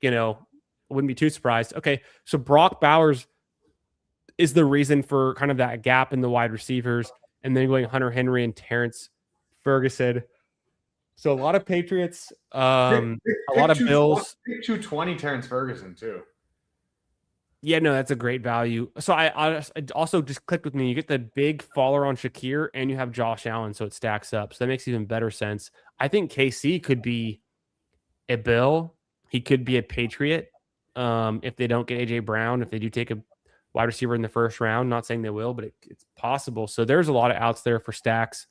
wouldn't be too surprised. Okay, so Brock Bowers is the reason for kind of that gap in the wide receivers, and then going Hunter Henry and Terrence Ferguson. So a lot of Patriots, a lot of Bills. Pick 220 Terrence Ferguson, too. Yeah, no, that's a great value. So I also just clicked with me. You get the big faller on Shakir, and you have Josh Allen, so it stacks up. So that makes even better sense. I think KC could be a Bill. He could be a Patriot if they don't get AJ Brown. If they do take a wide receiver in the first round, not saying they will, but it's possible. So there's a lot of outs there for stacks.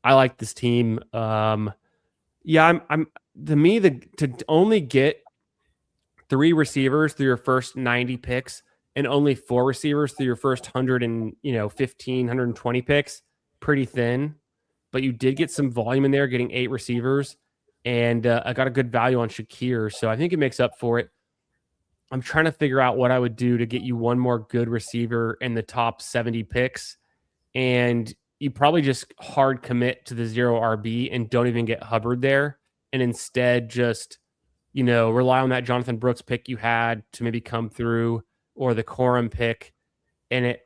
I like this team. To only get 3 receivers through your first 90 picks and only 4 receivers through your first 120 picks, pretty thin. But you did get some volume in there, getting 8 receivers, and I got a good value on Shakir, so I think it makes up for it. I'm trying to figure out what I would do to get you one more good receiver in the top 70 picks, and you probably just hard commit to the 0 RB and don't even get Hubbard there, and instead just rely on that Jonathan Brooks pick you had to maybe come through, or the Corum pick, and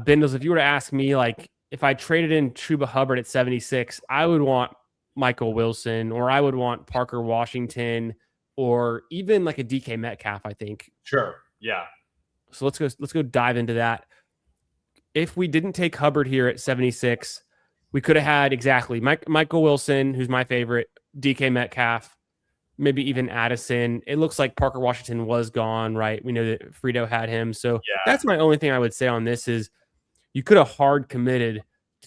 Bindles, if you were to ask me, like, if I traded in Chuba Hubbard at 76, I would want Michael Wilson, or I would want Parker Washington, or even like a DK Metcalf, I think. Sure. Yeah. So let's go dive into that. If we didn't take Hubbard here at 76, we could have had exactly Michael Wilson, who's my favorite, DK Metcalf, maybe even Addison. It looks like Parker Washington was gone, right? We know that Frito had him. So That's my only thing I would say on this is you could have hard committed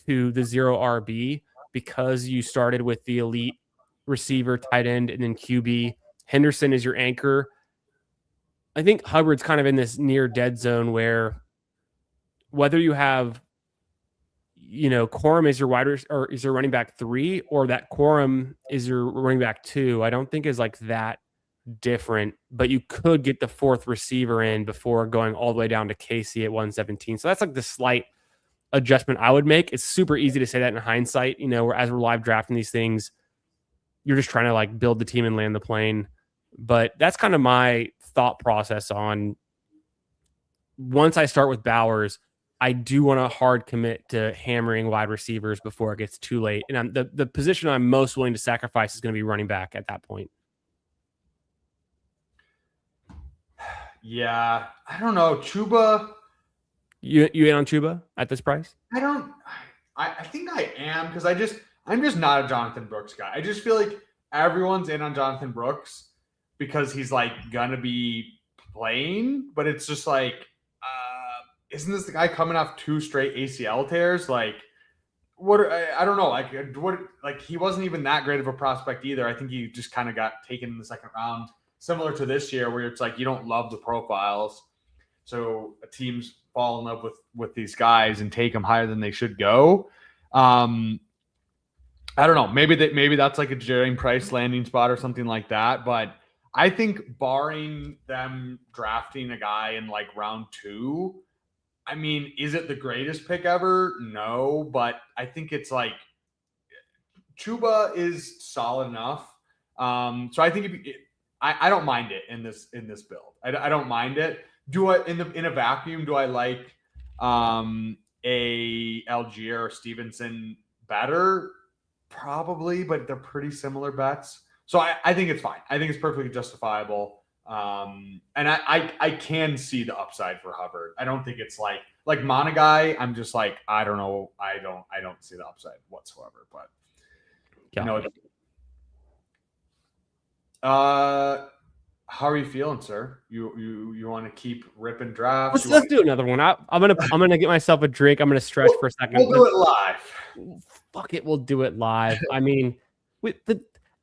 to the 0 RB because you started with the elite receiver, tight end, and then QB. Henderson is your anchor. I think Hubbard's kind of in this near dead zone where whether you have Corum is your or is your running back 3, or that Corum is your running back 2, I don't think is like that different, but you could get the 4th receiver in before going all the way down to KC at 117. So that's like the slight adjustment I would make. It's super easy to say that in hindsight, as we're live drafting these things, you're just trying to like build the team and land the plane. But that's kind of my thought process on once I start with Bowers, I do want to hard commit to hammering wide receivers before it gets too late. And the position I'm most willing to sacrifice is going to be running back at that point. Yeah, I don't know. Chuba. You in on Chuba at this price? I think I am because I'm just not a Jonathan Brooks guy. I just feel like everyone's in on Jonathan Brooks because he's like gonna be playing, but it's just like, isn't this the guy coming off 2 straight ACL tears? Like, I don't know. Like he wasn't even that great of a prospect either. I think he just kind of got taken in the second round, similar to this year where it's like you don't love the profiles, so teams fall in love with these guys and take them higher than they should go. I don't know. Maybe that's like a Jadarian Price landing spot or something like that. But I think barring them drafting a guy in like round 2, I mean, is it the greatest pick ever? No, but I think it's like Chuba is solid enough. So I think I don't mind it in this build. I don't mind it. Do I in a vacuum? Do I like a Algier or Stevenson better? Probably, but they're pretty similar bets. So I think it's fine. I think it's perfectly justifiable. And I can see the upside for Hubbard. I don't think it's like Monagai. I'm just like, I don't know. I don't see the upside whatsoever. But how are you feeling, sir? You want to keep ripping drafts? Let's do another one. I'm gonna get myself a drink. I'm gonna stretch for a second. We'll do it live. Fuck it, we'll do it live. I mean,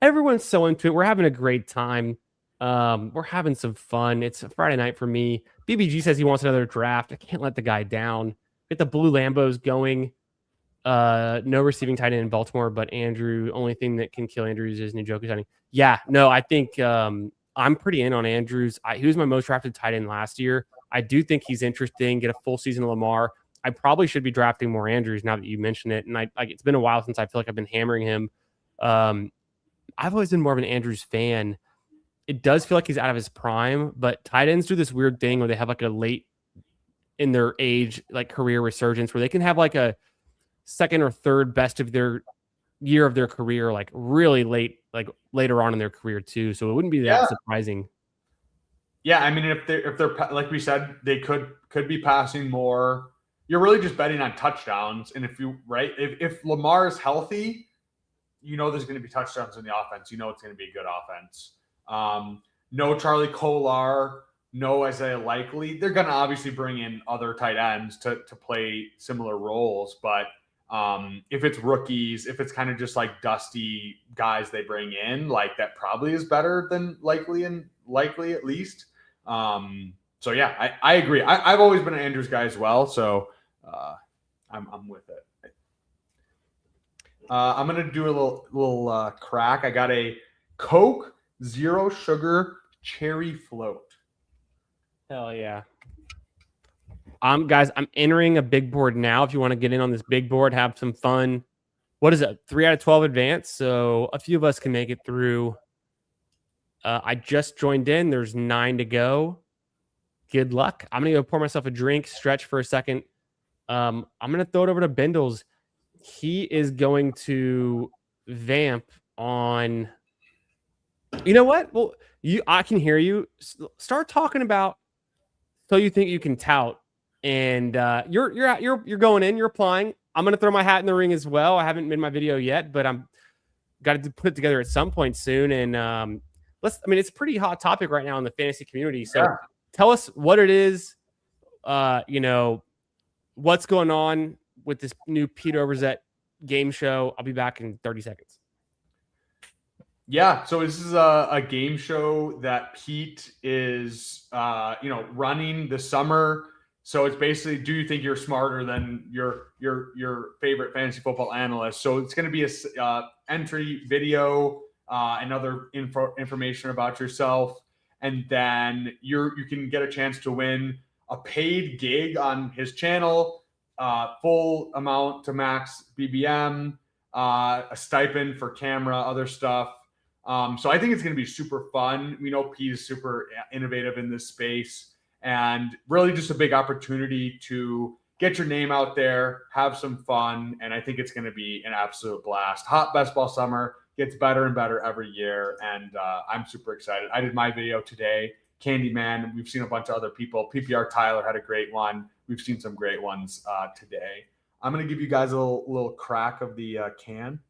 everyone's so into it. We're having a great time. We're having some fun. It's a Friday night for me. BBG says he wants another draft. I can't let the guy down. Get the blue Lambos going. No receiving tight end in Baltimore, but Andrew. Only thing that can kill Andrews is Njoku signing. Yeah, no, I think I'm pretty in on Andrews. He was my most drafted tight end last year. I do think he's interesting. Get a full season of Lamar. I probably should be drafting more Andrews now that you mention it. And it's been a while since I feel like I've been hammering him. I've always been more of an Andrews fan. It does feel like he's out of his prime, but tight ends do this weird thing where they have like a late in their age, like career resurgence where they can have like a second or third best of their year of their career, like really late, like later on in their career too. So it wouldn't be that surprising. Yeah. I mean, if they're like we said, they could be passing more. You're really just betting on touchdowns. And if Lamar is healthy, there's going to be touchdowns in the offense. It's going to be a good offense. No Charlie Kolar, no Isaiah Likely. They're going to obviously bring in other tight ends to play similar roles. But if it's rookies, if it's kind of just like dusty guys they bring in, like that probably is better than Likely at least. So yeah, I agree. I've always been an Andrews guy as well. So I'm with it. I'm going to do a little crack. I got a Coke Zero Sugar Cherry Float. Hell yeah. Guys, I'm entering a big board now. If you want to get in on this big board, have some fun. What is it? 3 out of 12 advance. So a few of us can make it through. I just joined in. There's 9 to go. Good luck. I'm going to go pour myself a drink, stretch for a second. I'm going to throw it over to Bindles. He is going to vamp on... You know what? Well, I can hear you. Start talking about so you think you can tout. And you're going in, you're applying. I'm gonna throw my hat in the ring as well. I haven't made my video yet, but I'm got to put it together at some point soon. And it's a pretty hot topic right now in the fantasy community. So tell us what it is. What's going on with this new Pete Overzet game show. I'll be back in 30 seconds. Yeah, so this is a game show that Pete is running this summer. So it's basically, do you think you're smarter than your favorite fantasy football analyst? So it's going to be a entry video and other information about yourself, and then you can get a chance to win a paid gig on his channel, full amount to max BBM, a stipend for camera, other stuff. So I think it's going to be super fun. We know Pete is super innovative in this space, and really just a big opportunity to get your name out there, have some fun, and I think it's going to be an absolute blast. Hot best ball summer gets better and better every year, and I'm super excited. I did my video today, Candyman. We've seen a bunch of other people. PPR Tyler had a great one. We've seen some great ones today. I'm going to give you guys a little crack of the can.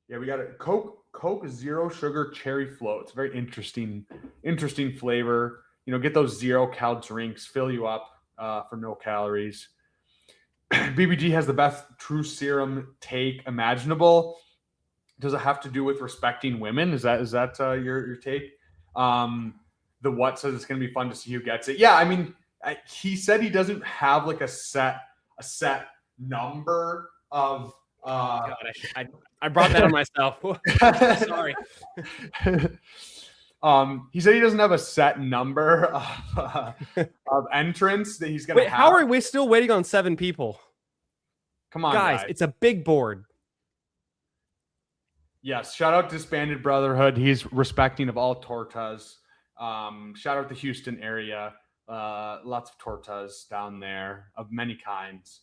Yeah, we got a Coke Zero Sugar Cherry Float. It's a very interesting flavor. You know, get those 0-cal drinks, fill you up for no calories. BBG has the best true serum take imaginable. Does it have to do with respecting women? Is that your take? The what says it's going to be fun to see who gets it. Yeah, I mean, he said he doesn't have like a set number of. God, I brought that on myself. Sorry. He said he doesn't have a set number of entrants that he's going to have. How are we still waiting on 7 people? Come on, guys. It's a big board. Yes. Shout out to Disbanded Brotherhood. He's respecting of all tortas. Shout out to Houston area. Lots of tortas down there of many kinds.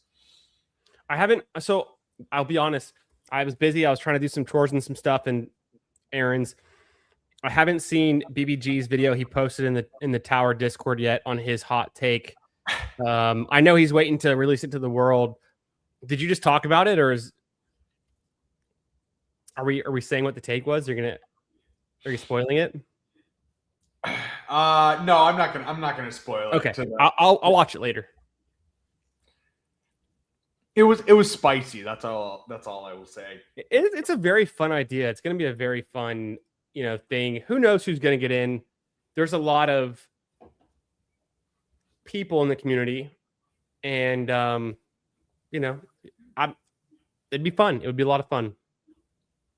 So I'll be honest. I was busy. I was trying to do some chores and some stuff and errands. I haven't seen BBG's video he posted in the Tower Discord yet on his hot take. I know he's waiting to release it to the world. Did you just talk about it, or are we saying what the take was? Are you spoiling it? No, I'm not gonna spoil it. Okay, I'll watch it later. It was spicy. That's all I will say. It's a very fun idea. It's going to be a very fun, thing. Who knows who's going to get in? There's a lot of people in the community, and it'd be fun. It would be a lot of fun.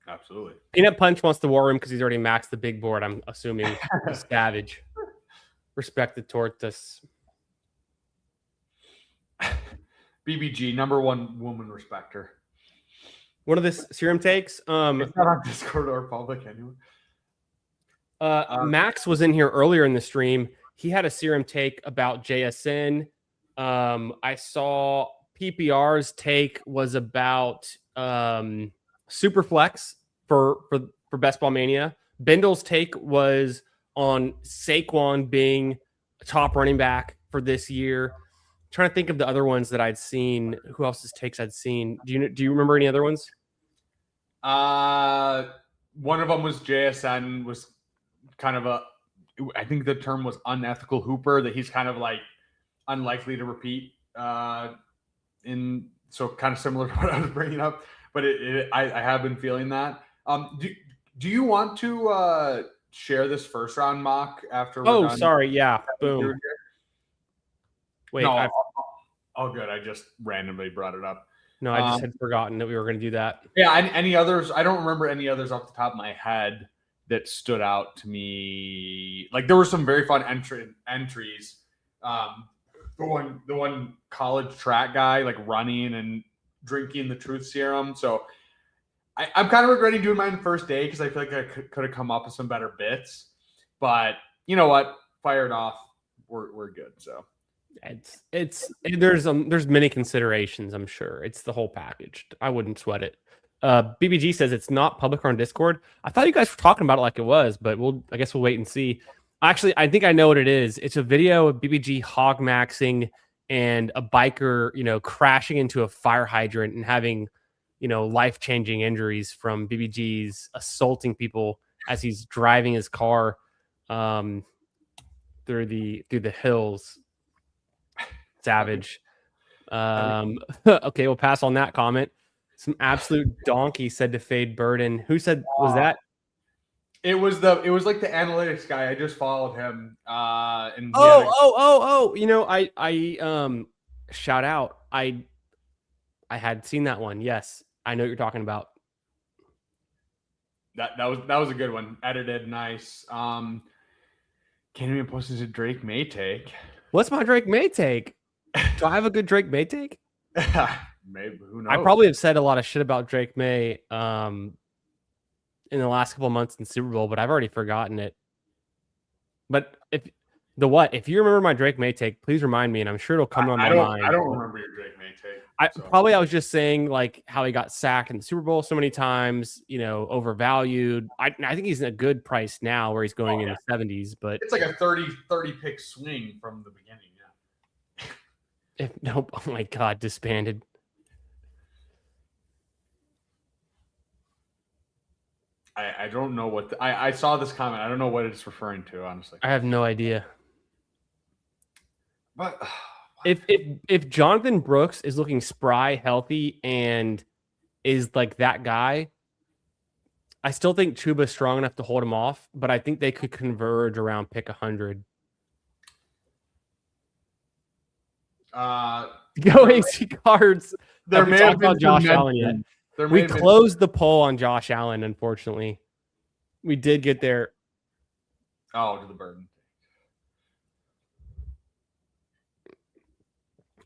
Absolutely. Peanut Punch wants the war room because he's already maxed the big board. I'm assuming savage. Respect the tortas. BBG, number 1 woman respecter. One of the serum takes. It's not on Discord or public anyway. Max was in here earlier in the stream. He had a serum take about JSN. I saw PPR's take was about Superflex for Best Ball Mania. Bindle's take was on Saquon being a top running back for this year. Trying to think of the other ones that I'd seen. Who else's takes I'd seen? Do you remember any other ones? One of them was JSN was kind of I think the term was unethical hooper, that he's kind of like unlikely to repeat. So kind of similar to what I was bringing up, but I have been feeling that. Do you want to share this first round mock after? We're done? Sorry, yeah, boom. Wait, no, all good. I just randomly brought it up. No, I just had forgotten that we were going to do that. Yeah, any others? I don't remember any others off the top of my head that stood out to me. Like there were some very fun entries. The one college track guy like running and drinking the truth serum. So I'm kind of regretting doing mine the first day because I feel like I could have come up with some better bits. But you know what? Fired off. We're good. So. There's many considerations. I'm sure it's the whole package. I wouldn't sweat it. BBG says it's not public or on Discord. I thought you guys were talking about it like it was, but I guess we'll wait and see. Actually, I think I know what it is. It's a video of BBG hog maxing and a biker, crashing into a fire hydrant and having, life-changing injuries from BBG's assaulting people as he's driving his car through the hills. Savage. Okay, we'll pass on that comment. Some absolute donkey said to fade Burden. Who said was that? It was like the analytics guy. I just followed him. I shout out. I had seen that one. Yes, I know what you're talking about. That was a good one. Edited, nice. Candyman posted a Drake May take. What's my Drake May take? Do I have a good Drake May take? Maybe, who knows? I probably have said a lot of shit about Drake May in the last couple of months in Super Bowl, but I've already forgotten it. But The what? If you remember my Drake May take, please remind me, and I'm sure it'll come on my mind. I don't remember your Drake May take. I was just saying like how he got sacked in the Super Bowl so many times, overvalued. I think he's in a good price now where he's going in the 70s, but it's like a 30 pick swing from the beginning. Yeah. Oh my God, disbanded. I don't know what I saw this comment. I don't know what it's referring to, honestly. I have no idea. But if Jonathan Brooks is looking spry, healthy, and is like that guy, I still think Chuba's strong enough to hold him off, but I think they could converge around pick 100. Go AC Cards. There may have been Josh Allen yet. We closed the poll on Josh Allen, unfortunately. We did get there. Oh, to the burden.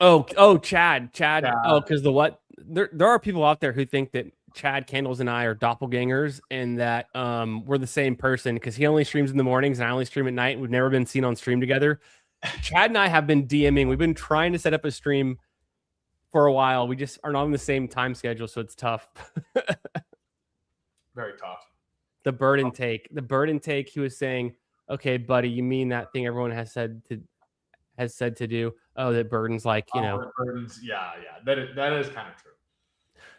Oh, Chad. Oh, because the what? There are people out there who think that Chad Candles and I are doppelgangers and that we're the same person because he only streams in the mornings and I only stream at night. We've never been seen on stream together. Chad and I have been DMing. We've been trying to set up a stream for a while. We just are not on the same time schedule, so it's tough. Very tough. The bird intake. He was saying, "Okay, buddy, you mean that thing everyone has said to do?" Oh, that Burden's like, Burden's, yeah. That is kind of true.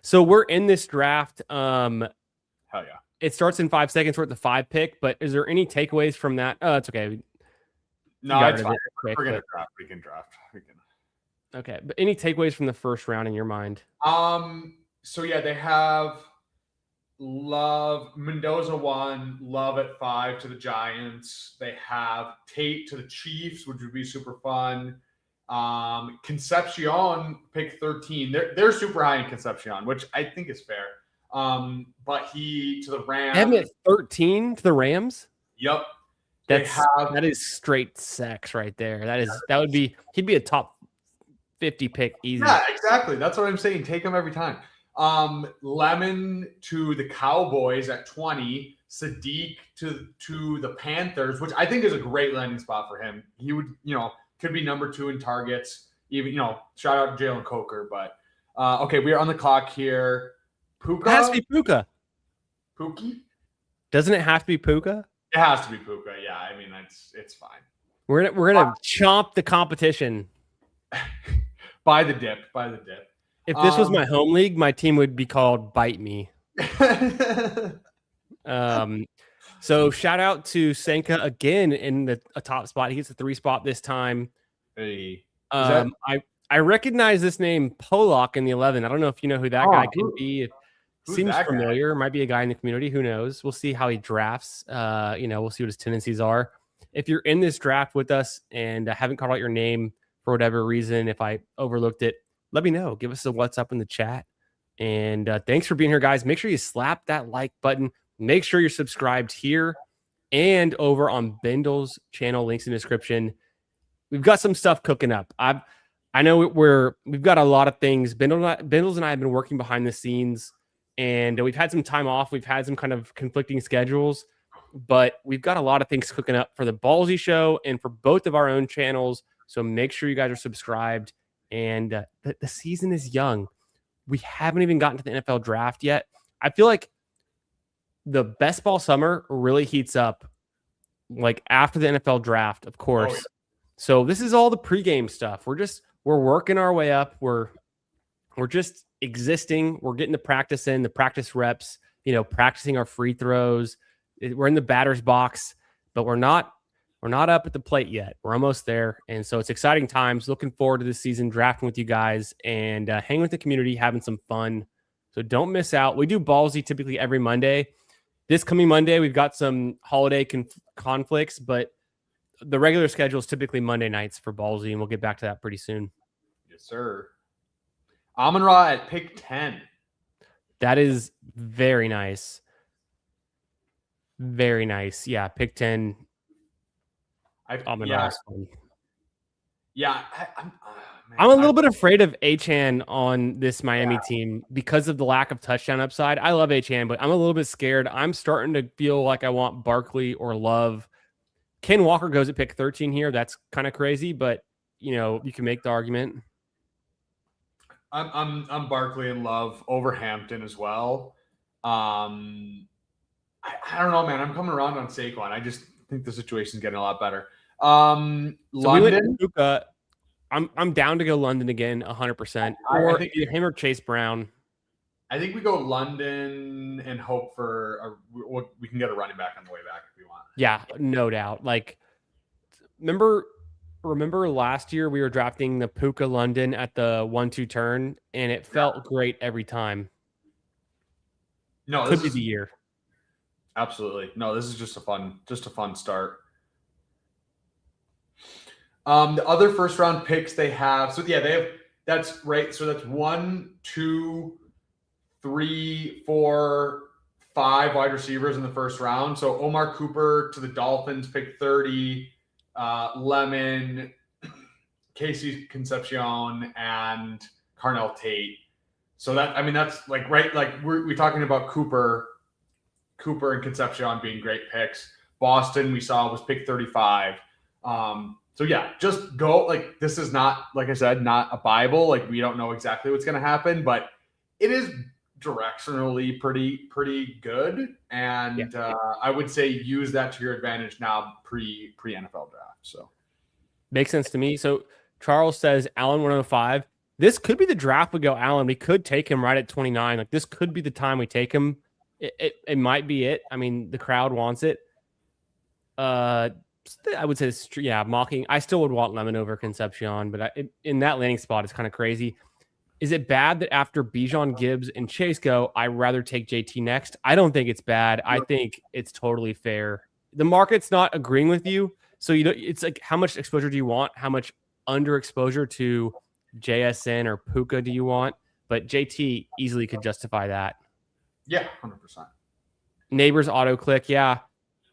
So we're in this draft. Hell yeah. It starts in 5 seconds. We're at the 5 pick, but is there any takeaways from that? Oh, it's okay. No, it's fine. We're gonna draft. We can draft. Okay, but any takeaways from the first round in your mind? So yeah, they have Love Mendoza 1, Love at 5 to the Giants. They have Tate to the Chiefs, which would be super fun. Concepcion pick 13. They're super high in Concepcion, which I think is fair. But he to the Rams. Him at 13 to the Rams. Yep. That is straight sex right there. He'd be a top 50 pick easy. Yeah, exactly. That's what I'm saying. Take him every time. Lemon to the Cowboys at 20. Sadiq to the Panthers, which I think is a great landing spot for him. He would, could be number 2 in targets. Even, shout out to Jalen Coker. But okay, we are on the clock here. Puka? It has to be Puka. Pookie? Doesn't it have to be Puka? It has to be Puka. Yeah, I mean it's fine. We're gonna chomp the competition. Buy the dip. If this was my home league, my team would be called Bite Me. So shout out to Senka again in a top spot. He gets a 3 spot this time. Hey. I recognize this name Pollock in the 11. I don't know if you know who that guy could be. It seems familiar. Might be a guy in the community. Who knows? We'll see how he drafts. We'll see what his tendencies are. If you're in this draft with us and I haven't called out your name for whatever reason, if I overlooked it, let me know. Give us a what's up in the chat. And thanks for being here, guys. Make sure you slap that like button. Make sure you're subscribed here and over on Bindle's channel. Links in the description. We've got some stuff cooking up. I know we've got a lot of things. Bindles and I have been working behind the scenes, and we've had some time off. We've had some kind of conflicting schedules, but we've got a lot of things cooking up for the Ballsy show and for both of our own channels. So make sure you guys are subscribed. And the season is young. We haven't even gotten to the NFL draft yet. I feel like the best ball summer really heats up like after the NFL draft, of course. Oh, yeah. So this is all the pregame stuff. We're working our way up. We're just existing. We're getting the practice in, the practice reps, practicing our free throws. We're in the batter's box, but we're not up at the plate yet. We're almost there. And so it's exciting times. Looking forward to this season, drafting with you guys and hanging with the community, having some fun. So don't miss out. We do Ballsy typically every Monday. This coming Monday, we've got some holiday conflicts, but the regular schedule is typically Monday nights for Ballsy, and we'll get back to that pretty soon. Yes, sir. Amon-Ra at pick 10. That is very nice. Very nice. Yeah, pick 10. Amon-Ra is fun. Yeah. I'm a little bit afraid of Achane on this Miami team because of the lack of touchdown upside. I love Achane, but I'm a little bit scared. I'm starting to feel like I want Barkley or Love Ken Walker goes at pick 13 here. That's kind of crazy, but you can make the argument. I'm Barkley in love over Hampton as well. I don't know, man. I'm coming around on Saquon. I just think the situation's getting a lot better. So London. we went Puka. I'm down to go London again, 100%. Or I think either him or Chase Brown. I think we go London and hope for we can get a running back on the way back if we want. Yeah, no doubt. Like, remember last year we were drafting the Puka London at the 1-2 turn, and it felt great every time. No, Could be the year. Absolutely. No, this is just a fun start. The other first round picks they have. So yeah, they have. That's right. So that's 1, 2, 3, 4, 5 wide receivers in the first round. So Omar Cooper to the Dolphins, pick 30. Lemon, Casey Concepcion, and Carnell Tate. So that's like right. Like we're talking about Cooper and Concepcion being great picks. Boston we saw was pick 35. So yeah, just go. Like this is not, like I said, not a Bible. Like we don't know exactly what's going to happen, but it is directionally pretty good. And I would say use that to your advantage now pre NFL draft. So makes sense to me. So Charles says Allen 105. This could be the draft we go Allen. We could take him right at 29. Like this could be the time we take him. It might be it. I mean, the crowd wants it. I would say, mocking. I still would want Lemon over Concepcion, but in that landing spot, it's kind of crazy. Is it bad that after Bijan, Gibbs, and Chase go, I'd rather take JT next? I don't think it's bad. I think it's totally fair. The market's not agreeing with you, so it's like how much exposure do you want? How much underexposure to JSN or Puka do you want? But JT easily could justify that. Yeah, 100%. Neighbors auto click, yeah.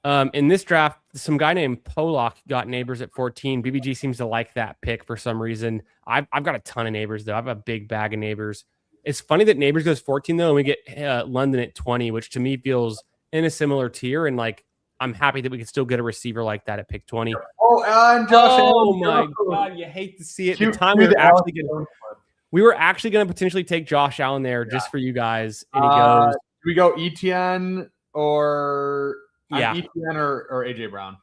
In this draft, some guy named Pollock got Neighbors at 14. BBG seems to like that pick for some reason. I've got a ton of Neighbors, though. I have a big bag of Neighbors. It's funny that Neighbors goes 14, though, and we get London at 20, which to me feels in a similar tier. And, like, I'm happy that we can still get a receiver like that at pick 20. Oh, and Josh Allen. My God, you hate to see it. The time we were actually going to potentially take Josh Allen there just for you guys. And he goes. Do we go ETN or... ETN or AJ Brown?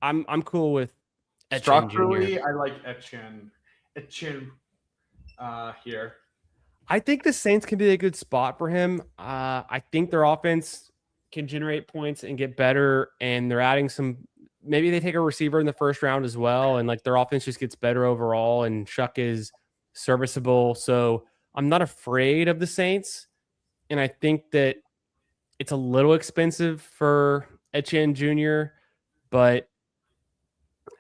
I'm cool with Etienne structurally. Jr. I like Etienne here. I think the Saints can be a good spot for him. I think their offense can generate points and get better, and they're adding some. Maybe they take a receiver in the first round as well, and like their offense just gets better overall. And Shuck is serviceable, so I'm not afraid of the Saints, and I think that. It's a little expensive for Etienne Jr., but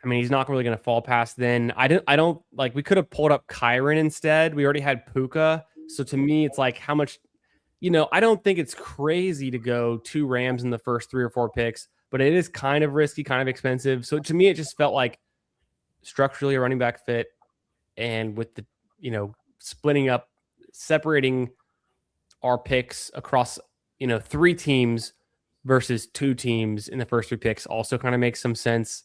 I mean, he's not really going to fall past then. I don't like, we could have pulled up Kyron instead. We already had Puka. So to me, it's like how much, I don't think it's crazy to go 2 Rams in the first 3 or 4 picks, but it is kind of risky, kind of expensive. So to me, it just felt like structurally a running back fit. And with the, splitting up, separating our picks across 3 teams versus 2 teams in the first 3 picks also kind of makes some sense.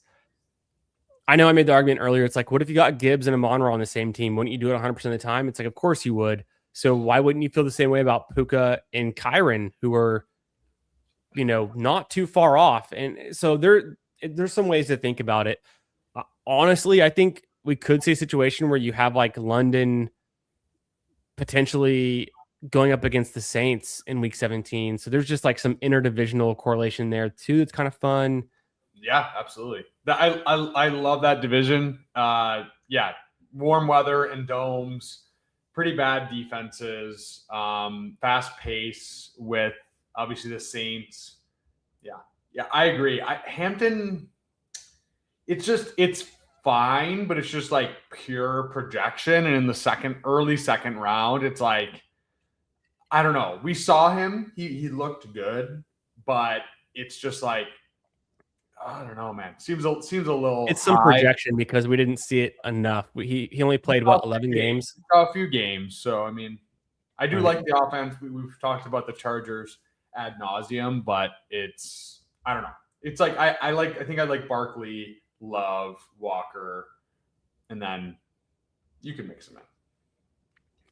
I know I made the argument earlier. It's like, what if you got Gibbs and Amon-Ra on the same team? Wouldn't you do it 100% of the time? It's like, of course you would. So why wouldn't you feel the same way about Puka and Kyron, who are, not too far off? And so there's some ways to think about it. Honestly, I think we could see a situation where you have like London potentially going up against the Saints in week 17. So there's just like some interdivisional correlation there too. It's kind of fun. Yeah, absolutely. I love that division. Warm weather and domes, pretty bad defenses, fast pace with obviously the Saints. Yeah, I agree. Hampton, it's fine, but it's just like pure projection. And in the early second round, it's like, I don't know. We saw him. He looked good, but it's just like, I don't know, man. Seems a little. It's some projection because we didn't see it enough. He only played 11 games. A few games. So I mean, I do like the offense. We've talked about the Chargers ad nauseum, but I don't know. It's like I think I like Barkley, Love, Walker, and then you can mix them in.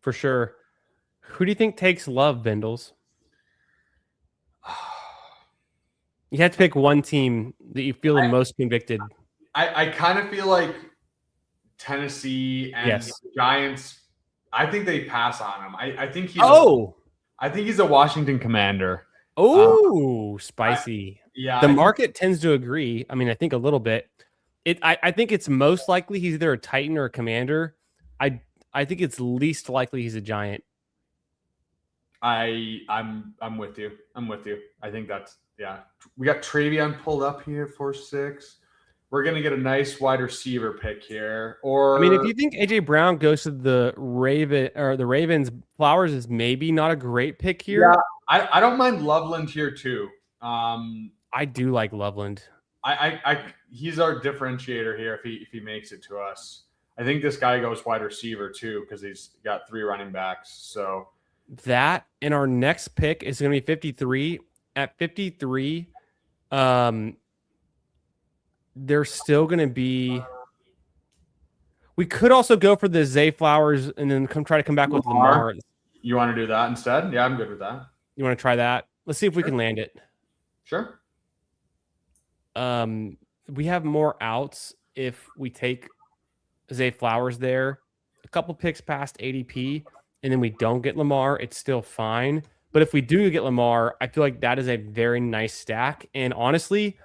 For sure. Who do you think takes Love, Bindles? You have to pick one team that you feel the most convicted. I kind of feel like Tennessee and the Giants. I think they pass on him. I think he's a Washington Commander. Oh, spicy. Yeah, The market tends to agree. I mean, I think a little bit. I think it's most likely he's either a Titan or a Commander. I think it's least likely he's a Giant. I'm with you. I think that's We got Travion pulled up here for 6. We're gonna get a nice wide receiver pick here. Or I mean, if you think AJ Brown goes to the Ravens, Flowers is maybe not a great pick here. Yeah, I don't mind Loveland here too. I do like Loveland. He's our differentiator here if he makes it to us. I think this guy goes wide receiver too because he's got 3 running backs. So that and our next pick is going to be 53. At 53, there's still going to be. We could also go for the Zay Flowers and then try to come back with Lamar. You want to do that instead? Yeah, I'm good with that. You want to try that? Let's see if we can land it. Sure. We have more outs if we take Zay Flowers there. A couple picks past ADP, and then we don't get Lamar. It's still fine. But if we do get Lamar, I feel like that is a very nice stack. And honestly,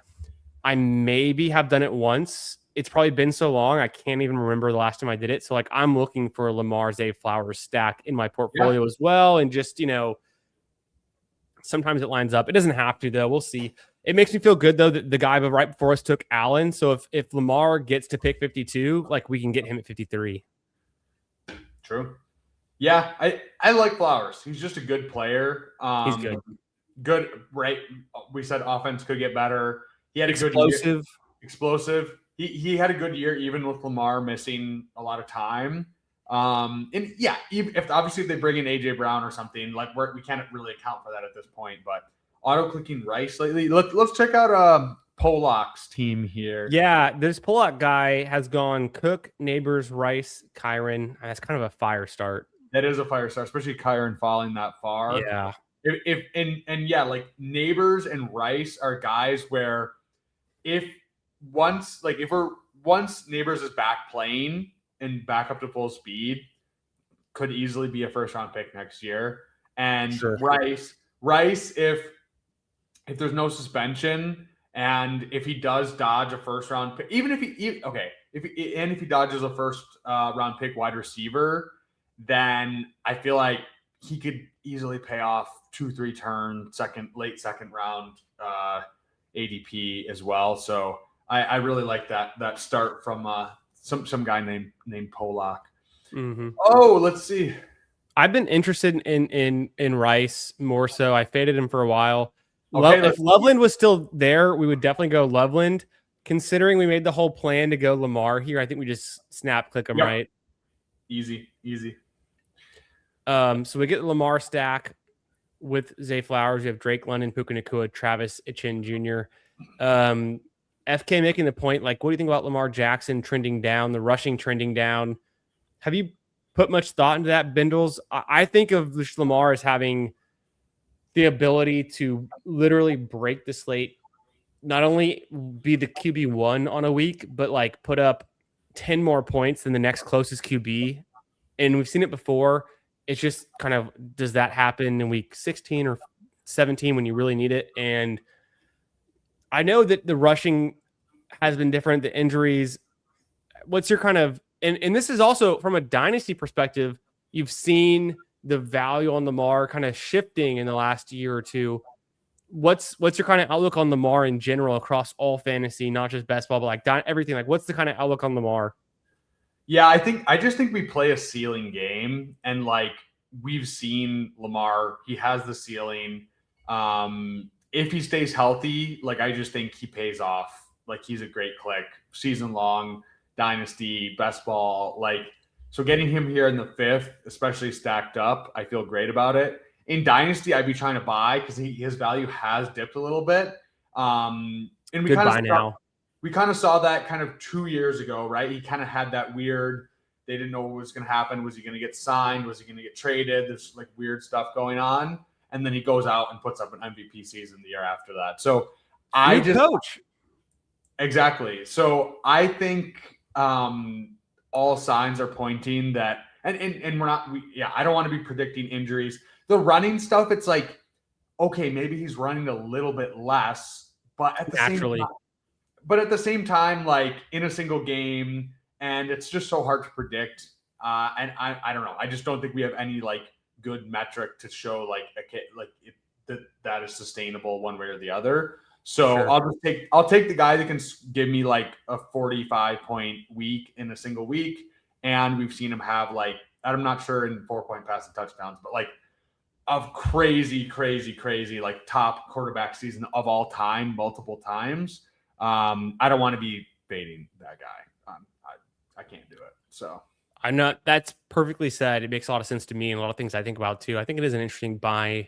I maybe have done it once. It's probably been so long, I can't even remember the last time I did it. So, like, I'm looking for a Lamar Zay Flowers stack in my portfolio as well. And just, sometimes it lines up. It doesn't have to, though. We'll see. It makes me feel good, though, that the guy right before us took Allen. So if Lamar gets to pick 52, like, we can get him at 53. True. Yeah, I like Flowers. He's just a good player. He's good. Good, right? We said offense could get better. He had a good year. Explosive. He had a good year even with Lamar missing a lot of time. And yeah, if they bring in AJ Brown or something, like we can't really account for that at this point. But auto clicking Rice lately. Let's check out Pollock's team here. Yeah, this Pollock guy has gone Cook, Neighbors, Rice, Kyron. That's kind of a fire start. That is a fire start, especially Kyron falling that far. Yeah. Like Neighbors and Rice are guys where once Neighbors is back playing and back up to full speed, could easily be a first round pick next year. And sure. Rice, if there's no suspension and if he does dodge a first round pick, if he dodges a first round pick wide receiver, then I feel like he could easily pay off 2-3 turn late second round ADP as well. So I really like that start from some guy named Pollock. Mm-hmm. Oh, let's see. I've been interested in Rice more so. I faded him for a while. Okay, if Loveland was still there, we would definitely go Loveland. Considering we made the whole plan to go Lamar here, I think we just snap click him right. Easy. So we get the Lamar stack with Zay Flowers. We have Drake London, Puka Nacua, Travis Etienne Jr. FK making the point, like, what do you think about Lamar Jackson trending down, the rushing trending down? Have you put much thought into that, Bindles? I think of Lamar as having the ability to literally break the slate, not only be the QB1 on a week, but like put up 10 more points than the next closest QB. And we've seen it before. It's just kind of, does that happen in week 16 or 17 when you really need it? And I know that the rushing has been different, the injuries. What's your kind of, and this is also from a dynasty perspective, you've seen the value on Lamar kind of shifting in the last year or two. What's your kind of outlook on Lamar in general across all fantasy, not just best ball, but like everything? Like, what's the kind of outlook on Lamar? Yeah, I just think we play a ceiling game, and like we've seen Lamar, he has the ceiling. If he stays healthy, like I just think he pays off. Like he's a great click, season long, dynasty, best ball. Like, so getting him here in the 5th, especially stacked up, I feel great about it. In dynasty, I'd be trying to buy because his value has dipped a little bit. and we Good kind buy now. we kind of saw that kind of 2 years ago, right? He kind of had that weird. They didn't know what was going to happen. Was he going to get signed? Was he going to get traded? There's like weird stuff going on, and then he goes out and puts up an MVP season the year after that. So Coach. Exactly. So I think all signs are pointing that, and we're not. I don't want to be predicting injuries. The running stuff, it's like, okay, maybe he's running a little bit less, but at the same time, like in a single game, and it's just so hard to predict. And I don't know. I just don't think we have any like good metric to show like that is sustainable one way or the other. So sure. I'll take the guy that can give me like a 45-point week in a single week, and we've seen him have like, I'm not sure in 4-point passing touchdowns, but like of crazy like top quarterback season of all time multiple times. I don't want to be baiting that guy. I can't do it. So I'm not. That's perfectly said. It makes a lot of sense to me, and a lot of things I think about too. I think it is an interesting buy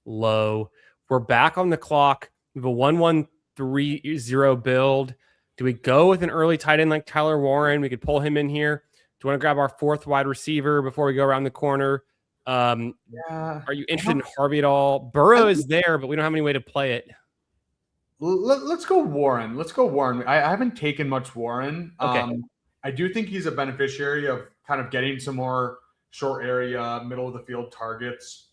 low. We're back on the clock. We have a 1-1-3-0 build. Do we go with an early tight end like Tyler Warren? We could pull him in here. Do you want to grab our fourth wide receiver before we go around the corner? Are you interested in Harvey at all? Burrow is there, but we don't have any way to play it. Let's go Warren. I haven't taken much Warren. Okay. I do think he's a beneficiary of kind of getting some more short area, middle of the field targets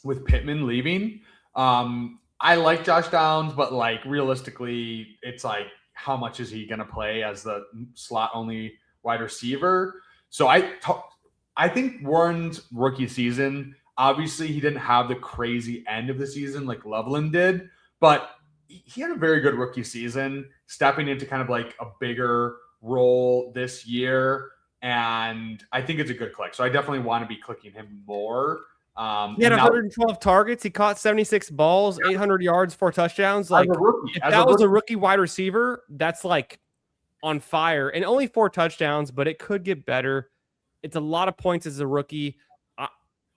with Pittman leaving. I like Josh Downs, but like realistically, it's like, how much is he going to play as the slot only wide receiver? So I think Warren's rookie season, obviously he didn't have the crazy end of the season like Loveland did, but he had a very good rookie season, stepping into kind of like a bigger role this year. And I think it's a good click. So I definitely want to be clicking him more. He had 112 targets. He caught 76 balls, 800 yards, 4 touchdowns. Like if that was a rookie wide receiver, that's like on fire. And only 4 touchdowns, but it could get better. It's a lot of points as a rookie.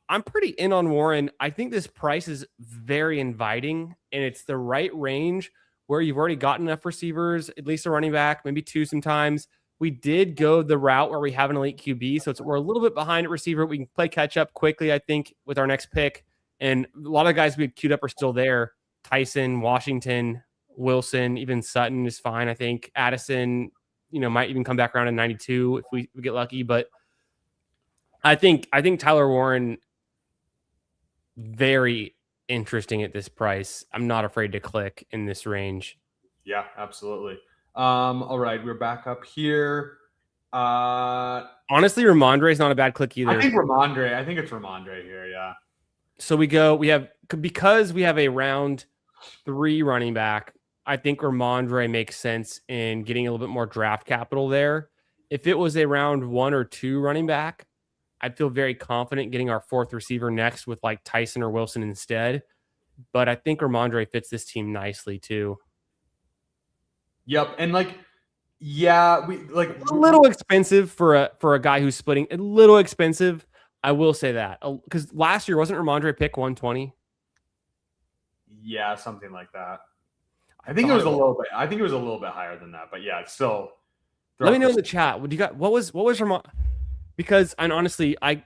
I'm pretty in on Warren. I think this price is very inviting, and it's the right range where you've already got enough receivers, at least a running back, maybe 2 sometimes. We did go the route where we have an elite QB, so we're a little bit behind at receiver. We can play catch up quickly, I think, with our next pick. And a lot of guys we had queued up are still there. Tyson, Washington, Wilson, even Sutton is fine, I think. Addison, might even come back around in 92 if we get lucky. But I think Tyler Warren, very interesting at this price. I'm not afraid to click in this range. Yeah, absolutely. All right, we're back up here. Honestly, Ramondre is not a bad click either. I think it's Ramondre here, yeah. So because we have a round 3 running back, I think Ramondre makes sense in getting a little bit more draft capital there. If it was a round 1 or 2 running back, I'd feel very confident getting our 4th receiver next with like Tyson or Wilson instead. But I think Ramondre fits this team nicely too. Yep, and we a little expensive for a guy who's splitting. A little expensive, I will say that, because last year wasn't Ramondre pick 120? Yeah, something like that. I think it was a little bit. I think it was a little bit higher than that, but yeah, it's still. Let me know in the chat. What was Ramondre? Because honestly, let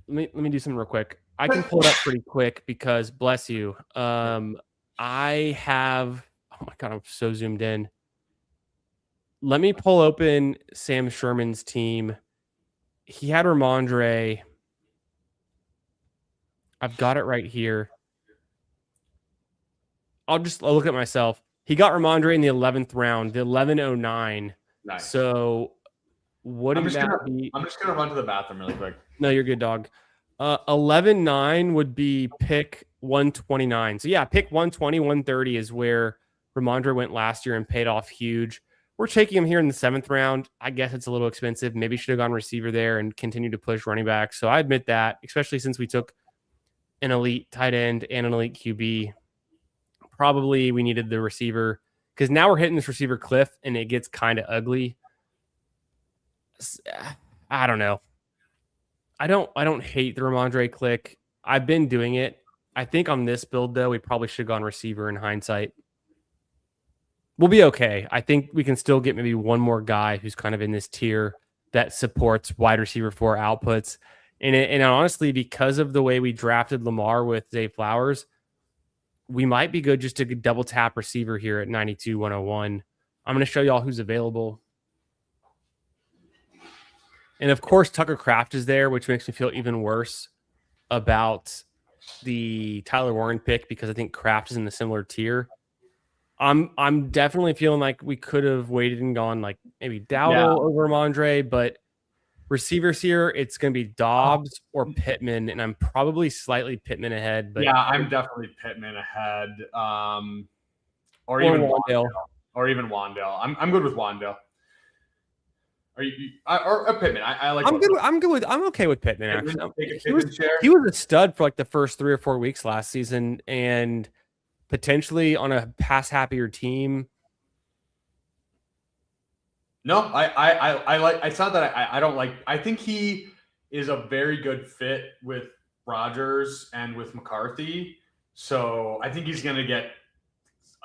me do something real quick. I can pull it up pretty quick because bless you. I have. Oh my god, I'm so zoomed in. Let me pull open Sam Sherman's team. He had Ramondre. I've got it right here. I'll look at myself. He got Ramondre in the 11th round, the 1109. Nice. So wouldn't that be? I'm just gonna run to the bathroom really quick. No, you're good, dog. 11-9 would be pick 129. So yeah, pick 120, 130 is where Ramondre went last year and paid off huge. We're taking him here in the 7th round. I guess it's a little expensive. Maybe should have gone receiver there and continued to push running back. So I admit that, especially since we took an elite tight end and an elite QB. Probably we needed the receiver because now we're hitting this receiver cliff and it gets kind of ugly. I don't know. I don't hate the Ramondre click. I've been doing it. I think on this build though, we probably should have gone receiver in hindsight. we'll be okay. I think we can still get maybe one more guy who's kind of in this tier that supports wide receiver 4 outputs. And honestly, because of the way we drafted Lamar with Zay Flowers, we might be good just to double tap receiver here at 92-101. I'm going to show y'all who's available. And of course, Tucker Kraft is there, which makes me feel even worse about the Tyler Warren pick because I think Kraft is in the similar tier. I'm definitely feeling like we could have waited and gone like maybe Dowdle over Mondre, but receivers here, it's going to be Dobbs or Pittman, and I'm probably slightly Pittman ahead. But yeah, I'm definitely Pittman ahead, or Or even Wandale. Wandale. I'm good with Wandale. Are you or Pittman? I like. I'm good. I'm okay with Pittman. Actually, he was a stud for like the first 3 or 4 weeks last season, and potentially on a pass happier team. No, I like. It's not that I don't like. I think he is a very good fit with Rodgers and with McCarthy. So I think he's gonna get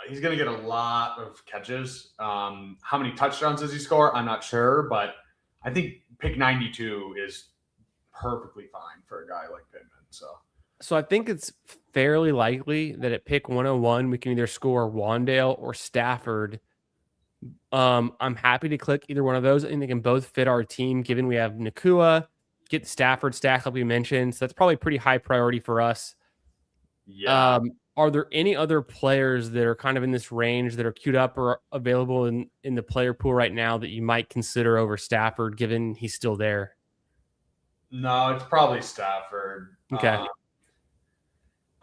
a lot of catches. How many touchdowns does he score? I'm not sure, but I think pick 92 is perfectly fine for a guy like Pittman. So I think it's fairly likely that at pick 101 we can either score Wandale or Stafford. I'm happy to click either one of those. I think they can both fit our team, given we have Nakua, get Stafford stack like we mentioned. So that's probably pretty high priority for us. yeah. Are there any other players that are kind of in this range that are queued up or available in the player pool right now that you might consider over Stafford, given he's still there? No, it's probably Stafford. Okay.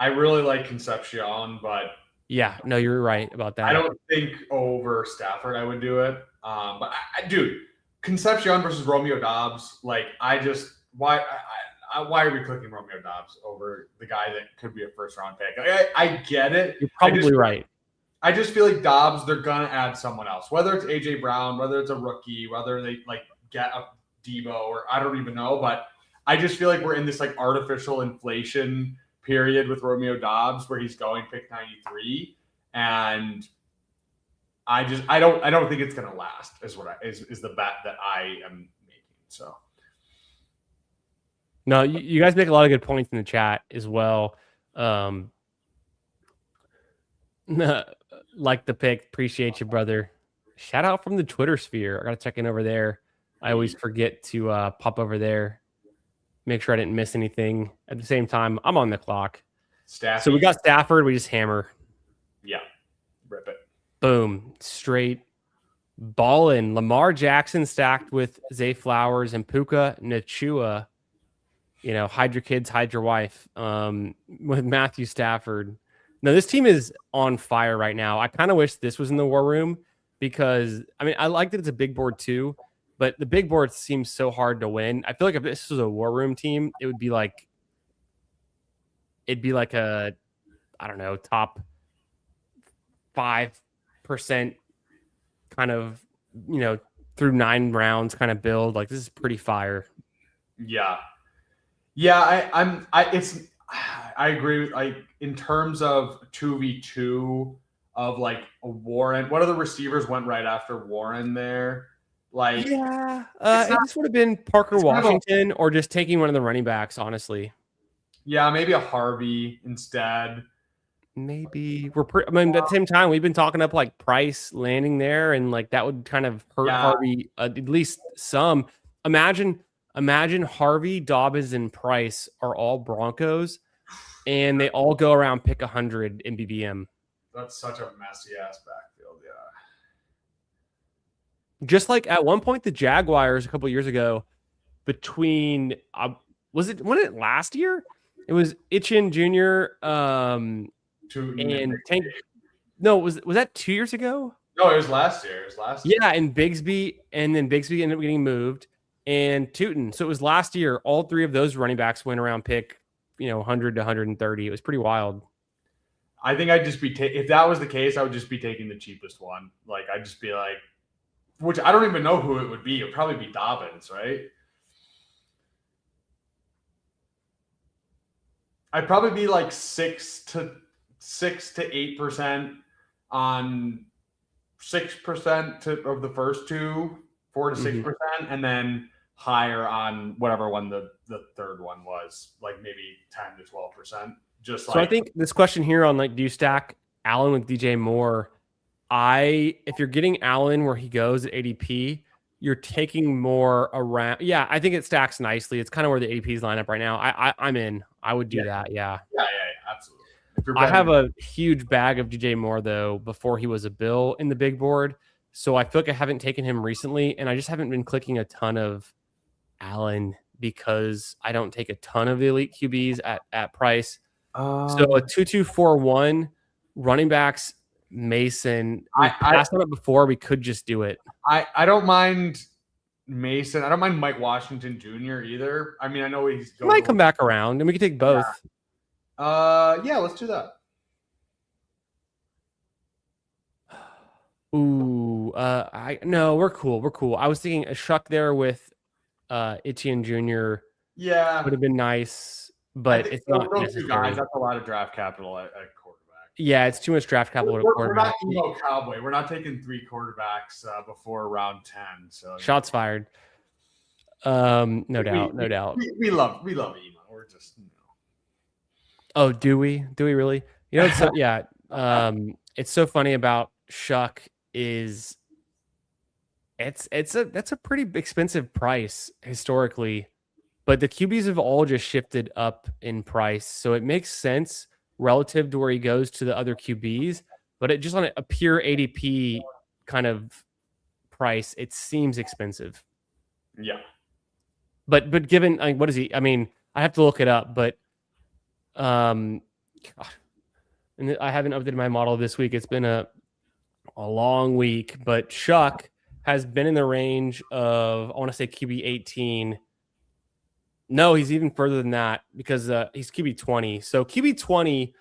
I really like Concepcion, but yeah, no, you're right about that. I don't think over Stafford I would do it. But dude, Concepcion versus Romeo Dobbs, like why are we clicking Romeo Dobbs over the guy that could be a first round pick? I get it. You're probably right. I just feel like Dobbs, they're gonna add someone else, whether it's AJ Brown, whether it's a rookie, whether they like get a Debo or I don't even know, but I just feel like we're in this like artificial inflation period with Romeo Dobbs where he's going pick 93, and I don't think it's gonna last. Is the bet that I am making. So. No, you guys make a lot of good points in the chat as well. Like the pick. Appreciate you, brother. Shout out from the Twitter sphere. I got to check in over there. I always forget to pop over there. Make sure I didn't miss anything. At the same time, I'm on the clock. Staffy. So we got Stafford. We just hammer. Yeah. Rip it. Boom. Straight ballin'. Lamar Jackson stacked with Zay Flowers and Puka Nacua. You know, hide your kids, hide your wife. With Matthew Stafford. No, this team is on fire right now. I kind of wish this was in the war room because, I mean, I like that it's a big board too, but the big board seems so hard to win. I feel like if this was a war room team, it'd be like a, I don't know, top 5% kind of, you know, through 9 rounds kind of build. Like, this is pretty fire. Yeah. Yeah, I agree with, like, in terms of 2v2 of like a Warren. What other receivers went right after Warren there? Like, yeah, this would have been Parker Washington or just taking one of the running backs, honestly. Yeah, maybe a Harvey instead. Maybe I mean, at the same time, we've been talking up like Price landing there, and like that would kind of hurt Harvey at least some. Imagine Harvey, Dobbins, and Price are all Broncos, and they all go around pick 100 in BBM. That's such a messy ass backfield, yeah. Just like at one point, the Jaguars a couple of years ago, between was it last year? It was Itchin Jr. And Tank. No, was that 2 years ago? No, it was last year. Yeah, and Bigsby ended up getting moved, and Tootin. So it was last year. All 3 of those running backs went around pick, 100 to 130. It was pretty wild. I think I'd just be if that was the case, I would just be taking the cheapest one. Like, I'd just be like, which I don't even know who it would be. It would probably be Dobbins, right? I'd probably be like 6 to 8% on 6% of the first two, 4 to 6%, and then higher on whatever one the third one was, like maybe 10 to 12%. Just so I think this question here on like, do you stack Allen with DJ Moore? If you're getting Allen where he goes at ADP, you're taking more around. Yeah, I think it stacks nicely. It's kind of where the ADPs line up right now. I'm in. I would do that. Yeah, absolutely. I have a huge bag of DJ Moore though before he was a Bill in the big board, so I feel like I haven't taken him recently, and I just haven't been clicking a ton of Allen because I don't take a ton of the elite QBs at price. So a 2-2-4-1 running backs. Mason, we passed on it before. We could just do it. I don't mind Mason. I don't mind Mike Washington Jr. either. I mean, I know he might come back around, and we could take both. Yeah, let's do that. Ooh, no, we're cool. We're cool. I was thinking a Shuck there with Etienne Jr. Yeah, would have been nice, but it's not necessary. Guys, that's a lot of draft capital at quarterback. Yeah, it's too much draft capital at quarterback. We're not Cowboy. We're not taking 3 quarterbacks before round 10. So shots fired. No doubt. We love Emo. We're just Oh, do we? Do we really? You know, so, yeah. It's so funny about Shuck is that's a pretty expensive price historically, but the QBs have all just shifted up in price, so it makes sense relative to where he goes to the other QBs, but it just on a pure ADP kind of price, it seems expensive. Yeah. But given like, what is he? I mean, I have to look it up, but and I haven't updated my model this week. It's been a long week, but Shuck has been in the range of, I want to say QB 18. No, he's even further than that because he's QB 20. So QB 20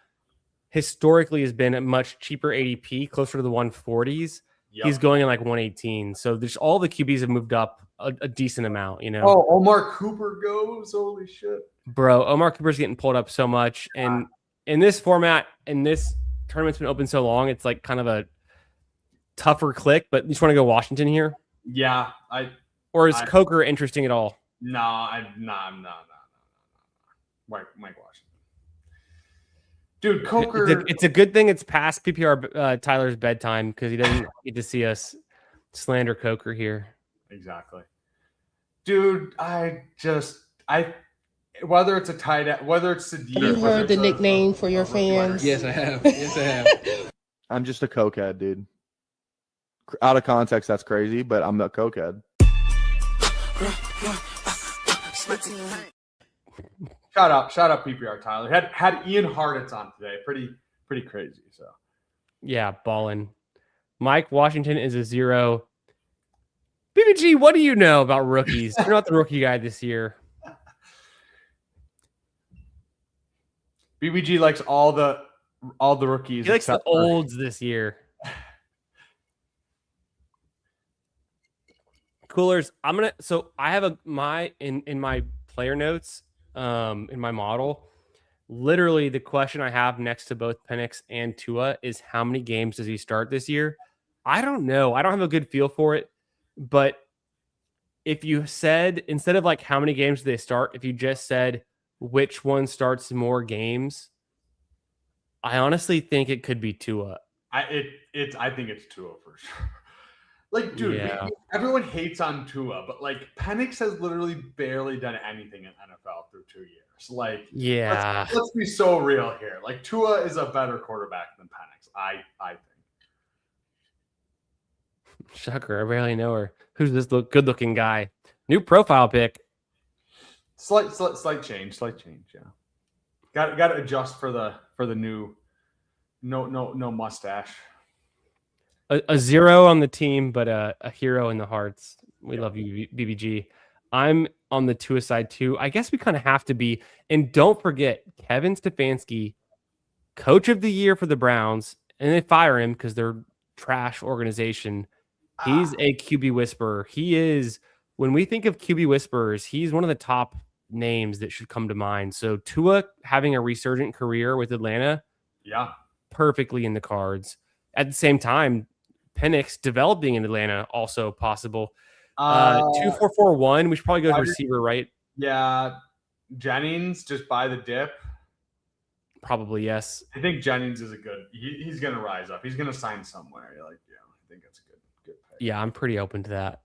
historically has been a much cheaper ADP, closer to the 140s. Yep. He's going in like 118. So there's all the QBs have moved up a decent amount, you know. Oh, Omar Cooper goes. Holy shit. Bro, Omar Cooper's getting pulled up so much. And in this format, and this tournament's been open so long, it's like kind of a tougher click, but you just want to go Washington here? Yeah. Or is Coker interesting at all? No. Mike Washington. Dude, Coker. It's a good thing it's past PPR Tyler's bedtime because he doesn't get to see us slander Coker here. Exactly. Dude, whether it's a tight end, whether it's Sadiq. You heard the nickname for your fans? Yes, I have. I'm just a cokehead, dude. Out of context, that's crazy, but I'm a cokehead. Shout out PPR Tyler. Had Ian Hartitz on today. Pretty crazy. So yeah, ballin'. Mike Washington is a 0. BBG, what do you know about rookies? You're not the rookie guy this year. BBG likes all the rookies. He likes the olds this year. Coolers. I have in my player notes, in my model, literally the question I have next to both Penix and Tua is how many games does he start this year? I don't know. I don't have a good feel for it, but if you said, instead of like how many games do they start, if you just said which one starts more games, I honestly think it could be Tua. I think it's Tua for sure. Like, dude, yeah. Everyone hates on Tua, but like Penix has literally barely done anything in NFL through 2 years. Like, yeah, let's be so real here. Like, Tua is a better quarterback than Penix. I think. Shocker, I barely know her. Who's this good-looking guy? New profile pic. Slight change. Yeah. Got to adjust for the new. No mustache. A 0 on the team, but a hero in the hearts. We love you, BBG. I'm on the Tua side too. I guess we kind of have to be. And don't forget, Kevin Stefanski, coach of the year for the Browns, and they fire him because they're trash organization. He's a QB whisperer. He is, when we think of QB whisperers, he's one of the top names that should come to mind. So Tua having a resurgent career with Atlanta, yeah, perfectly in the cards. At the same time, Penix developing in Atlanta also possible. 2-4-4-1. We should probably go with receiver, right? Yeah, Jennings just buy the dip. Probably yes. I think Jennings is a good. He's gonna rise up. He's gonna sign somewhere. I think that's a good pick. Yeah, I'm pretty open to that.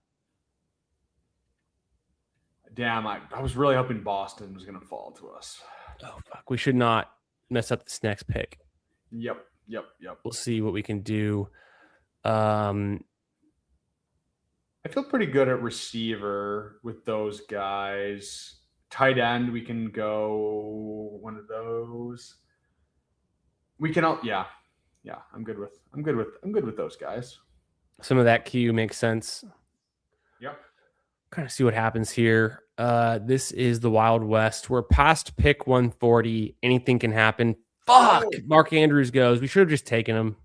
Damn, I was really hoping Boston was gonna fall to us. Oh fuck, we should not mess up this next pick. Yep. We'll see what we can do. I feel pretty good at receiver with those guys. Tight end, we can go one of those. We can all, yeah. I'm good with those guys. Some of that Q makes sense. Yep. Kind of see what happens here. This is the Wild West. We're past pick 140. Anything can happen. Fuck. Mark Andrews goes. We should have just taken him.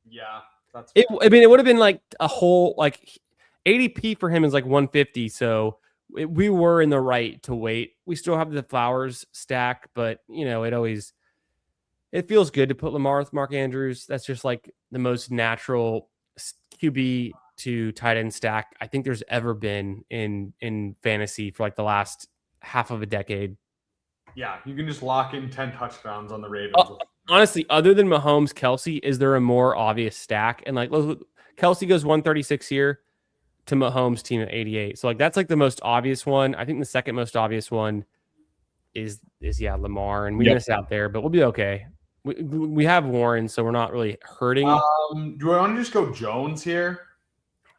Yeah, that's. It would have been like a whole ADP for him is like 150. So we were in the right to wait. We still have the Flowers stack, but it feels good to put Lamar with Mark Andrews. That's just like the most natural QB to tight end stack I think there's ever been in fantasy for like the last half of a decade. Yeah, you can just lock in 10 touchdowns on the Ravens. Honestly, other than Mahomes, Kelsey, is there a more obvious stack? And look, Kelsey goes 136 here to Mahomes' team at 88. So that's like the most obvious one. I think the second most obvious one is Lamar, and we miss out there, but we'll be okay. We have Warren, so we're not really hurting. Do I want to just go Jones here?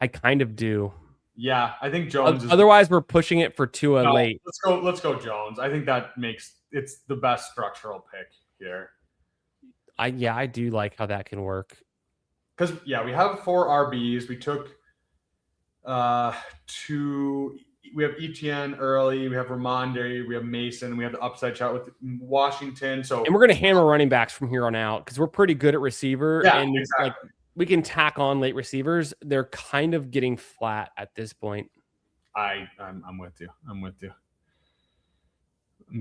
I kind of do. Yeah, I think Jones. Otherwise, we're pushing it for Tua late. Let's go Jones. I think that it's the best structural pick here. I do like how that can work. Because we have 4 RBs. We took 2. We have ETN early. We have Ramondre. We have Mason. We have the upside shot with Washington. And we're gonna hammer running backs from here on out because we're pretty good at receiver. Yeah, and exactly. We can tack on late receivers. They're kind of getting flat at this point. I'm with you. I'm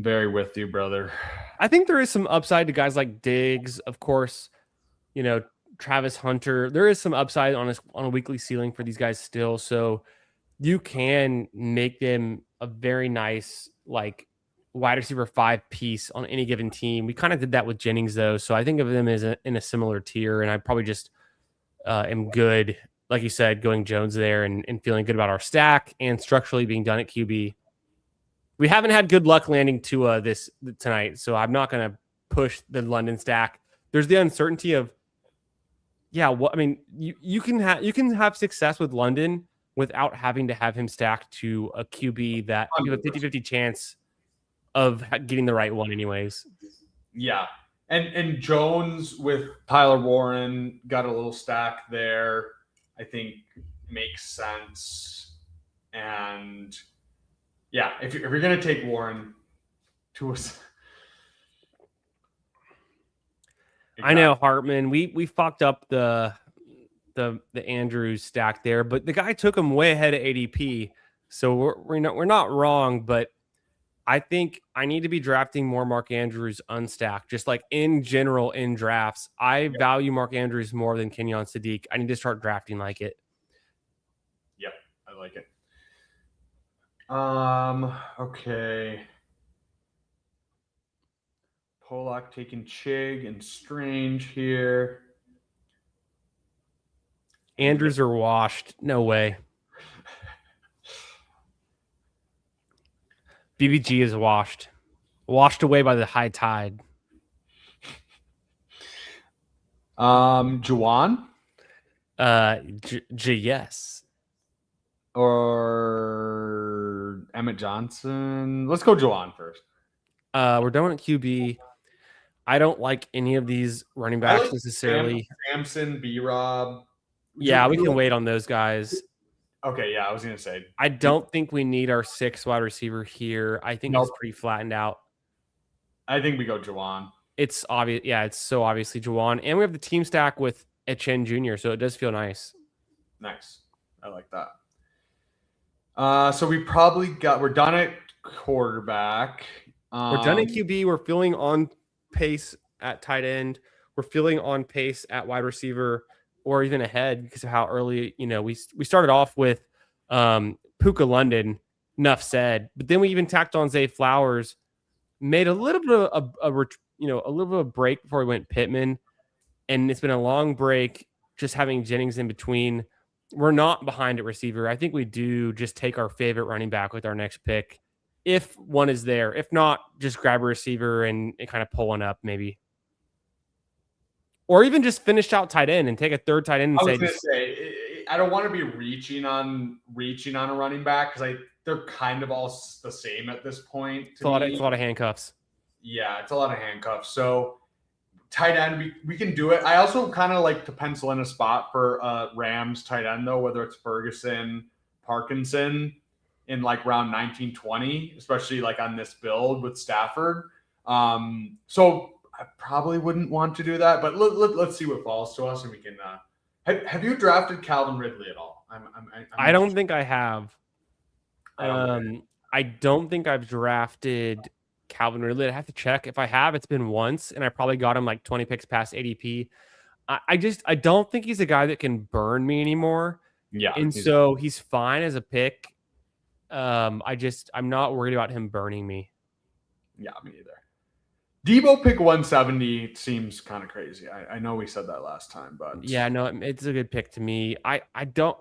very with you, brother. I think there is some upside to guys like Diggs, of course. Travis Hunter. There is some upside on a weekly ceiling for these guys still. So you can make them a very nice wide receiver 5 piece on any given team. We kind of did that with Jennings though, so I think of them as in a similar tier, and I probably just am good, like you said, going Jones there and feeling good about our stack and structurally being done at QB. We haven't had good luck landing Tua tonight, so I'm not going to push the London stack. There's the uncertainty of, you can have success with London without having to have him stacked to a QB that you have a 50-50 chance of getting the right one anyways. Yeah. And Jones with Tyler Warren got a little stack there, I think makes sense. And if you're going to take Warren to us. I know, Hartman, we fucked up the Andrews stack there, but the guy took him way ahead of ADP. So we're not wrong, but I think I need to be drafting more Mark Andrews unstacked, just like in general in drafts. I value Mark Andrews more than Kenyon Sadiq. I need to start drafting like it. Yep, I like it. Okay. Pollock taking Chig and Strange here. Andrews are washed. No way. BBG is washed away by the high tide. Juwan? Yes. Or Emmett Johnson? Let's go Juwan first. We're done with QB. I don't like any of these running backs necessarily. Samson, B-Rob. Yeah, we can wait on those guys. Okay, yeah, I was going to say. I don't think we need our 6th wide receiver here. I think it's pretty flattened out. I think we go Juwan. It's obvious. Yeah, it's so obviously Juwan. And we have the team stack with Etienne Jr., so it does feel nice. Nice. I like that. So we're done at quarterback. We're done at QB. We're feeling on pace at tight end. We're feeling on pace at wide receiver. or even ahead because of how early, we started off with Puka London, enough said, but then we even tacked on Zay Flowers, made a little bit of a little bit of break before we went Pittman, and it's been a long break just having Jennings in between. We're not behind at receiver. I think we do just take our favorite running back with our next pick if one is there. If not, just grab a receiver and kind of pull one up maybe. Or even just finish out tight end and take a third tight end and I was gonna say, I don't want to be reaching on a running back because they're kind of all the same at this point. It's a lot of handcuffs. Yeah, it's a lot of handcuffs. So tight end, we can do it. I also kind of like to pencil in a spot for Rams tight end though, whether it's Ferguson, Parkinson in like round 19, 20, especially like on this build with Stafford. So I probably wouldn't want to do that, but let's see what falls to us, and we can. Have you drafted Calvin Ridley at all? I don't think I have. I don't think I've drafted Calvin Ridley. I have to check. If I have, it's been once, and I probably got him like 20 picks past ADP. I don't think he's a guy that can burn me anymore. Yeah, and so he's fine as a pick. I'm not worried about him burning me. Yeah, me either. Debo pick 170 seems kind of crazy. I know we said that last time, but yeah, no, it's a good pick to me.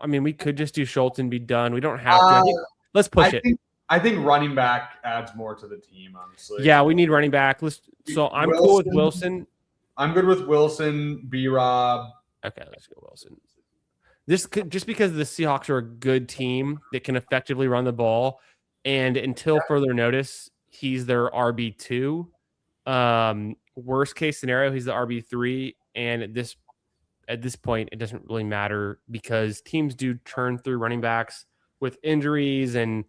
We could just do Schultz and be done. We don't have to. Let's push it. I think running back adds more to the team, honestly. Yeah, we need running back. I'm cool with Wilson. I'm good with Wilson, B-Rob. Okay, let's go Wilson. Just because the Seahawks are a good team that can effectively run the ball, and until further notice, he's their RB2. Worst case scenario, he's the RB3, and at this point, it doesn't really matter because teams do churn through running backs with injuries and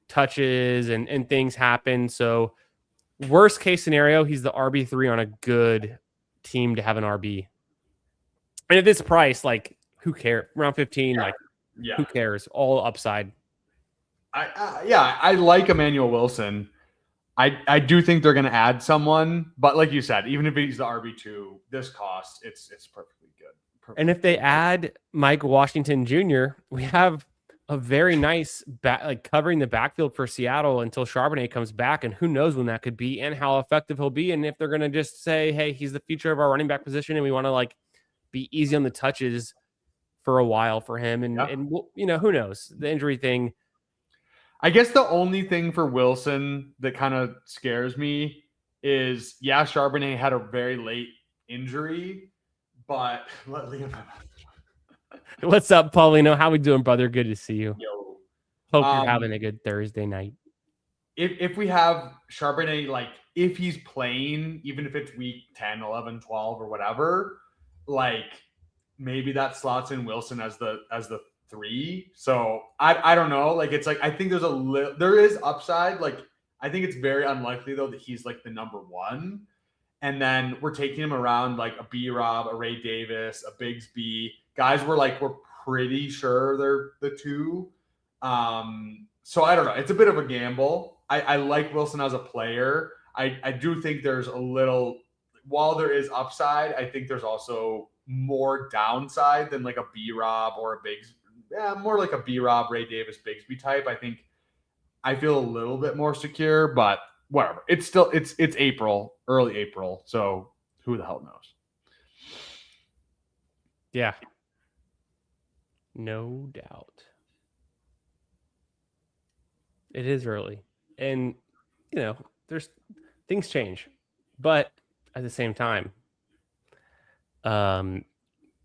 touches and things happen. So worst case scenario, he's the RB3 on a good team to have an RB. And at this price, like, who cares? Round 15, who cares? All upside. I like Emmanuel Wilson. I do think they're going to add someone, but like you said, even if he's the RB2, this cost, it's perfectly good. And if they add Mike Washington Jr., we have a very nice covering the backfield for Seattle until Charbonnet comes back, and who knows when that could be and how effective he'll be, and if they're going to just say, hey, he's the future of our running back position, and we want to be easy on the touches for a while for him, and who knows, the injury thing. I guess the only thing for Wilson that kind of scares me is, Charbonnet had a very late injury, but let Liam have it. What's up, Paulino? How we doing, brother? Good to see you. Yo. Hope you're having a good Thursday night. If we have Charbonnet, if he's playing, even if it's week 10, 11, 12, or whatever, maybe that slots in Wilson as the 3. So I don't know. I think there is upside. I think it's very unlikely though that he's the number 1. And then we're taking him around a B-Rob, a Ray Davis, a Bigsby. Guys we're pretty sure they're the 2. So I don't know. It's a bit of a gamble. I like Wilson as a player. I do think there's while there is upside, I think there's also more downside than a B-Rob or a Bigsby. Yeah, more like a B-Rob, Ray Davis, Bigsby type. I feel a little bit more secure, but whatever. It's still it's April, early April, so who the hell knows? Yeah. No doubt. It is early. And there's things change. But at the same time, the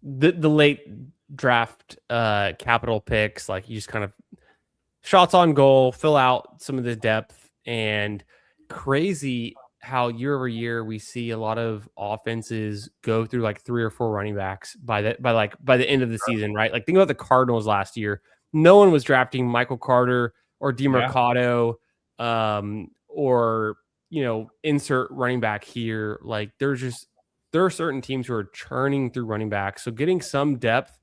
late draft capital picks, you just kind of shots on goal, fill out some of the depth, and crazy how year over year we see a lot of offenses go through 3 or 4 running backs by the end of the season, right? Think about the Cardinals last year. No one was drafting Michael Carter or DeMarcado, or insert running back here. There are certain teams who are churning through running backs. So getting some depth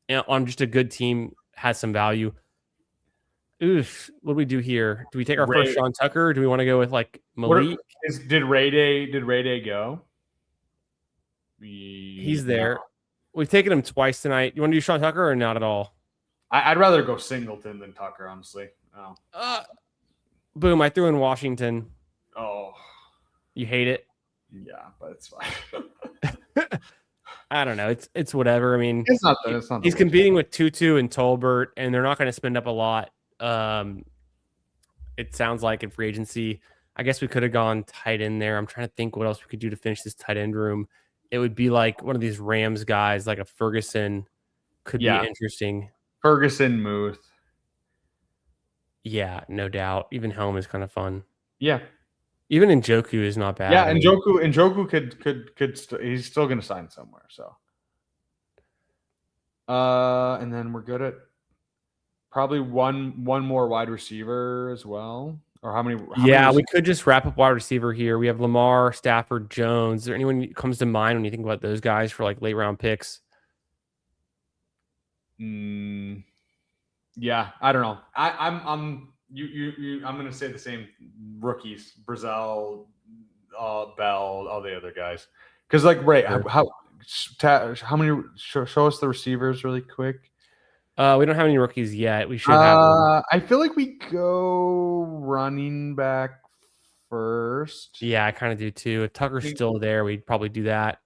on just a good team has some value. Oof, what do we do here? Do we take our first Sean Tucker, or do we want to go with Malik? Did Ray Day go? He's there. We've taken him twice tonight. You want to do Sean Tucker or not at all? I'd rather go Singleton than Tucker, honestly. Oh. Boom! I threw in Washington. Oh. You hate it? Yeah, but it's fine. I don't know. It's whatever. I mean, It's not he's competing with Tutu and Tolbert, and they're not going to spend up a lot. It sounds like in free agency. I guess we could have gone tight end there. I'm trying to think what else we could do to finish this tight end room. It would be like one of these Rams guys, like a Ferguson, could be interesting. Ferguson, Muth. Yeah, no doubt. Even Helm is kind of fun. Yeah. Even Njoku is not bad. Yeah, Njoku could he's still going to sign somewhere. So, and then we're good at probably one more wide receiver as well. Or how many? We could just wrap up wide receiver here. We have Lamar, Stafford, Jones. Is there anyone that comes to mind when you think about those guys for like late round picks? Yeah, I don't know. I'm going to say the same rookies: Brazil, Bell, all the other guys. Because how many? Show us the receivers really quick. We don't have any rookies yet. We should have them. I feel like we go running back first. Yeah, I kind of do too. If Tucker's still there, we'd probably do that.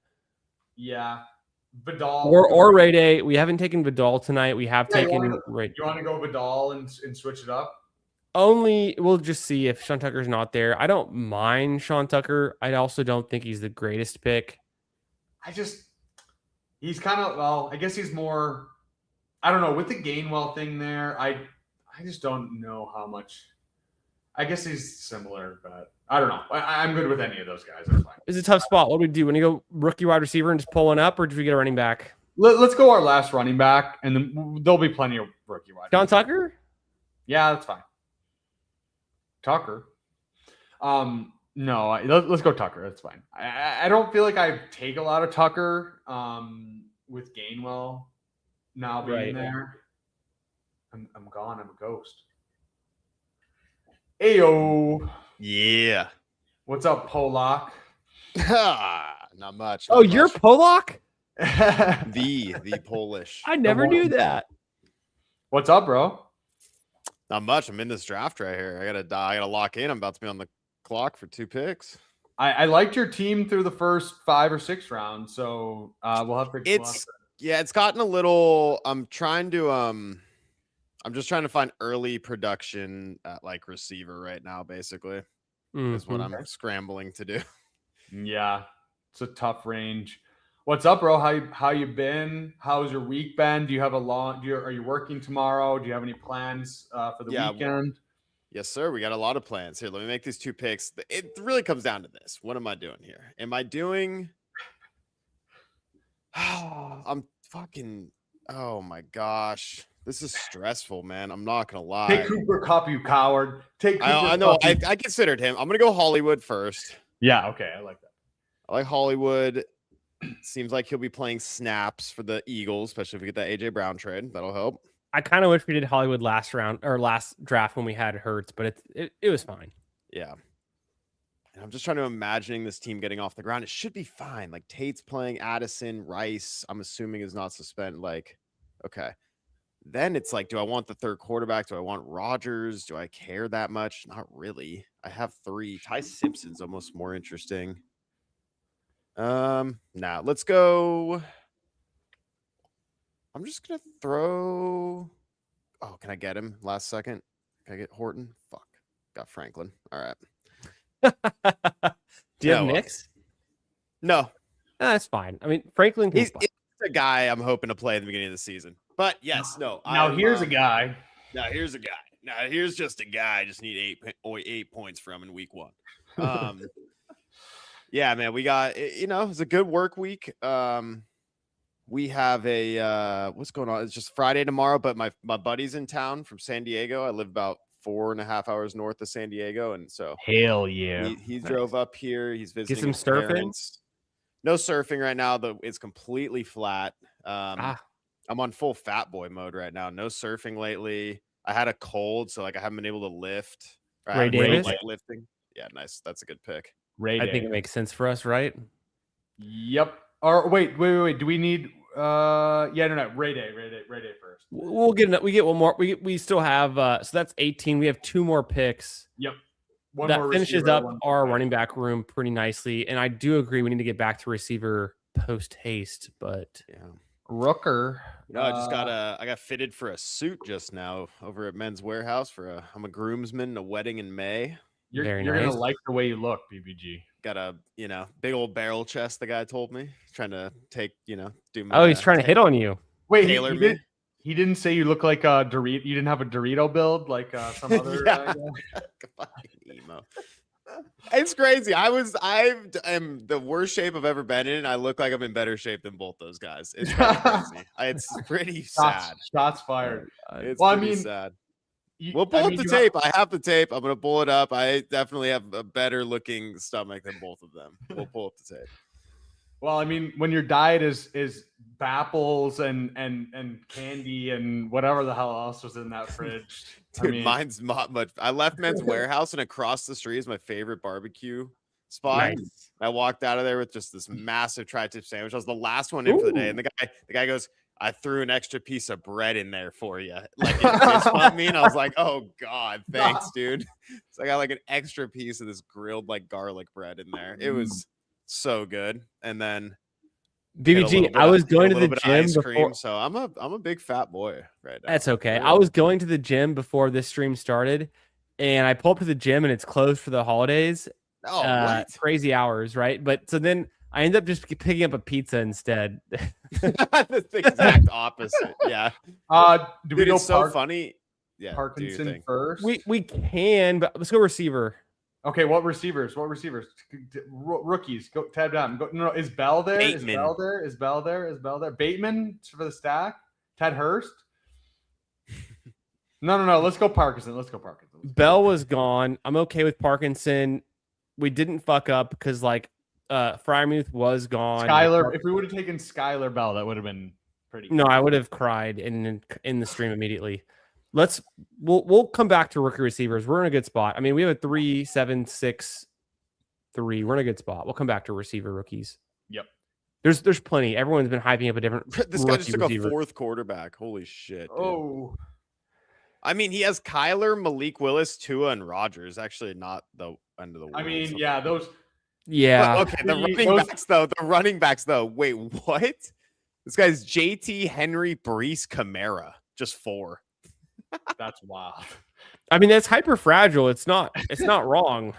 Yeah. Vidal. Or Ray Day. We haven't taken Vidal tonight. We have taken Ray. You want to go Vidal and switch it up? We'll just see if Sean Tucker's not there. I don't mind Sean Tucker. I also don't think he's the greatest pick. He's kind of, I guess he's more, I don't know, with the Gainwell thing there, I just don't know how much. I guess he's similar, but I don't know. I'm good with any of those guys. That's fine. It's a tough spot. What do we do? When you go rookie wide receiver and just pull one up, or do we get a running back? Let's go our last running back, and then there'll be plenty of rookie wide. Sean Tucker? Yeah, that's fine. Tucker. No, let's go Tucker. That's fine. I don't feel like I take a lot of Tucker with Gainwell now being there. I'm gone. I'm a ghost. Ayo. Yeah. What's up, Polak? Not much. Oh, you're Polak? the Polish. I never knew that. What's up, bro? Not much. I'm in this draft right here. I gotta lock in. I'm about to be on the clock for 2 picks. I liked your team through the first 5 or 6 rounds, so we'll have to. It's gotten a little. I'm just trying to find early production at like receiver right now. Basically, is what I'm scrambling to do. Yeah, it's a tough range. What's up, bro? How you been? How's your week been? Do you have are you working tomorrow? Do you have any plans for the weekend? Yes, sir. We got a lot of plans here. Let me make these 2 picks. It really comes down to this. What am I doing here? Am I doing? I'm fucking. Oh my gosh, this is stressful, man. I'm not gonna lie. Take Cooper Kupp, you coward. I know. I considered him. I'm gonna go Hollywood first. Yeah. Okay. I like that. I like Hollywood. Seems like he'll be playing snaps for the Eagles, especially if we get that AJ Brown trade. That'll help. I kind of wish we did Hollywood last round or last draft when we had Hurts, but it was fine. Yeah. And I'm just trying to imagine this team getting off the ground. It should be fine. Like Tate's playing, Addison, Rice, I'm assuming is not suspended. Like, okay. Then it's like, do I want the third quarterback? Do I want Rodgers? Do I care that much? Not really. I have 3. Ty Simpson's almost more interesting. Now let's go. I'm just gonna throw. Oh, can I get him last second? Can I get Horton? Fuck. Got Franklin. All right. Do you have Knicks? No. That's fine. I mean, Franklin. He's a guy I'm hoping to play at the beginning of the season. But yes, no. Now here's a guy. Now here's a guy. Now here's just a guy. I just need 8 points from in week 1. Yeah, man, we got, it's a good work week. We have what's going on? It's just Friday tomorrow, but my buddy's in town from San Diego. I live about 4.5 hours north of San Diego. And so hell yeah, he drove up here. He's visiting. Get some surfing. Parents. No surfing right now. It's completely flat. I'm on full fat boy mode right now. No surfing lately. I had a cold, so I haven't been able to lift. Ray Davis, lifting. Yeah, nice. That's a good pick. I think it makes sense for us, right? Yep. Or wait. Do we need Yeah, no, Ray Day first. We get one more. We still have so that's 18. We have 2 more picks. Yep. One That more finishes receiver, up one our more running back room pretty nicely. And I do agree we need to get back to receiver post haste, but Yeah. Rooker. No, I just I got fitted for a suit just now over at Men's Warehouse I'm a groomsman in a wedding in May. You're Very gonna nice. like the way you look, BBG. Got a big old barrel chest. The guy told me trying to take do my. oh, he's trying to hit on you. Wait, tailor he me. He didn't say you look like a Dorito. You didn't have a Dorito build like some other. Yeah. Fucking emo. It's crazy. I am the worst shape I've ever been in. I look like I'm in better shape than both those guys. It's pretty crazy. It's pretty sad. Shots fired. It's Well, I pretty mean, sad. We'll pull up the tape. I have the tape. I'm gonna pull it up. I definitely have a better looking stomach than both of them. We'll pull up the tape. Well, I mean, when your diet is Bapples and candy and whatever the hell else was in that fridge. Dude, mine's not much. I left Men's Warehouse and across the street is my favorite barbecue spot. Nice. I walked out of there with just this massive tri-tip sandwich. I was the last one in for the day, and the guy goes, "I threw an extra piece of bread in there for you." Like it fist bumped me, and I was like, "Oh God, thanks, dude." So I got like an extra piece of this grilled like garlic bread in there. It was so good. And then BBG, I was going to the gym before. So I'm a big fat boy right now. That's okay. I was going to the gym before this stream started, and I pull up to the gym and it's closed for the holidays. Oh, what? Crazy hours, right? But so then I end up just picking up a pizza instead. That's the exact opposite. Yeah. Do we Dude, go it's so funny. Yeah. Parkinson first? We can, but let's go receiver. Okay, what receivers? Rookies. Go tab down. No, is Bell there? Bateman. Is Bell there? Bateman for the stack? Ted Hurst? No. Let's go Parkinson. Bell was gone. I'm okay with Parkinson. We didn't fuck up because Fryermuth was gone. Skyler. If we would have taken Skyler Bell, that would have been pretty. No, I would have cried in the stream immediately. We'll come back to rookie receivers. We're in a good spot. I mean, we have a 3-7-6-3. We're in a good spot. We'll come back to receiver rookies. Yep. There's plenty. Everyone's been hyping up a different. This guy just took receiver. a 4th quarterback. Holy shit. Dude. Oh. I mean, he has Kyler, Malik Willis, Tua, and Rodgers. Actually, not the end of the world. I mean, yeah, those. Yeah. But, okay, the running backs though. Wait, what? This guy's JT, Henry, Brees, Kamara. Just 4. That's wild. I mean, that's hyper fragile. It's not wrong.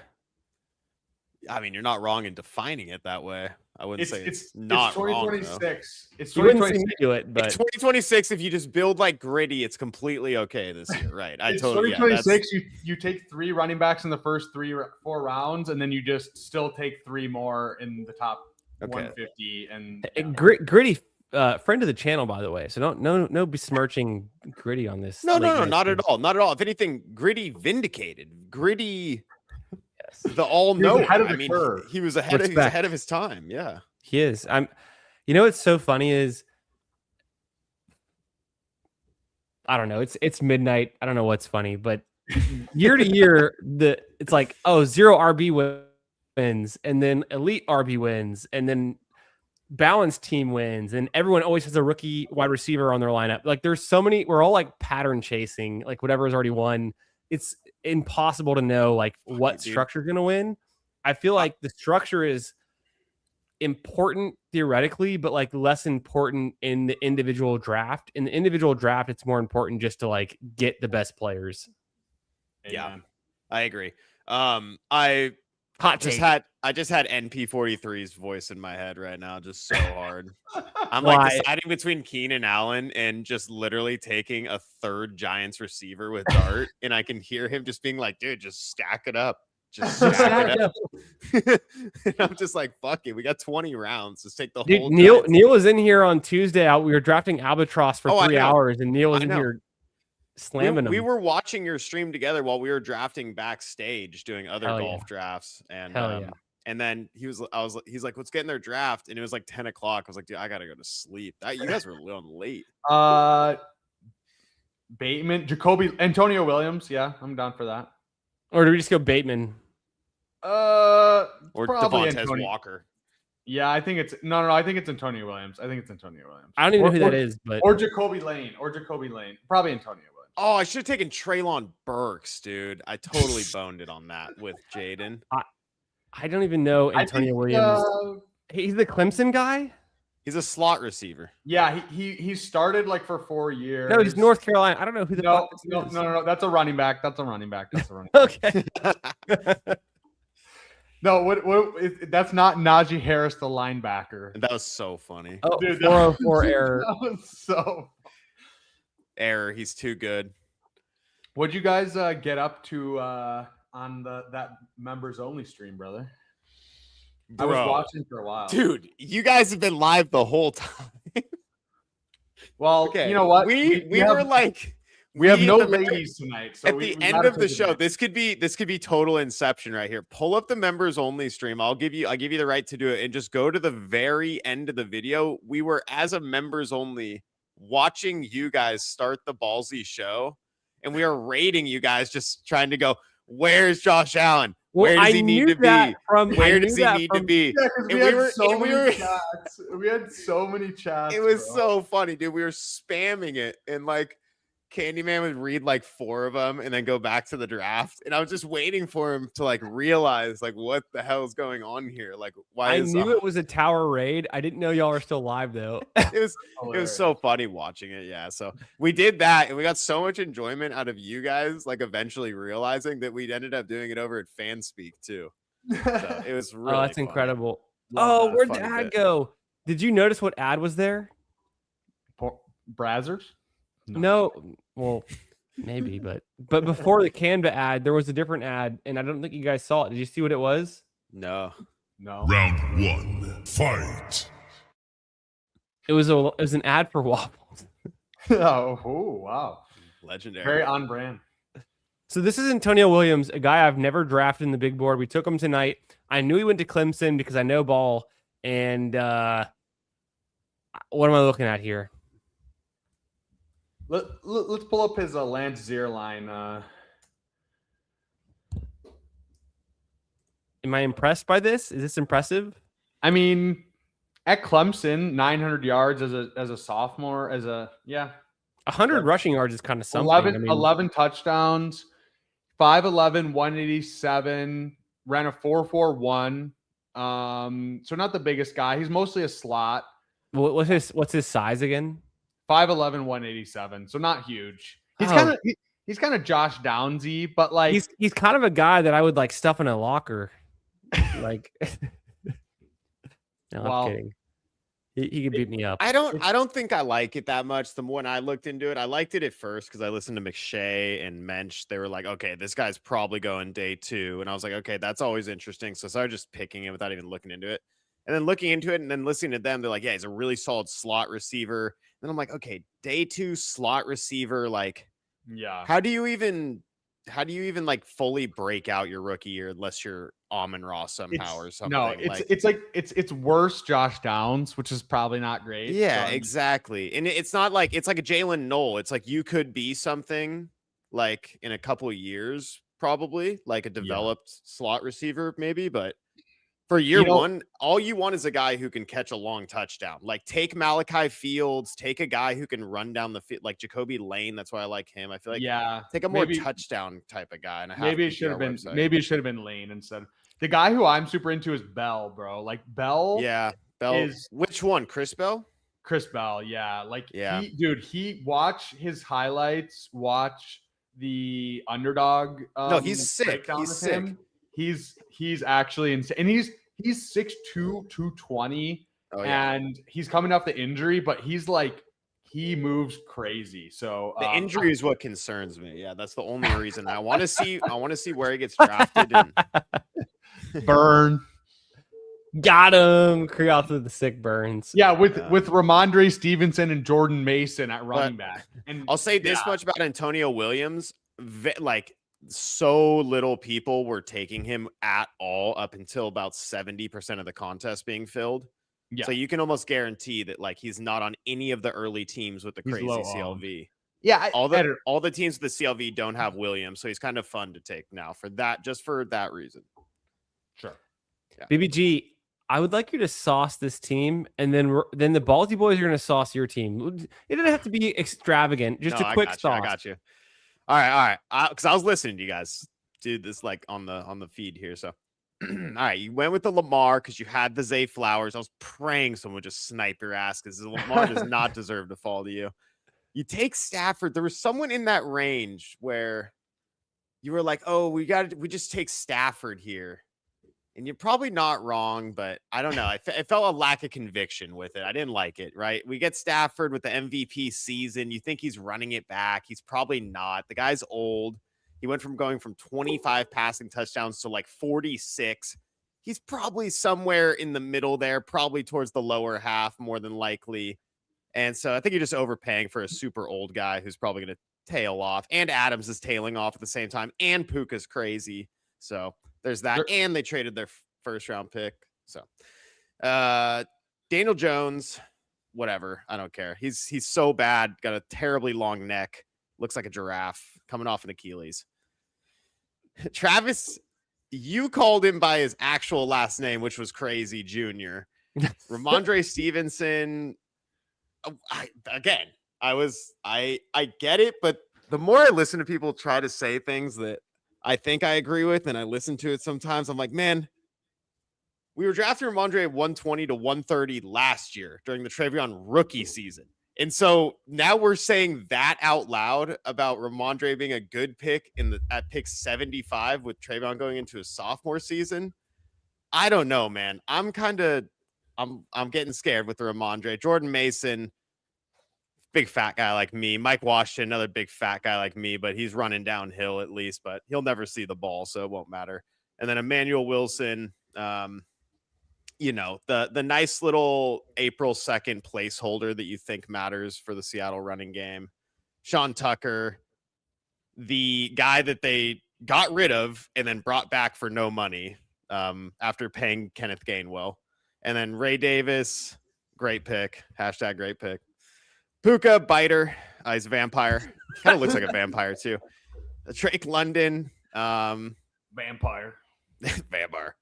I mean, you're not wrong in defining it that way. I wouldn't say it's It's not 2026. It's You wouldn't see 2026. me do it, but It's 2026. If you just build like Gritty, it's completely okay this year, right? It's 2026. You take 3 running backs in the first 4 rounds, and then you just still take 3 more in the top 150. And Gritty, friend of the channel, by the way. So no besmirching Gritty on this. No, not at all. Not at all. If anything, Gritty vindicated. Gritty, Yes. the all know. I mean, he was ahead of his time. Yeah, He is. You know what's so funny is I don't know. It's midnight. I don't know what's funny, but year to year, it's like 0 RB wins, and then elite RB wins, and then balanced team wins, and everyone always has a rookie wide receiver on their lineup. Like there's so many. We're all like pattern chasing, like whatever's already won. It's impossible to know like what structure is going to win. I feel like the structure is important theoretically, but like less important in the individual draft. In the individual draft, it's more important just to like get the best players. Yeah, I agree. I just had NP43's voice in my head right now, just so hard. I'm like deciding between Keenan Allen and just literally taking a 3rd Giants receiver with Dart, and I can hear him just being like, "Dude, just stack it up, just stack it up." And I'm just like, "Fuck it, we got 20 rounds. Just take the whole." Neil was in here on Tuesday. We were drafting Albatross for 3 hours, and Neil was in here slamming them. We were watching your stream together while we were drafting backstage, doing other golf drafts, and and then he's like, "Let's get in their draft," and it was like 10 o'clock. I was like, "Dude, I gotta go to sleep." You guys were a little late. Bateman, Jacoby, Antonio Williams. Yeah, I'm down for that. Or do we just go Bateman? Or Probably Devontae Antonio. Walker. Yeah, I think it's no. I think it's Antonio Williams. I think it's Antonio Williams. I don't even know who Or- that is, but Or Jacoby Lane. Probably Antonio Williams. Oh, I should have taken Traylon Burks, dude. I totally boned it on that with Jaden. I don't even know Antonio Williams. He's the Clemson guy? He's a slot receiver. Yeah, he started like for 4 years. No, he's North Carolina. I don't know who the fuck this is. No. That's a running back. That's a running back. Okay. No, that's not Najee Harris, the linebacker. That was so funny. Oh, Dude, 404 error. That was so. Error. He's too good. What'd you guys get up to on that members only stream, brother? I was Bro. watching for a while. Dude, you guys have been live the whole time. Well, Okay. you know what? We have, were like, we have no at the very- ladies tonight. So at we the end gotta of the take show, advantage. this could be total inception right here. Pull up the members only stream. I'll give you the right to do it, and just go to the very end of the video. We were, as a members only, watching you guys start the Ballsy show, and we are rating you guys, just trying to go, where's Josh Allen? Where does he need to be? Where does he need to be? Yeah, because And we we had were- so and we many were- chats. We had so many chats. It was bro. so funny, dude. We were spamming it, and like Candyman would read like 4 of them and then go back to the draft. And I was just waiting for him to like realize like what the hell is going on here. Like, why I is knew it was a tower raid. I didn't know y'all were still live though. it was so funny watching it. Yeah. So we did that, and we got so much enjoyment out of you guys, like eventually realizing that we ended up doing it over at Fanspeak too. So it was really Oh, that's funny. incredible. Love Oh, that where'd funny the ad bit. go? Did you notice what ad was there? Brazzers? No. Well, maybe, but before the Canva ad, there was a different ad, and I don't think you guys saw it. Did you see what it was? No. No. Round 1, fight. It was an ad for waffles. Oh, wow. Legendary. Very on brand. So this is Antonio Williams, a guy I've never drafted in the big board. We took him tonight. I knew he went to Clemson because I know ball. And what am I looking at here? Let's pull up his Lance Zierlein. Am I impressed by this? Is this impressive? I mean, at Clemson, 900 yards as a sophomore, 100 rushing yards is kind of something. 11 touchdowns, 5'11", 187, ran a 4.41. So not the biggest guy. He's mostly a slot. What's his size again? 5'11", 187. So not huge. He's Oh. kind of Josh Downsy, but like He's kind of a guy that I would like stuff in a locker. Like, no, Well, I'm kidding. He could beat me up. I don't think I like it that much. The when I looked into it, I liked it at first because I listened to McShay and Mensch. They were like, okay, this guy's probably going day 2. And I was like, okay, that's always interesting. So I started just picking it without even looking into it. And then looking into it and then listening to them, they're like, yeah, he's a really solid slot receiver. And then I'm like, okay, day 2 slot receiver. Like, yeah. how do you even like fully break out your rookie year unless you're Amon-Ra somehow or something? No, it's worse Josh Downs, which is probably not great. Yeah, So, exactly. And it's not like it's like a Jalen Knoll. It's like you could be something like in a couple of years, probably like a developed slot receiver, maybe. But for year 1, all you want is a guy who can catch a long touchdown. Like take Malachi Fields, take a guy who can run down the field, like Jacoby Lane. That's why I like him. I feel like take a more touchdown type of guy. And maybe it should have been Lane instead. The guy who I'm super into is Bell, bro. Like Bell. Yeah, Bell is which one? Chris Bell? Chris Bell, yeah. Like yeah. He watch his highlights, watch the underdog. No, he's sick. He's sick. Him. He's actually insane. And he's 6'2", 220. Oh, yeah. And he's coming off the injury, but he's like he moves crazy. So the injury is what concerns me. Yeah, that's the only reason. I want to see where he gets drafted. And burn. Got him. Crew out to the sick burns. Yeah, with Ramondre Stevenson and Jordan Mason at running back. And I'll say this much about Antonio Williams. Like so little people were taking him at all up until about 70% of the contest being filled. Yeah. So you can almost guarantee that like he's not on any of the early teams with the crazy CLV. Yeah, all the teams with the CLV don't have Williams, so he's kind of fun to take now for that, just for that reason. Sure. Yeah. BBG, I would like you to sauce this team, and then the Ballsy boys are going to sauce your team. It doesn't have to be extravagant, just a quick sauce. I got you. All right. Because I was listening to you guys do this like on the feed here. So, all right, you went with the Lamar because you had the Zay Flowers. I was praying someone would just snipe your ass because Lamar does not deserve to fall to you. You take Stafford. There was someone in that range where you were like, "Oh, we just take Stafford here." And you're probably not wrong, but I don't know. I felt a lack of conviction with it. I didn't like it, right? We get Stafford with the MVP season. You think he's running it back. He's probably not. The guy's old. He went from going from 25 passing touchdowns to like 46. He's probably somewhere in the middle there, probably towards the lower half, more than likely. And so I think you're just overpaying for a super old guy who's probably going to tail off. And Adams is tailing off at the same time. And Puka's crazy. So there's that, and they traded their first round pick. So, Daniel Jones, whatever. I don't care. He's so bad. Got a terribly long neck. Looks like a giraffe coming off an Achilles. Travis, you called him by his actual last name, which was crazy. Junior. Ramondre Stevenson. I get it, but the more I listen to people try to say things that I think I agree with, and I listen to it sometimes, I'm like, man, we were drafting Ramondre at 120 to 130 last year during the Trevion rookie season. And so now we're saying that out loud about Ramondre being a good pick at pick 75 with Trevion going into his sophomore season. I don't know, man. I'm getting scared with the Ramondre. Jordan Mason, big fat guy like me. Mike Washington, another big fat guy like me, but he's running downhill at least, but he'll never see the ball, so it won't matter. And then Emmanuel Wilson, the nice little April 2nd placeholder that you think matters for the Seattle running game. Sean Tucker, the guy that they got rid of and then brought back for no money after paying Kenneth Gainwell. And then Ray Davis, great pick. # great pick. Puka, biter. He's a vampire. Kind of looks like a vampire, too. Drake London. Vampire. Vampire.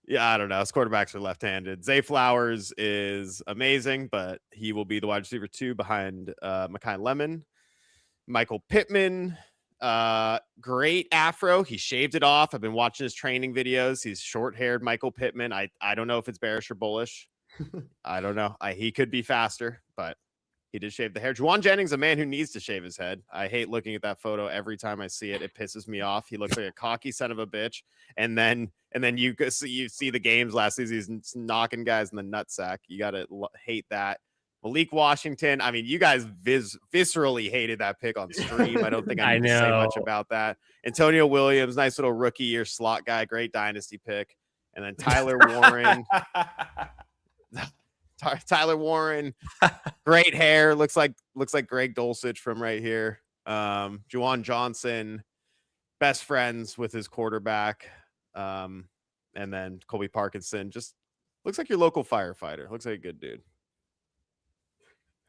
Yeah, I don't know. His quarterbacks are left-handed. Zay Flowers is amazing, but he will be the wide receiver 2 behind Mekhi Lemon. Michael Pittman. Great afro. He shaved it off. I've been watching his training videos. He's short-haired Michael Pittman. I don't know if it's bearish or bullish. I don't know. He could be faster, but he did shave the hair. Juwan Jennings, a man who needs to shave his head. I hate looking at that photo every time I see it. It pisses me off. He looks like a cocky son of a bitch. And then you see the games last season. He's knocking guys in the nutsack. You got to hate that. Malik Washington. I mean, you guys viscerally hated that pick on stream. I don't think I need to say much about that. Antonio Williams, nice little rookie year slot guy. Great dynasty pick. And then Tyler Warren. Tyler Warren, great hair, looks like Greg Dulcich from right here. Juwan Johnson, best friends with his quarterback, and then Colby Parkinson, just looks like your local firefighter. Looks like a good dude.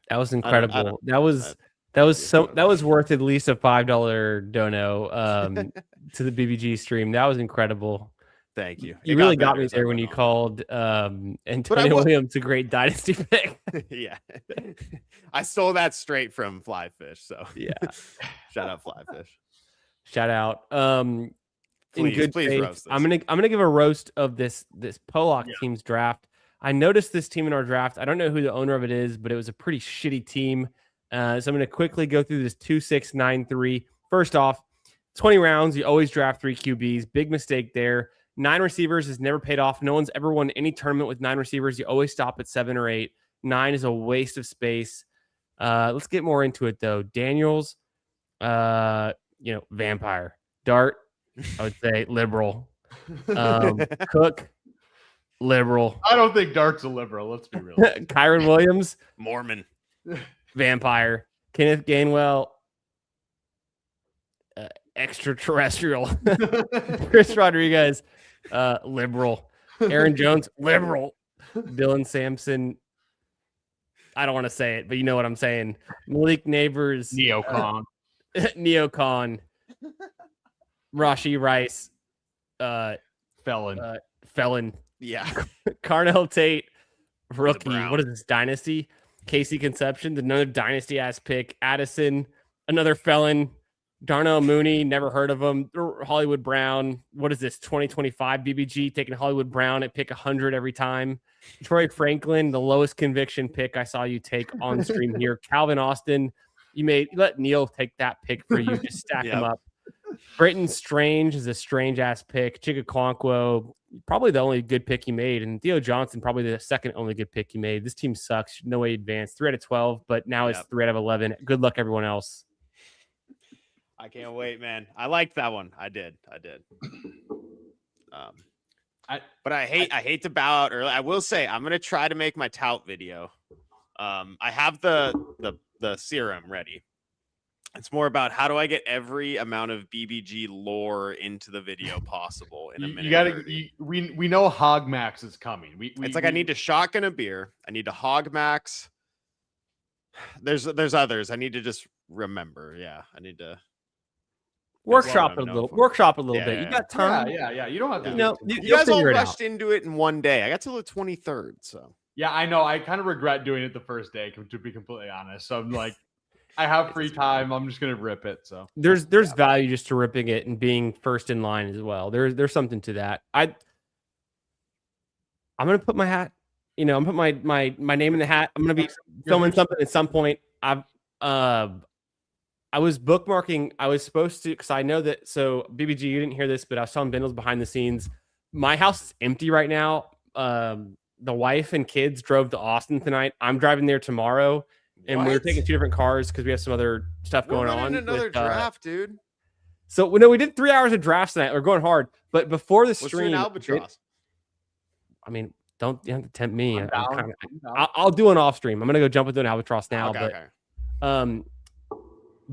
That was incredible. That was worth at least a $5 dono to the BBG stream. That was incredible. Thank you. You really got me there when you called Antonio Williams a great dynasty pick. Yeah. I stole that straight from Flyfish. So yeah. Shout out Flyfish. Shout out. Please roast this. I'm gonna give a roast of this Pollock team's draft. I noticed this team in our draft. I don't know who the owner of it is, but it was a pretty shitty team. So I'm going to quickly go through this 2-6-9-3. First off, 20 rounds. You always draft 3 QBs. Big mistake there. 9 receivers has never paid off. No one's ever won any tournament with 9 receivers. You always stop at 7 or 8. 9 is a waste of space. Let's get more into it though. Daniels, vampire. Dart, I would say liberal. Cook, liberal. I don't think Dart's a liberal. Let's be real. Kyron Williams, Mormon. Vampire. Kenneth Gainwell, extraterrestrial. Chris Rodriguez, liberal. Aaron Jones, liberal. Dylan Sampson, I don't want to say it, but you know what I'm saying. Malik Neighbors, Neocon. Neocon. Rashi Rice, Felon. Felon. Yeah. Carnell Tate, rookie. Brown. What is this, Dynasty? Casey Conception, another Dynasty ass pick. Addison, another felon. Darnell Mooney, never heard of him. Hollywood Brown. What is this, 2025 BBG, taking Hollywood Brown at pick 100 every time. Troy Franklin, the lowest conviction pick I saw you take on stream here. Calvin Austin, you let Neil take that pick for you. Just stack them up. Britton Strange is a strange ass pick. Chigaquanquo, probably the only good pick he made. And Theo Johnson, probably the second only good pick he made. This team sucks. No way advanced. 3 out of 12, but now it's 3 out of 11. Good luck, everyone else. I can't wait, man. I liked that one. I did. But I hate to bow out early. I will say I'm gonna try to make my tout video. I have the serum ready. It's more about how do I get every amount of BBG lore into the video possible in a minute. You gotta. We know Hog Max is coming. It's like I need to shotgun a beer. I need to Hog Max. There's others. I need to just remember. Yeah, I need to workshop it a little. Workshop a little bit. You got time. Yeah. You don't have to. You guys all rushed into it in one day. I got till the 23rd. So yeah, I know. I kind of regret doing it the first day, to be completely honest. So I'm like, I have free time. I'm just gonna rip it. So there's value just to ripping it and being first in line as well. There's something to that. I'm gonna put my hat. I'm put my name in the hat. I'm gonna be filming something at some point. I was bookmarking. I was supposed to, because I know that. So BBG, you didn't hear this, but I was telling Bindles behind the scenes. My house is empty right now. The wife and kids drove to Austin tonight. I'm driving there tomorrow, and we're taking 2 different cars because we have some other stuff going on. Another draft, dude. So we did 3 hours of drafts tonight. We're going hard, but before the stream, Albatross? You have to tempt me. I'll do an off stream. I'm gonna go jump into an albatross now. Okay.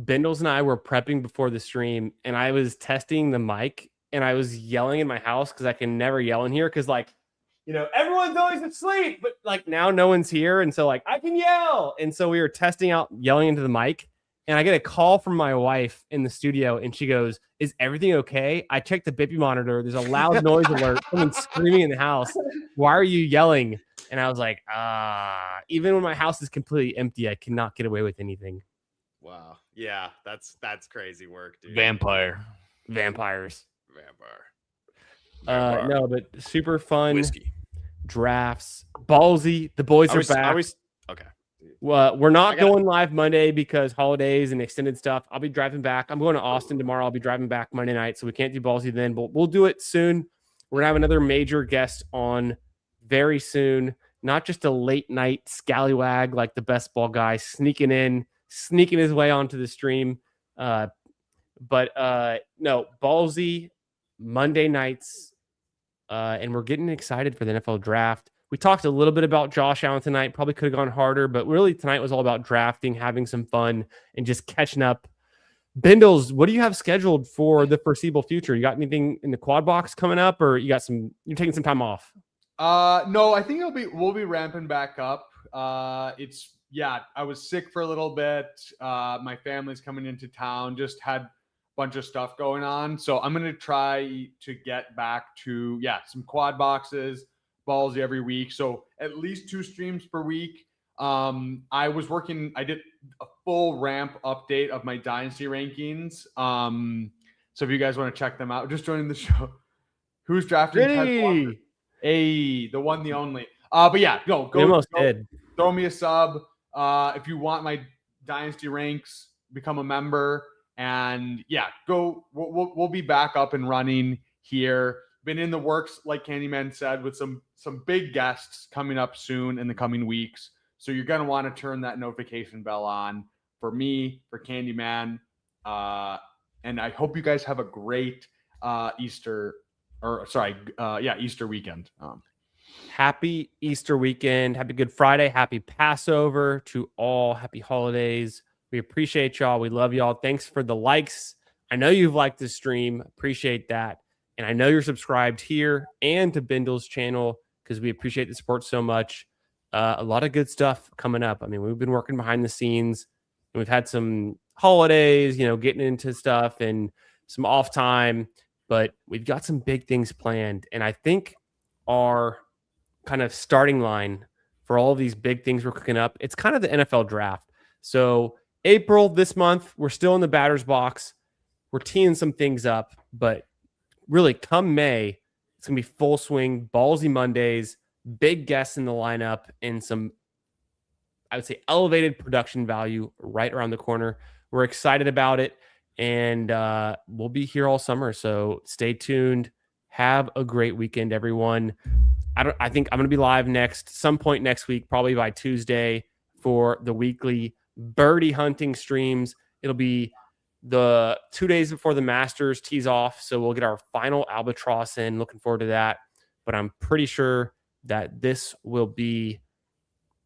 Bindles and I were prepping before the stream, and I was testing the mic, and I was yelling in my house because I can never yell in here because everyone's always asleep, but now no one's here, and so I can yell, and so we were testing out yelling into the mic, and I get a call from my wife in the studio, and she goes, "Is everything okay?" I checked the Bippy monitor. There's a loud noise alert. Someone's screaming in the house. Why are you yelling? And I was like, even when my house is completely empty, I cannot get away with anything. Wow. Yeah, that's crazy work, dude. Vampires. Vampire. No, but super fun. Whiskey. Drafts. Ballsy. The boys are back. Okay. Well, we're not going live Monday because holidays and extended stuff. I'll be driving back. I'm going to Austin tomorrow. I'll be driving back Monday night, so we can't do Ballsy then, but we'll do it soon. We're gonna have another major guest on very soon. Not just a late night scallywag like the best ball guy sneaking his way onto the stream. No, Ballsy Monday nights. And we're getting excited for the NFL draft. We talked a little bit about Josh Allen tonight. Probably could have gone harder, but really tonight was all about drafting, having some fun, and just catching up. Bindles, what do you have scheduled for the foreseeable future? You got anything in the quad box coming up, or you're taking some time off? No, I think we'll be ramping back up. I was sick for a little bit. My family's coming into town. Just had a bunch of stuff going on, so I'm gonna try to get back to some quad boxes, Ballsy every week. So at least 2 streams per week. I did a full ramp update of my dynasty rankings. So if you guys want to check them out, just joining the show. Who's drafting? Hey, the one, the only. But yeah, go throw me a sub. If you want my dynasty ranks, become a member, and we'll be back up and running here. Been in the works, like Candyman said, with some big guests coming up soon in the coming weeks. So you're going to want to turn that notification bell on for me, for Candyman. And I hope you guys have a great Easter weekend. Happy Easter weekend. Happy Good Friday. Happy Passover to all. Happy holidays. We appreciate y'all. We love y'all. Thanks for the likes. I know you've liked the stream. Appreciate that. And I know you're subscribed here and to Bindle's channel because we appreciate the support so much. A lot of good stuff coming up. I mean, we've been working behind the scenes, and we've had some holidays, getting into stuff and some off time, but we've got some big things planned. And I think our kind of starting line for all of these big things we're cooking up. It's kind of the NFL draft. So April this month, we're still in the batter's box. We're teeing some things up, but really come May, it's going to be full swing, ballsy Mondays, big guests in the lineup, and some, I would say, elevated production value right around the corner. We're excited about it, and we'll be here all summer. So stay tuned. Have a great weekend, everyone. I think I'm going to be live some point next week, probably by Tuesday, for the weekly birdie hunting streams. It'll be the 2 days before the Masters tees off, so we'll get our final albatross in. Looking forward to that. But I'm pretty sure that this will be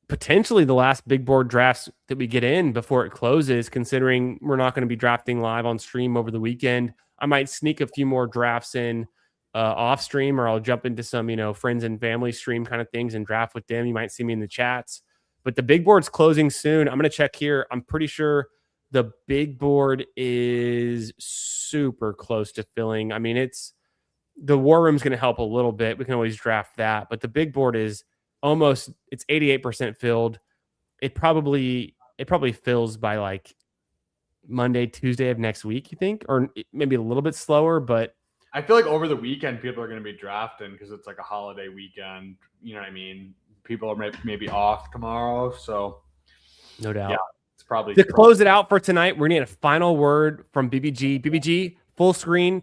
potentially the last big board drafts that we get in before it closes, considering we're not going to be drafting live on stream over the weekend. I might sneak a few more drafts in off stream, or I'll jump into some, friends and family stream kind of things and draft with them. You might see me in the chats, but the big board's closing soon. I'm going to check here. I'm pretty sure the big board is super close to filling. I mean, the war room's going to help a little bit. We can always draft that, but the big board is it's 88% filled. It probably fills by like Monday, Tuesday of next week, you think? Or maybe a little bit slower, but I feel like over the weekend, people are going to be drafting because it's like a holiday weekend. You know what I mean? People are maybe off tomorrow. So, no doubt. Yeah, it's probably to close it out for tonight. We're going to get a final word from BBG. BBG, full screen.